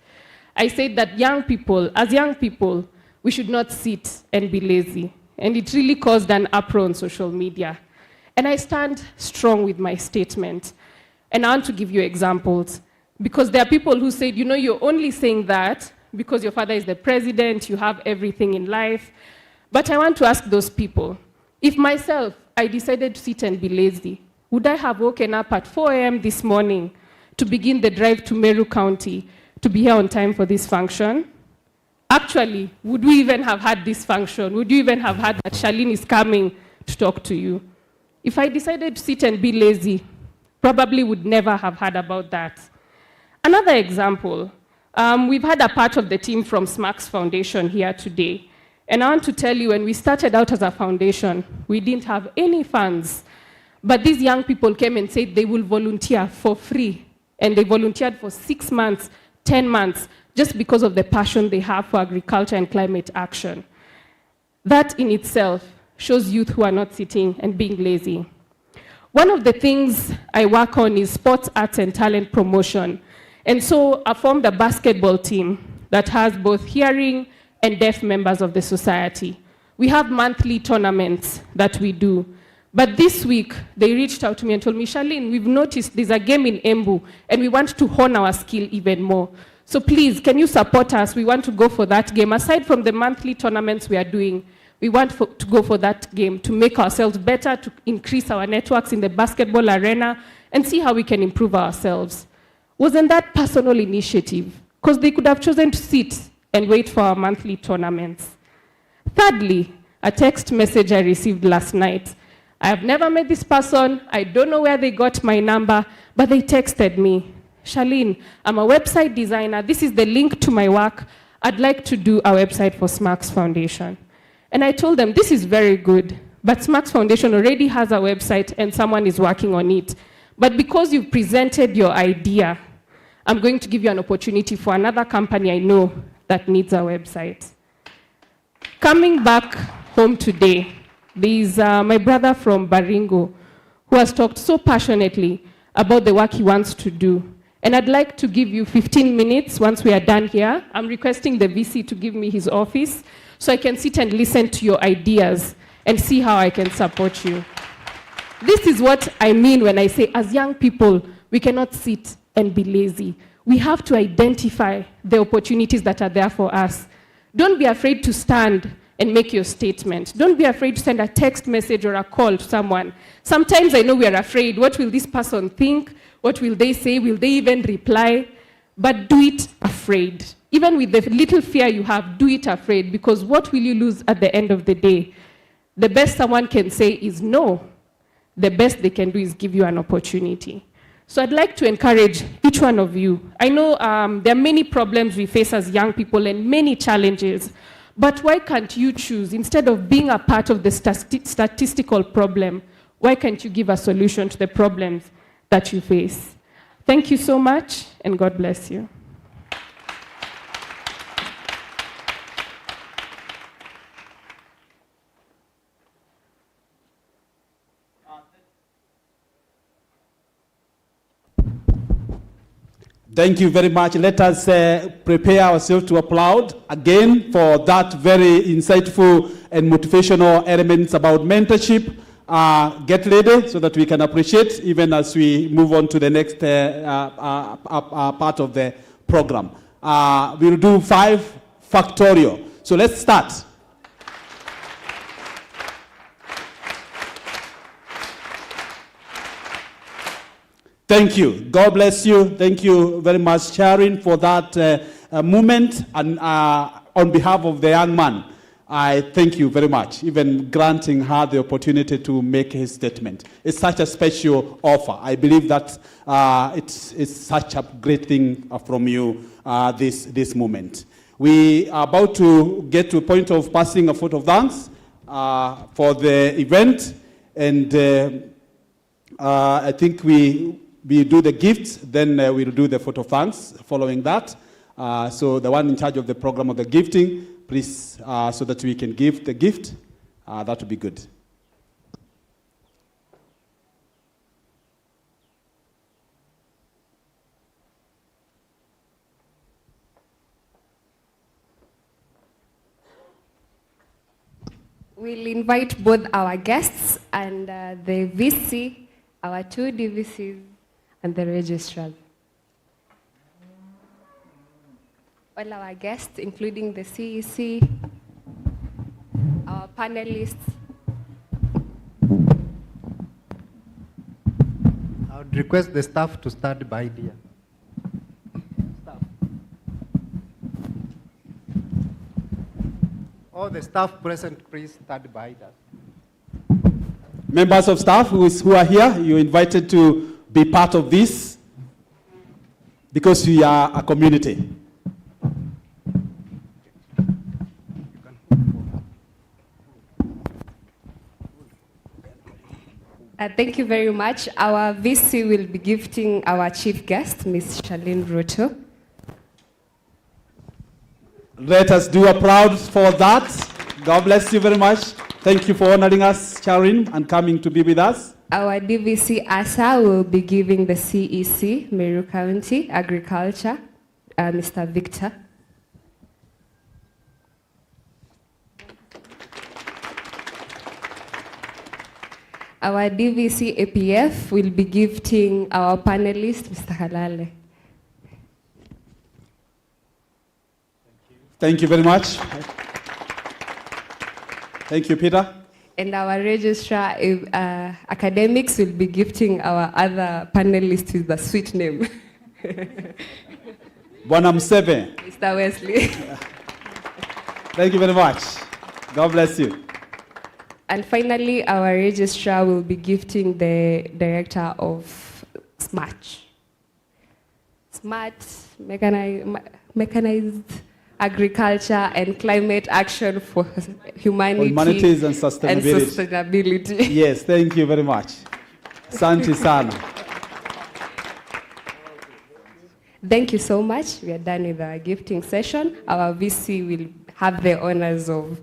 I said that as young people, we should not sit and be lazy. And it really caused an uproar on social media. And I stand strong with my statement. And I want to give you examples. Because there are people who said, you know, you're only saying that because your father is the president, you have everything in life. But I want to ask those people, if myself, I decided to sit and be lazy, would I have woken up at 4 a.m. this morning to begin the drive to Meru County to be here on time for this function? Actually, would we even have had this function? Would you even have had that Charlene is coming to talk to you? If I decided to sit and be lazy, probably would never have heard about that. Another example, we've had a part of the team from Smachs Foundation here today. And I want to tell you, when we started out as a foundation, we didn't have any funds. But these young people came and said they will volunteer for free. And they volunteered for 6 months, 10 months, just because of the passion they have for agriculture and climate action. That in itself shows youth who are not sitting and being lazy. One of the things I work on is sports, arts, and talent promotion. And so I formed a basketball team that has both hearing and deaf members of the society. We have monthly tournaments that we do. But this week, they reached out to me and told me, Charlene, we've noticed there's a game in Embu, and we want to hone our skill even more. So please, can you support us? We want to go for that game. Aside from the monthly tournaments we are doing, we want to go for that game to make ourselves better, to increase our networks in the basketball arena, and see how we can improve ourselves. Wasn't that personal initiative? Because they could have chosen to sit and wait for our monthly tournaments. Thirdly, a text message I received last night. I have never met this person. I don't know where they got my number, but they texted me, Charlene, I'm a website designer. This is the link to my work. I'd like to do a website for Smachs Foundation. And I told them, this is very good, but Smachs Foundation already has a website and someone is working on it. But because you've presented your idea, I'm going to give you an opportunity for another company I know that needs a website. Coming back home today, there's my brother from Baringo who has talked so passionately about the work he wants to do. And I'd like to give you 15 minutes once we are done here. I'm requesting the VC to give me his office so I can sit and listen to your ideas and see how I can support you. This is what I mean when I say, as young people, we cannot sit and be lazy. We have to identify the opportunities that are there for us. Don't be afraid to stand and make your statement. Don't be afraid to send a text message or a call to someone. Sometimes I know we are afraid. What will this person think? What will they say? Will they even reply? but do it afraid. Even with the little fear you have, do it afraid, because what will you lose at the end of the day? The best someone can say is no. The best they can do is give you an opportunity. So I'd like to encourage each one of you. I know there are many problems we face as young people and many challenges, but why can't you choose, instead of being a part of the statistical problem, why can't you give a solution to the problems that you face? Thank you so much, and God bless you. Thank you very much. Let us prepare ourselves to applaud again for that very insightful and motivational elements about mentorship. Get ready so that we can appreciate even as we move on to the next part of the program. We'll do 5 factorial. So let's start. Thank you. God bless you. Thank you very much, Charlene, for that movement. And on behalf of the young man, I thank you very much, even granting her the opportunity to make his statement. It's such a special offer. I believe that it's such a great thing from you, this moment. We are about to get to a point of passing a vote of thanks for the event. And I think we do the gifts, then we'll do the photo of thanks following that. So the one in charge of the program of the gifting, please, so that we can give the gift, that would be good. We'll invite both our guests and the VC, our 2 DVCs, and the registrars. All our guests, including the CEC, our panelists. I would request the staff to stand by there. All the staff present, please stand by that. Members of staff who are here, you're invited to be part of this because we are a community. Thank you very much. Our VC will be gifting our chief guest, Ms. Charlene Ruto. Let us do applause for that. God bless you very much. Thank you for honoring us, Charlene, and coming to be with us. Our DVC ASA will be giving the CEC, Meru County Agriculture, Mr. Victor. Our DVC APF will be gifting our panelist, Mr. Halale. Thank you very much. Thank you, Peter. And our registrar academics will be gifting our other panelist with the sweet name. Bonham 7. Mr. Wesley. Thank you very much. God bless you. And finally, our registrar will be gifting the director of Smachs. Smart, mechanized agriculture and climate action for humanities and sustainability. Yes, thank you very much. Santi sana. Thank you so much. We are done with our gifting session. Our VC will have the honors of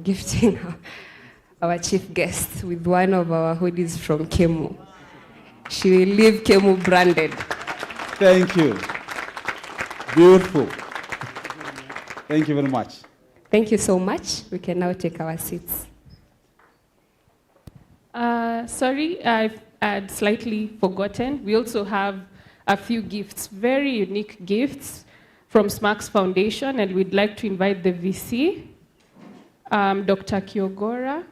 gifting our chief guest with one of our hoodies from KeMU. She will leave KeMU branded. Thank you. Beautiful. Thank you very much. Thank you so much. We can now take our seats. Sorry, I had slightly forgotten. We also have a few gifts, very unique gifts from Smachs Foundation, and we'd like to invite the VC, Dr. Kiogora,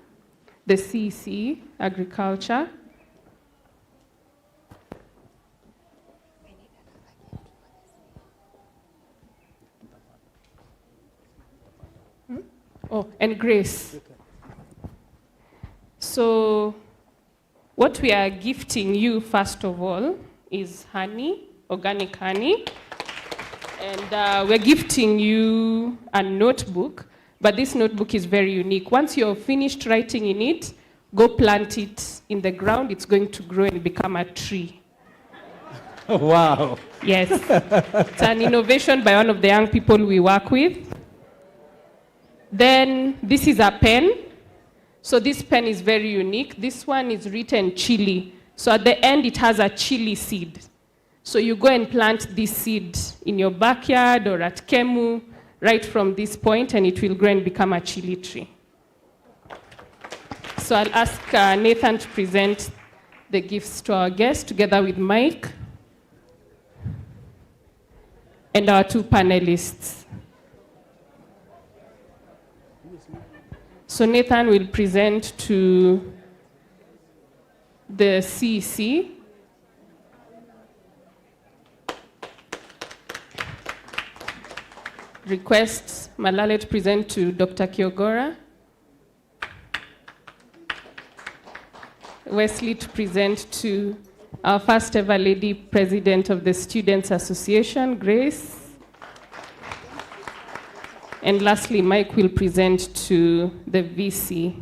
the CEC, Agriculture. Oh, and Grace. So what we are gifting you, first of all, is honey, organic honey. And we're gifting you a notebook, but this notebook is very unique. Once you're finished writing in it, go plant it in the ground. It's going to grow and become a tree. Wow. Yes. It's an innovation by one of the young people we work with. Then this is a pen. So this pen is very unique. This one is written chili. So at the end, it has a chili seed. So you go and plant this seed in your backyard or at KeMU right from this point, and it will grow and become a chili tree. So I'll ask Nathan to present the gifts to our guests together with Mike and our two panelists. So Nathan will present to the CEC. Requests Malale to present to Dr. Kiogora. Wesley to present to our first ever lady president of the Students Association, Grace. And lastly, Mike will present to the VC.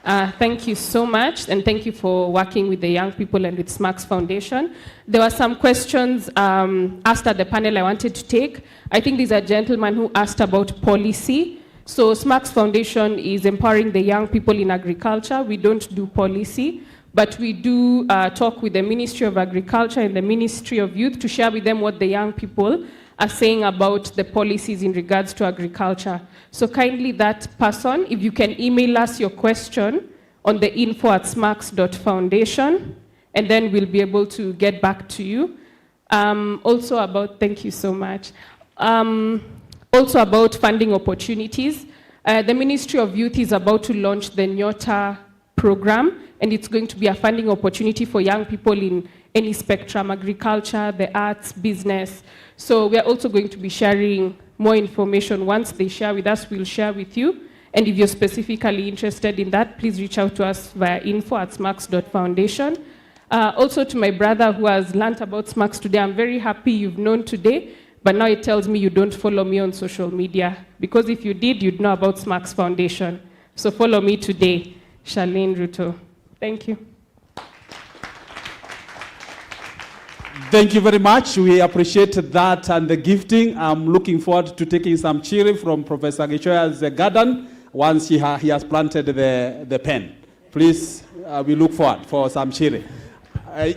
Thank you so much, and thank you for working with the young people and with Smachs Foundation. There were some questions asked at the panel I wanted to take. I think there's a gentleman who asked about policy. So Smachs Foundation is empowering the young people in agriculture. We don't do policy, but we do talk with the Ministry of Agriculture and the Ministry of Youth to share with them what the young people are saying about the policies in regards to agriculture. So kindly that person, if you can email us your question on the info@smachs.foundation, and then we'll be able to get back to you. Also about, thank you so much. Also about funding opportunities. The Ministry of Youth is about to launch the Nyota program, and it's going to be a funding opportunity for young people in any spectrum, agriculture, the arts, business. So we're also going to be sharing more information. Once they share with us, we'll share with you. And if you're specifically interested in that, please reach out to us via info@smachs.foundation. Also to my brother who has learned about Smachs today, I'm very happy you've known today, but now it tells me you don't follow me on social media. Because if you did, you'd know about Smachs Foundation. So follow me today, Charlene Ruto. Thank you. Thank you very much. We appreciate that and the gifting. I'm looking forward to taking some cherry from Professor Gichoya's garden once he has planted the pen. Please, we look forward for some cherry.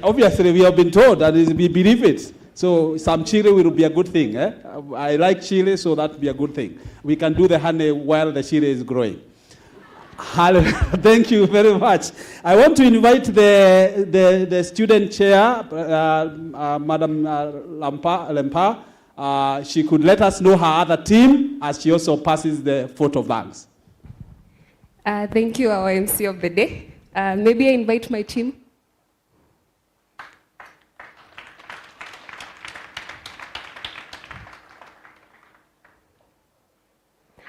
Obviously, we have been told and we believe it. So some chili will be a good thing. I like chili, so that will be a good thing. We can do the honey while the chili is growing. Thank you very much. I want to invite the student chair, Madam Lempa. She could let us know her other team as she also passes the vote of thanks. Thank you, our MC of the day. Maybe I invite my team.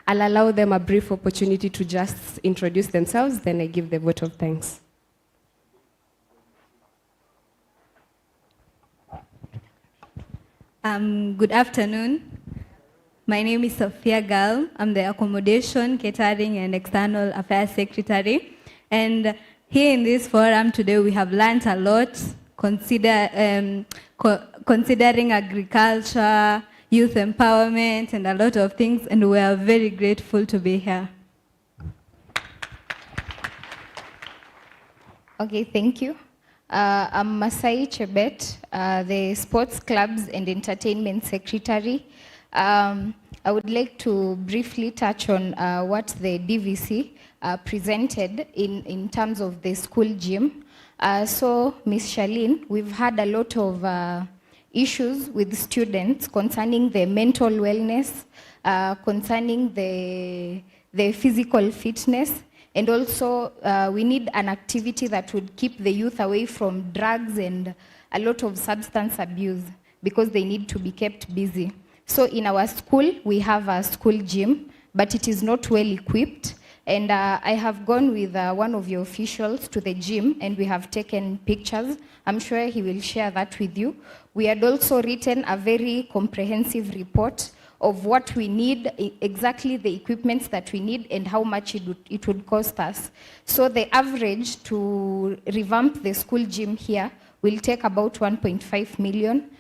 I'll allow them a brief opportunity to just introduce themselves, then I give the vote of thanks. Good afternoon. My name is Sophia Gal. I'm the Accommodation, Catering and External Affairs Secretary. And here in this forum today, we have learned a lot considering agriculture, youth empowerment, and a lot of things, and we are very grateful to be here. Okay, thank you. I'm Masai Chebet, the Sports Clubs and Entertainment Secretary. I would like to briefly touch on what the DVC presented in terms of the school gym. So, Ms. Charlene, we've had a lot of issues with students concerning their mental wellness, concerning the physical fitness, and also we need an activity that would keep the youth away from drugs and a lot of substance abuse because they need to be kept busy. So in our school, we have a school gym, but it is not well equipped. And I have gone with one of your officials to the gym, and we have taken pictures. I'm sure he will share that with you. We had also written a very comprehensive report of what we need, exactly the equipments that we need, and how much it would cost us. So the average to revamp the school gym here will take about 1.5 million.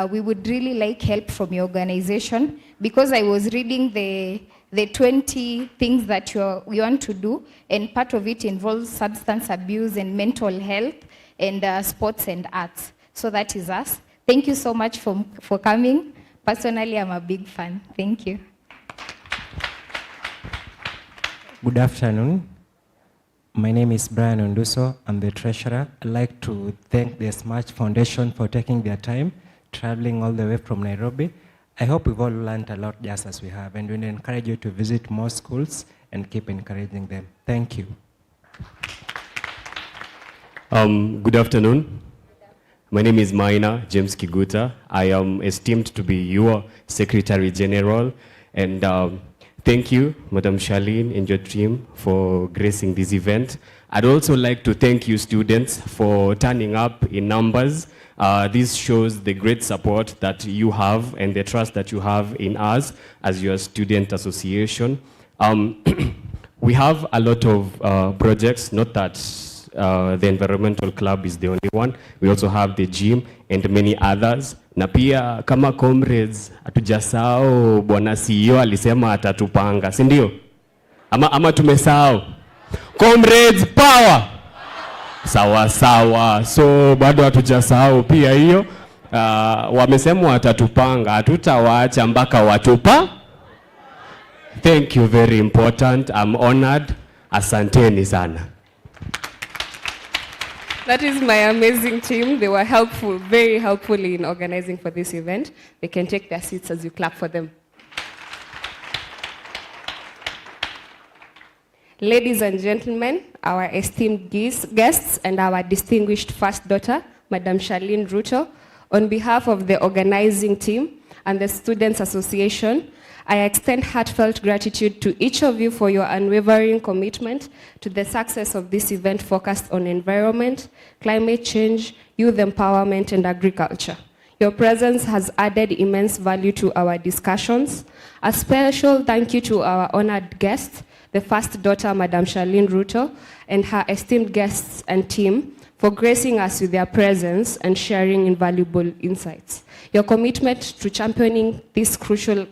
We would really like help from your organization, because I was reading the 20 things that you want to do, and part of it involves substance abuse and mental health and sports and arts. So that is us. Thank you so much for coming. Personally, I'm a big fan. Thank you. Good afternoon. My name is Brian Onduso. I'm the treasurer. I'd like to thank the Smachs Foundation for taking their time, traveling all the way from Nairobi. I hope we've all learned a lot just as we have, and we encourage you to visit more schools and keep encouraging them. Thank you. Good afternoon. My name is Maina James Kiguta. I am esteemed to be your Secretary General, and thank you, Madam Charlene and your team, for gracing this event. I'd also like to thank you students for turning up in numbers. This shows the great support that you have and the trust that you have in us as your student association. We have a lot of projects, not that the environmental club is the only one. We also have the gym and many others. Na pia kama comrades, hatujasahau bwana CEO alisema atatupanga, si ndio? Ama tumesahau? Comrades power! Sawa sawa. So bado hatujasahau pia hiyo. Wamesema watatupanga, hatutawaacha mpaka watupa. Thank you, very important. I'm honored. Asanteni sana. That is my amazing team. They were helpful, very helpful in organizing for this event. They can take their seats as you clap for them. Ladies and gentlemen, our esteemed guests and our distinguished first daughter, Madam Charlene Ruto, on behalf of the organizing team and the Students Association, I extend heartfelt gratitude to each of you for your unwavering commitment to the success of this event focused on environment, climate change, youth empowerment, and agriculture. Your presence has added immense value to our discussions. A special thank you to our honored guests, the first daughter, Madam Charlene Ruto, and her esteemed guests and team for gracing us with their presence and sharing invaluable insights. Your commitment to championing these crucial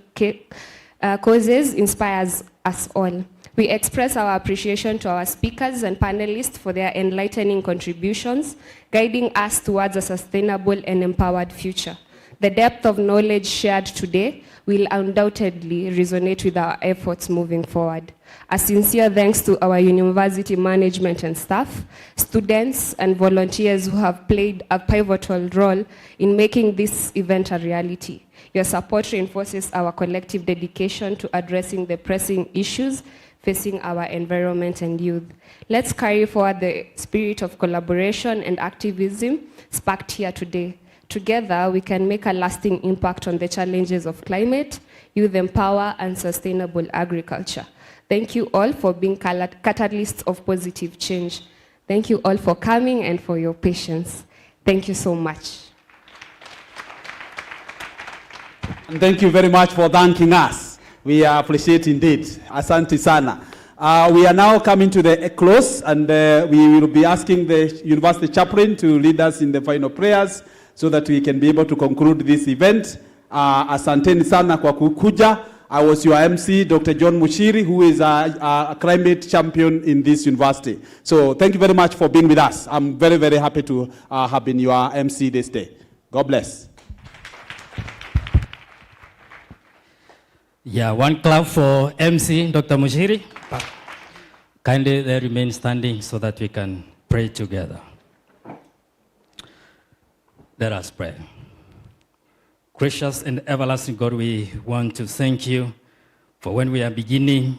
causes inspires us all. We express our appreciation to our speakers and panelists for their enlightening contributions, guiding us towards a sustainable and empowered future. The depth of knowledge shared today will undoubtedly resonate with our efforts moving forward. A sincere thanks to our university management and staff, students and volunteers who have played a pivotal role in making this event a reality. Your support reinforces our collective dedication to addressing the pressing issues facing our environment and youth. Let's carry forward the spirit of collaboration and activism sparked here today. Together, we can make a lasting impact on the challenges of climate, youth empower, and sustainable agriculture. Thank you all for being catalysts of positive change. Thank you all for coming and for your patience. Thank you so much. And thank you very much for thanking us. We appreciate indeed. Asante sana. We are now coming to the close, and we will be asking the university chaplain to lead us in the final prayers so that we can be able to conclude this event. Asanteni sana kwa kukuja. I was your MC, Dr. John Mushiri, who is a climate champion in this university. So thank you very much for being with us. I'm very, very happy to have been your MC this day. God bless. Yeah, one clap for MC, Dr. Mushiri. Kindly they remain standing so that we can pray together. Let us pray. Gracious and everlasting God, we want to thank you for when we are beginning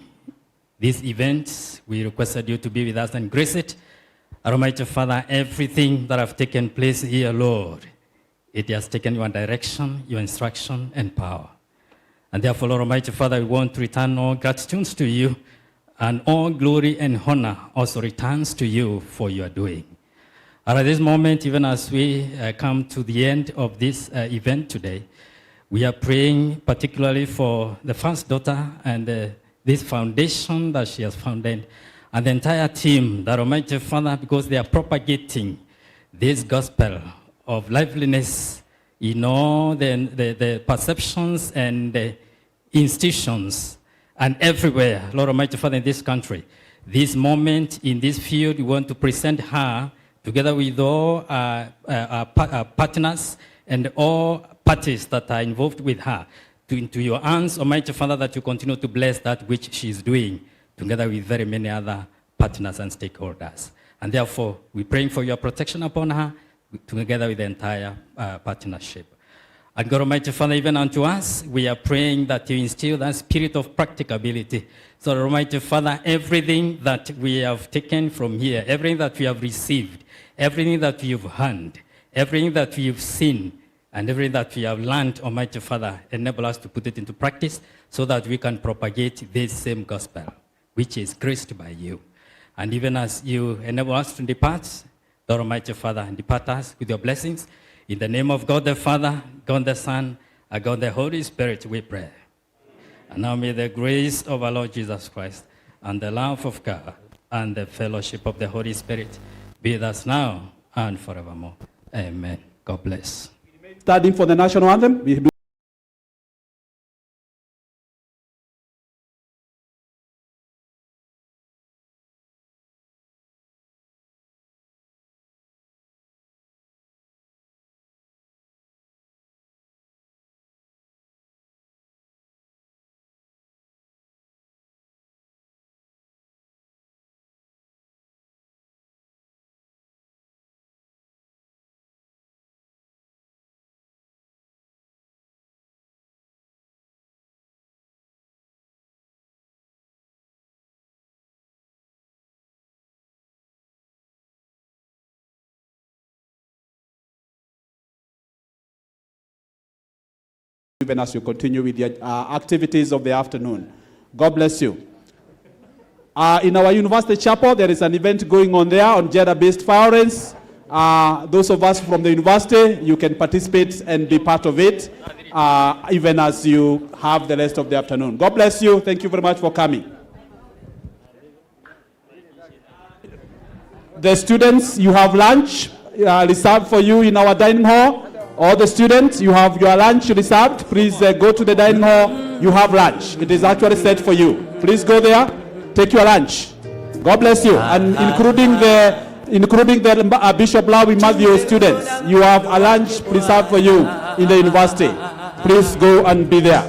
this event. We requested you to be with us and grace it. Almighty Father, everything that has taken place here, Lord, it has taken your direction, your instruction, and power. And therefore, Lord Almighty Father, we want to return all gratitude to you, and all glory and honor also returns to you for your doing. And at this moment, even as we come to the end of this event today, we are praying particularly for the first daughter and this foundation that she has founded, and the entire team, that Almighty Father, because they are propagating this gospel of liveliness in all the perceptions and the institutions and everywhere, Lord Almighty Father, in this country. This moment in this field, we want to present her together with all our partners and all parties that are involved with her into your hands, Almighty Father, that you continue to bless that which she is doing together with very many other partners and stakeholders. And therefore, we're praying for your protection upon her together with the entire partnership. And God Almighty Father, even unto us, we are praying that you instill that spirit of practicability. So Almighty Father, everything that we have taken from here, everything that we have received, everything that you've heard, everything that we've seen, and everything that we have learned, Almighty Father, enable us to put it into practice so that we can propagate this same gospel, which is graced by you. And even as you enable us to depart, Lord Almighty Father, and depart us with your blessings, in the name of God the Father, God the Son, and God the Holy Spirit, we pray. And now may the grace of our Lord Jesus Christ, and the love of God, and the fellowship of the Holy Spirit be with us now and forevermore. Amen. God bless. Standing for the national anthem. Even as you continue with your activities of the afternoon. God bless you. In our university chapel, there is an event going on there on gender-based violence. Those of us from the university, you can participate and be part of it, even as you have the rest of the afternoon. God bless you. Thank you very much for coming. The students, you have lunch reserved for you in our dining hall. All the students, you have your lunch reserved. Please go to the dining hall. You have lunch. It is actually set for you. Please go there. Take your lunch. God bless you. And including the Bishop Lawi Matthew students, you have a lunch reserved for you in the university. Please go and be there.